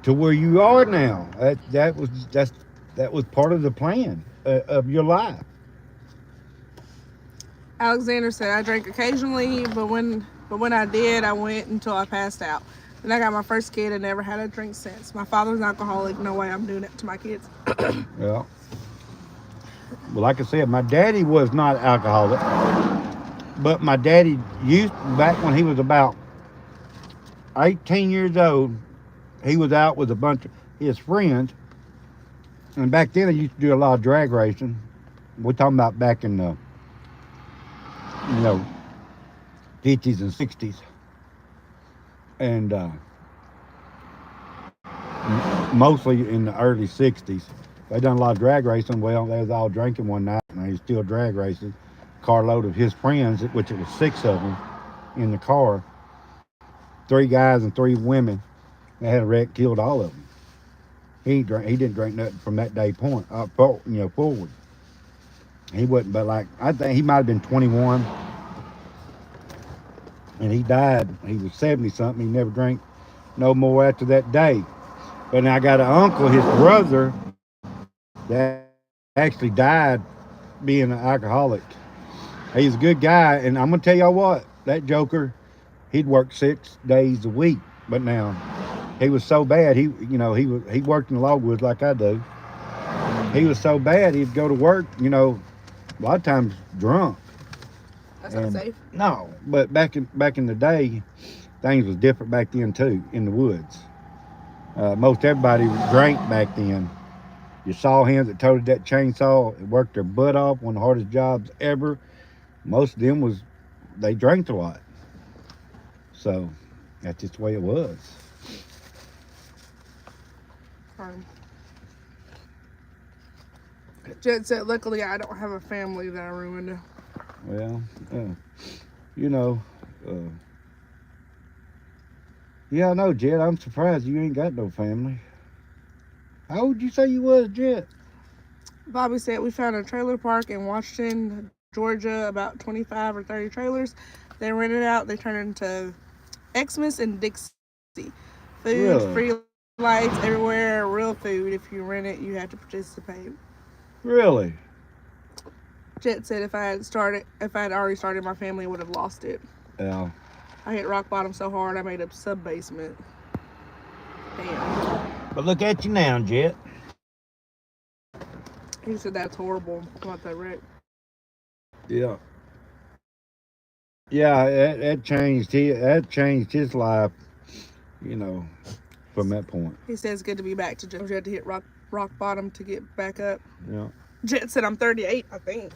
to where you are now. That was part of the plan of your life. Alexander said I drank occasionally, but when I did, I went until I passed out. Then I got my first kid and never had a drink since. My father's an alcoholic. No way I'm doing it to my kids. Yeah. Well, like I said, my daddy was not alcoholic, but my daddy used back when he was about 18 years old. He was out with a bunch of his friends, and back then they used to do a lot of drag racing. We're talking about back in the, you know, 50s and 60s, and mostly in the early 60s. They done a lot of drag racing. Well, they was all drinking one night, and they still drag racing. Carload of his friends, which it was 6 of them in the car, 3 guys and 3 women. They had a wreck, killed all of them. He didn't drink nothing from that day forward. He wasn't, but like I think he might have been 21, and he died. He was 70 something. He never drank no more after that day. But now I got an uncle, his brother, that actually died being an alcoholic. He's a good guy, and I'm gonna tell y'all what, that joker, he'd work 6 days a week. But now he was so bad, he worked in the logwoods like I do. He was so bad he'd go to work, a lot of times drunk. That's not safe. No, but back in the day, things was different back then too, in the woods. Most everybody drank back then. You saw hands that toted that chainsaw, it worked their butt off, one of the hardest jobs ever. Most of them they drank a lot. So that's just the way it was. Jet said, luckily I don't have a family that I ruined. Well, yeah, I know, Jet. I'm surprised you ain't got no family. How old you say you was, Jet? Bobby said we found a trailer park in Washington, Georgia, about 25 or 30 trailers. They rented out. They turned into Xmas and Dixie. Food, Really? free lights everywhere, real food. If you rent it, you have to participate. Really? Jet said if I had already started my family, I would have lost it. Yeah. I hit rock bottom so hard I made a sub basement. Damn. But look at you now, Jet. He said that's horrible about that wreck. Yeah. Yeah, that changed his life, from that point. He said it's good to be back to Georgia. You had to hit rock bottom to get back up. Yeah. Jet said I'm 38, I think.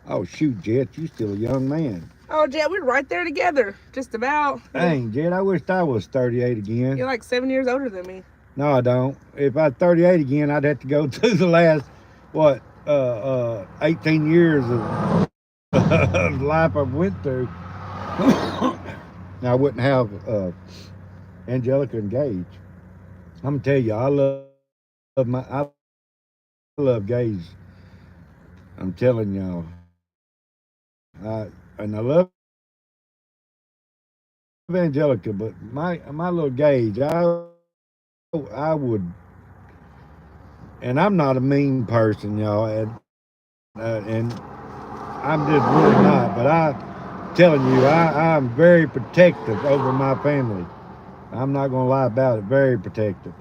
Oh shoot, Jet, you still a young man. Oh, Jet, we're right there together, just about. Dang, Jet, I wished I was 38 again. You're like 7 years older than me. No, I don't. If I was 38 again, I'd have to go through the last 18 years of life I've went through. Now I wouldn't have Angelica and Gage. I'm gonna tell you, I love Gage. I'm telling y'all. I love Angelica, but my little Gage, I would, and I'm not a mean person, y'all, and I'm just really not. But I'm telling you, I'm very protective over my family. I'm not gonna lie about it. Very protective.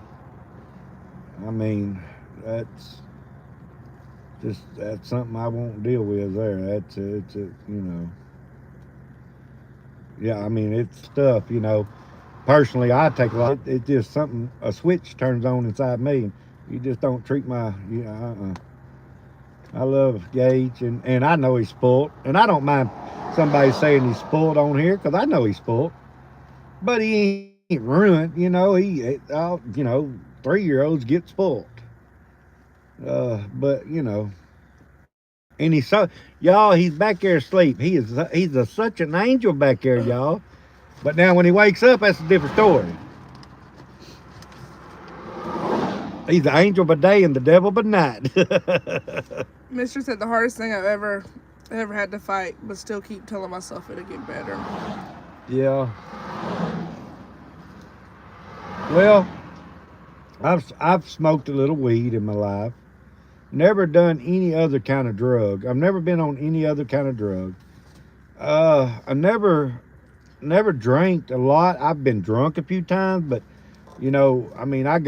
I mean, that's something I won't deal with there. Yeah, I mean, it's stuff, personally, I take a lot. It's just something, a switch turns on inside me. You just don't treat I love Gage, and I know he's spoiled. And I don't mind somebody saying he's spoiled on here, because I know he's spoiled. But he ain't ruined, 3-year-olds get spoiled. But, and he's back there asleep. He's such an angel back there, y'all. But now when he wakes up, that's a different story. He's the angel by day and the devil by night. Mister said the hardest thing I've ever had to fight, but still keep telling myself it'll get better. Yeah. Well, I've smoked a little weed in my life. Never done any other kind of drug. I've never been on any other kind of drug. I never drank a lot. I've been drunk a few times, but you know, I mean, I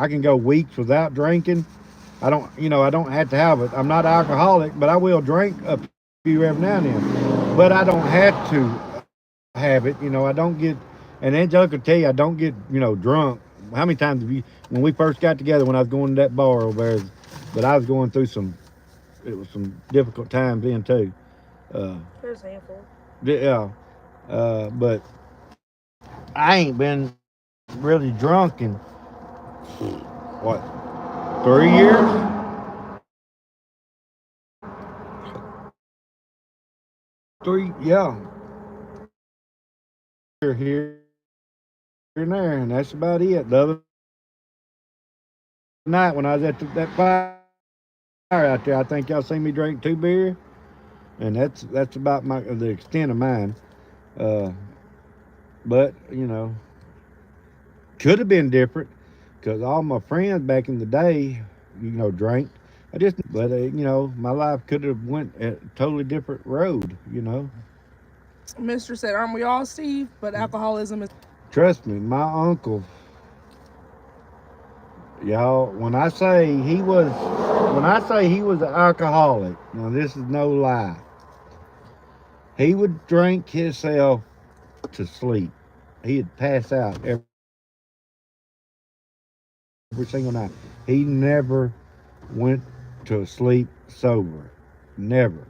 can go weeks without drinking. I don't have to have it. I'm not alcoholic, but I will drink a few every now and then. But I don't have to have it. I don't get, and Angelica will tell you, I don't get, drunk. How many times have you, when we first got together, when I was going to that bar over there, but I was going through it was some difficult times then too. There's a handful. Yeah. But I ain't been really drunk in, what, 3 years? Yeah. Here and there, and that's about it. The other night when I was at that fire out there, I think y'all seen me drink 2 beers, and that's about the extent of mine. Uh, but could have been different, because all my friends back in the day, drank. But my life could have went a totally different road. Mister said, aren't we all, Steve? But alcoholism is. Trust me, my uncle, y'all. When I say he was an alcoholic, now this is no lie. He would drink himself to sleep. He'd pass out every single night. He never went to sleep sober. Never.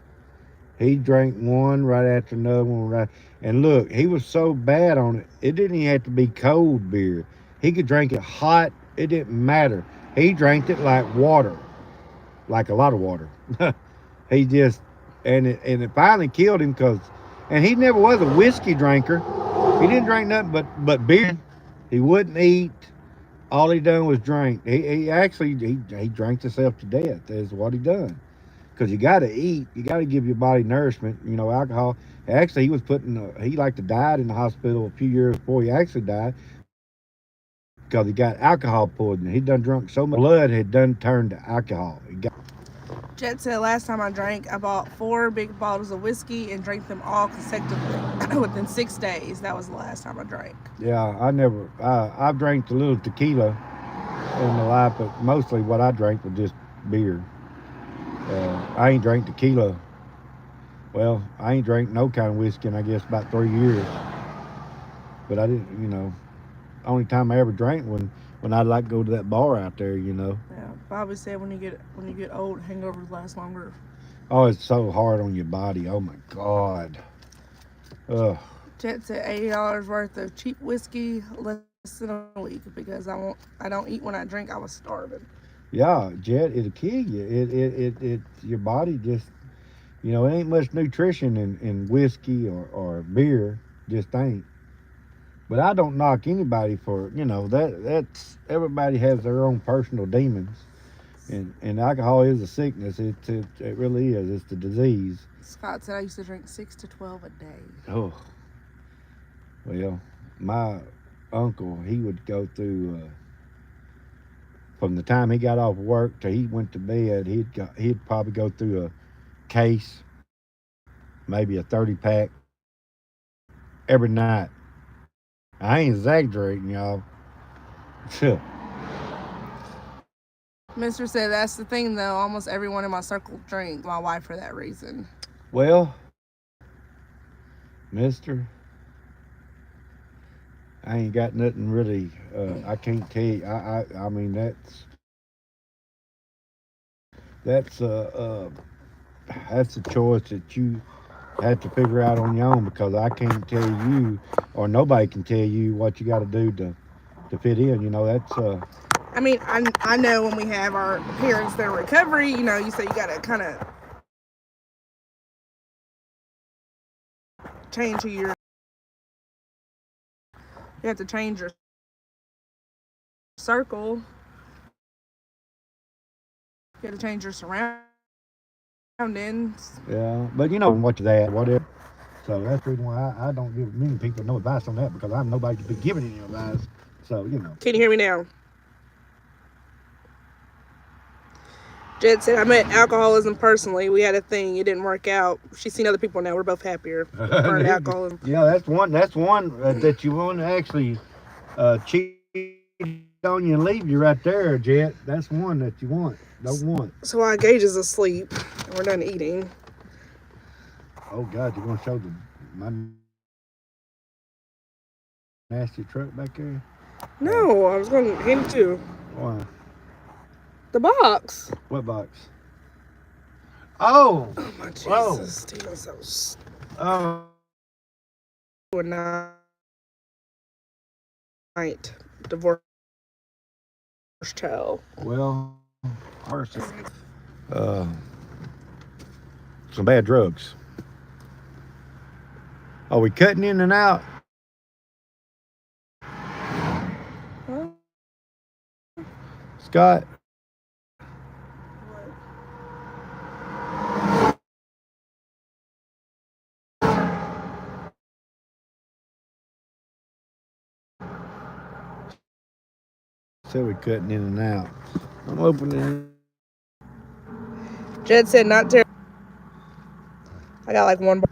He drank one right after another one. Right, and look, he was so bad on it. It didn't even have to be cold beer. He could drink it hot. It didn't matter. He drank it like water, like a lot of water. He just, and it finally killed him and he never was a whiskey drinker. He didn't drink nothing but beer. He wouldn't eat. All he done was drink. He actually he drank himself to death. Is what he done. Because you got to eat. You got to give your body nourishment. Alcohol. Actually, he like to died in the hospital a few years before he actually died, because he got alcohol poisoning. He done drunk so much blood had done turned to alcohol. Jet said last time I drank, I bought 4 big bottles of whiskey and drank them all consecutively within 6 days. That was the last time I drank. Yeah, I've drank a little tequila in my life, but mostly what I drank was just beer. I ain't drank tequila. Well, I ain't drank no kind of whiskey in, I guess, about 3 years. But I didn't, only time I ever drank when I'd like go to that bar out there. Yeah, Bobby said when you get old, hangovers last longer. Oh, it's so hard on your body. Oh my God. Ugh. Jet said $80 worth of cheap whiskey less than a week because I don't eat when I drink. I was starving. Yeah, Jet, it'll kill you. It your body just, it ain't much nutrition in whiskey or beer. Just ain't. But I don't knock anybody for, that's everybody has their own personal demons. And alcohol is a sickness. It really is. It's the disease. Scott said I used to drink 6 to 12 a day. Oh. Well, my uncle, he would go through, from the time he got off work till he went to bed, he'd probably go through a case, maybe a 30-pack every night. I ain't exaggerating, y'all. Mister said that's the thing though. Almost everyone in my circle drank. My wife for that reason. Well, Mister, I ain't got nothing really. I can't tell you. I mean that's a choice that you have to figure out on your own, because I can't tell you, or nobody can tell you what you got to do to fit in. That's. I mean, I know when we have our parents that are in recovery, you say you got to kind of change who you're You have to change your circle. You have to change your surroundings. Yeah, but you know what that, whatever. So that's the reason why I don't give many people no advice on that because I'm nobody to be giving any advice. So, you know. Can you hear me now? Jed said, I met alcoholism personally. We had a thing. It didn't work out. She's seen other people now. We're both happier. Burned alcoholism. Yeah, that's one that you want to actually cheat on you and leave you right there, Jet. That's one that you don't want. So while Gage is asleep and we're done eating. Oh, God, you're going to show my nasty truck back there? No, I was going to hand it to you. Why? The box. What box? Oh! Oh, my Jesus. Whoa. Steven, so Oh. night. Divorce child. Well, arson. Some bad drugs. Are we cutting in and out? Huh? Scott? Said we cutting in and out. I'm opening. Jed said not terrible. I got like one bar.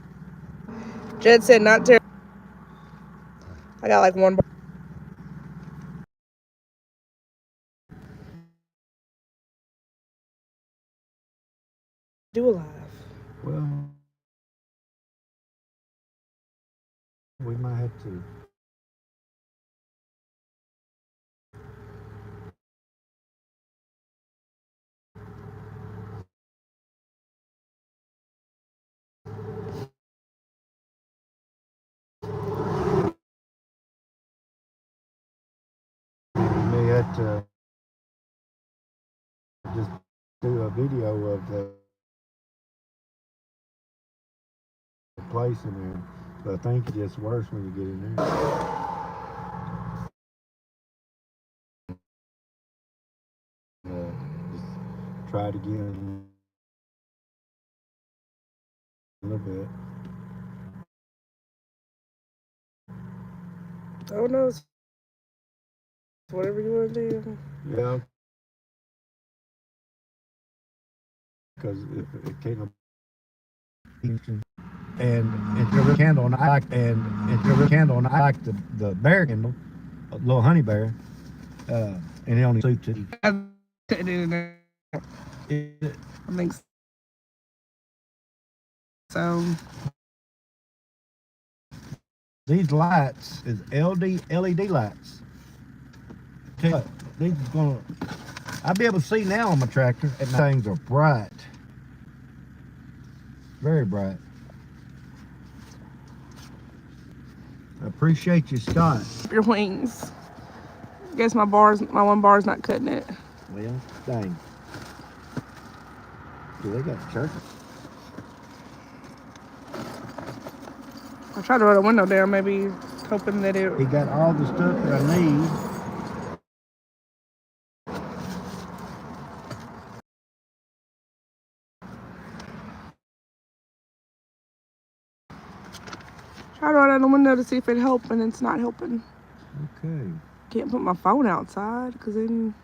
Jed said not terrible. I got like one bar. Do alive. Well, we might have to. May have to just do a video of the place in there. But I think it gets worse when you get in there. Just try it again a little bit. Oh no. Whatever you want to do. Yeah. Because if it can't and it's a candle and I like the bear candle, a little honey bear, and it only suits it. I think so. These lights is LED lights. Tell you what, these is gonna. I'll be able to see now on my tractor, and things are bright, very bright. I appreciate you, Scott. Your wings. Guess my one bar's not cutting it. Well, dang. Do they got church? I tried to roll the window down, maybe hoping that it. He got all the stuff that I need. Try to roll down the window to see if it helped, and it's not helping. Okay. Can't put my phone outside because then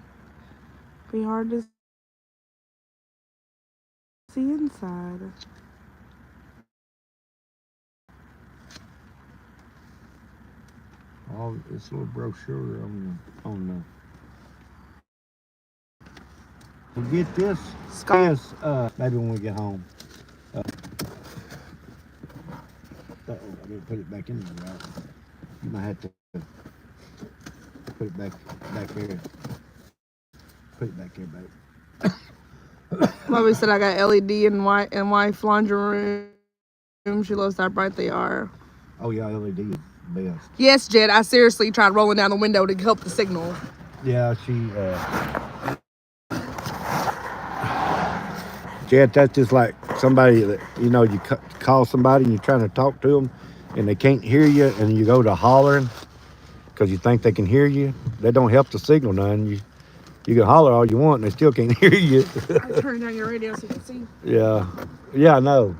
it'd be hard to see inside. All this little brochure on we'll get this maybe when we get home. I didn't put it back in there, right? You might have to put it back here. Put it back here, babe. Mommy said I got LED in wife's laundry room. She loves how bright they are. Oh yeah, LED is best. Yes, Jed. I seriously tried rolling down the window to help the signal. Yeah, Jet, that's just like somebody that, you know, you call somebody and you're trying to talk to them and they can't hear you and you go to hollering because you think they can hear you. That don't help the signal none. You can holler all you want, and they still can't hear you. I turned down your radio so you can see. Yeah, yeah, I know.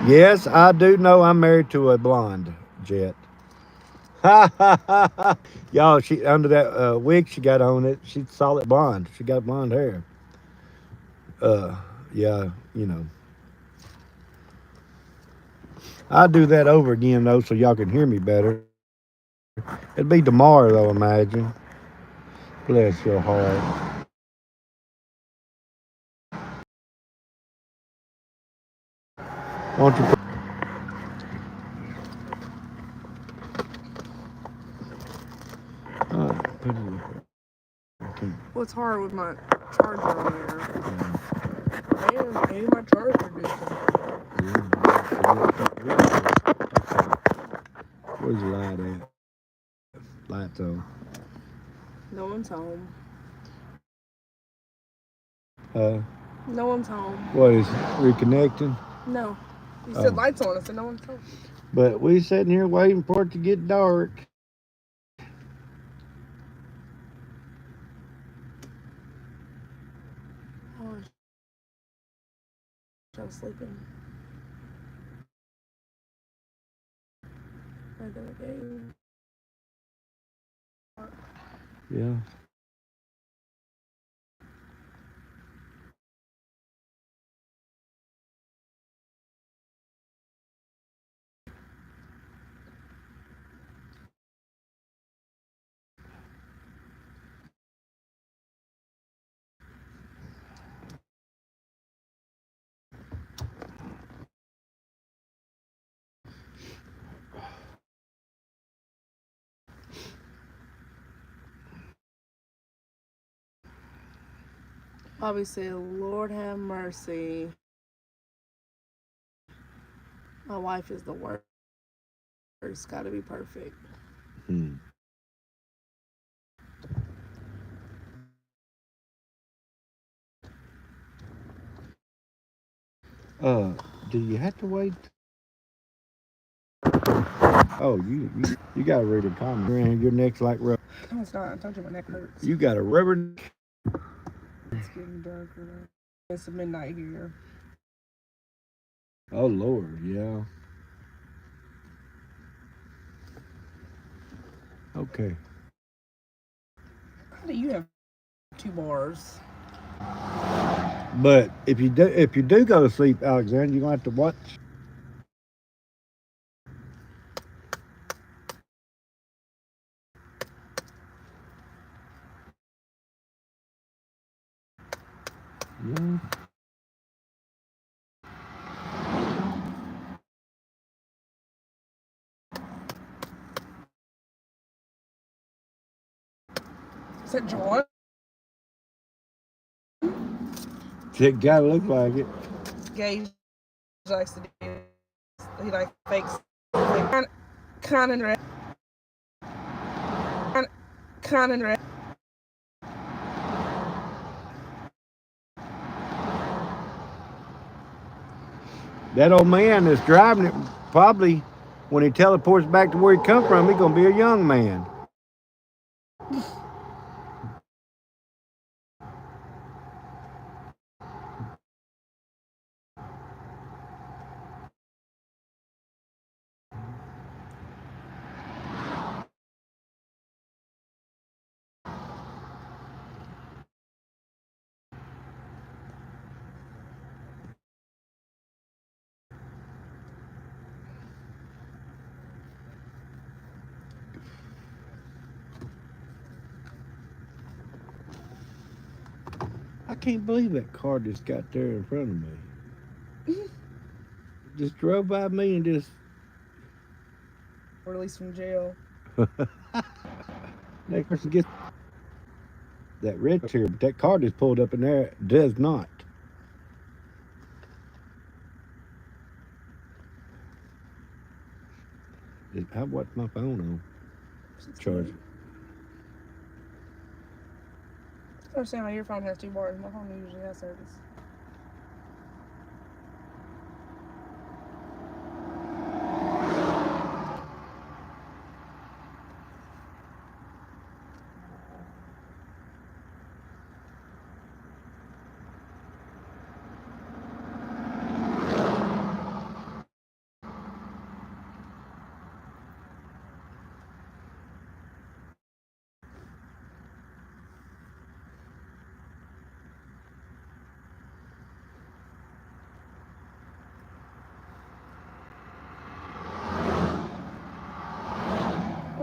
Yes, I do know I'm married to a blonde jet. Ha ha ha ha! Y'all, she under that wig she got on it. She's solid blonde. She got blonde hair. Uh, yeah, you know. I'll do that over again though, so y'all can hear me better. It'll be tomorrow though, imagine. Bless your heart. Won't you? Put it in there. Well, it's hard with my charger on here. Man, maybe my charger did Where's the light at? Lights on. No one's home. No one's home. What is reconnecting? No. You said lights on. I said no one's home. But we sitting here waiting for it to get dark. Oh, I was sleeping. Right there again. Yeah. Bobby said, Lord have mercy. My wife is the worst. It's got to be perfect. Do you have to wait? Oh, you got to read a comment. Your neck's like rubber. No, it's not. I told you my neck hurts. You got a rubber neck. It's getting darker. It's midnight here. Oh Lord, yeah. Okay. How do you have 2 bars? But if you do go to sleep, Alexander, you're gonna have to watch. Yeah. Is that John? It gotta look like it. Gage likes to do. He like fakes. Kind and red. Kind and red. That old man that's driving it probably, when he teleports back to where he come from, he's gonna be a young man. I can't believe that car just got there in front of me. Just drove by me and just. Released from jail. That person gets that red chair, but that car just pulled up in there does not. I watched my phone on charger. I understand how your phone has 2 bars. My phone usually has service.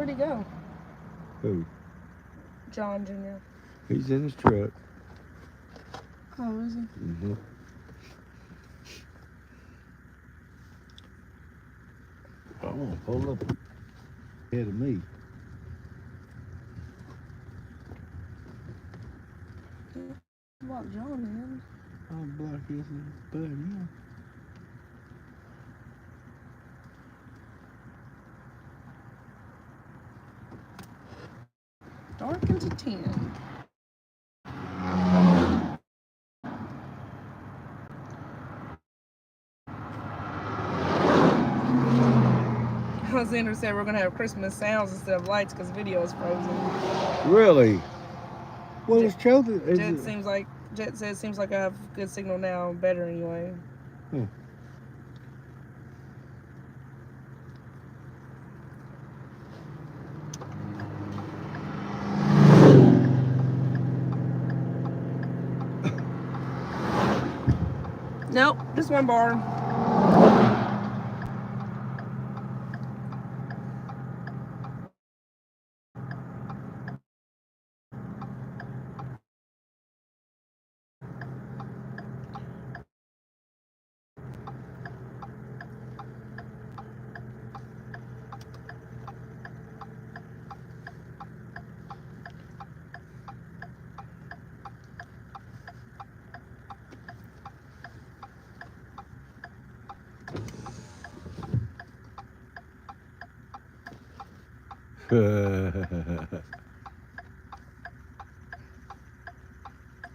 Where'd he go? Who? John Jr. He's in his truck. Oh, is he? Mm-hmm. I want to pull up ahead of me. Block John in. I'll block his butt, yeah. Darken to 10. Alexander said we're gonna have Christmas sounds instead of lights because video is frozen. Really? Well, it's chosen. Jet says seems like I have good signal now, better anyway. Nope, just one bar.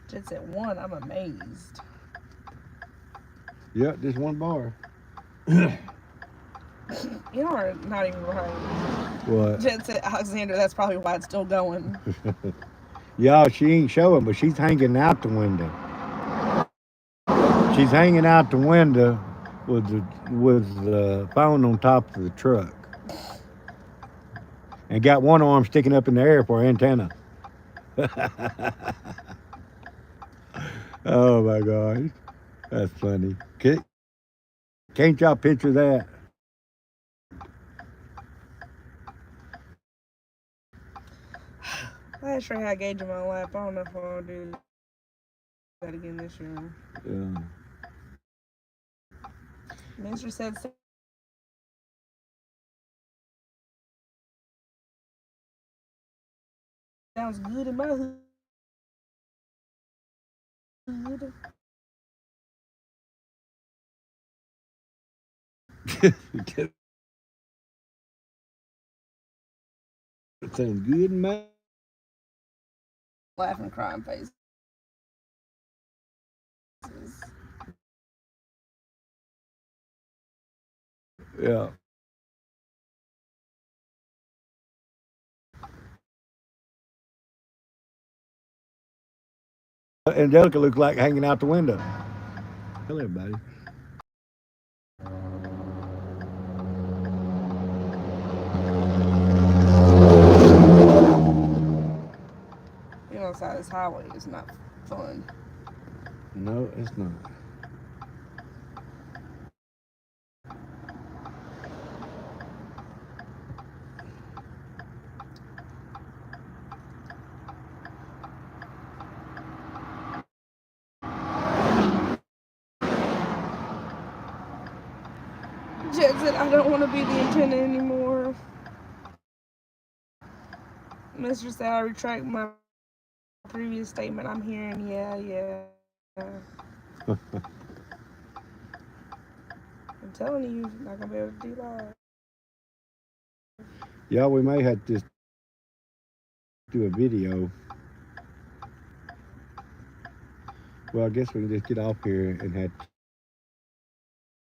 Jet said one. I'm amazed. Yeah, just one bar. You are not even right. What? Jet said Alexander. That's probably why it's still going. Yeah, she ain't showing, but she's hanging out the window. She's hanging out the window with the phone on top of the truck, and got one arm sticking up in the air for an antenna. Oh my gosh, that's funny. Can't y'all picture that? Last year I had Gage in my lap. I don't know if I'll do that again this year. Yeah. Minister said sounds good in my hood. It sounds good, man. Laughing, crying faces. Yeah. Angelica looked like hanging out the window. Hello, everybody. Being outside this highway is not fun. No, it's not. Jet said, I don't want to be the antenna anymore. Mr. said, I retract my previous statement. I'm hearing, yeah. I'm telling you, you're not going to be able to do live. Yeah, we may have to do a video. Well, I guess we can just get off here and have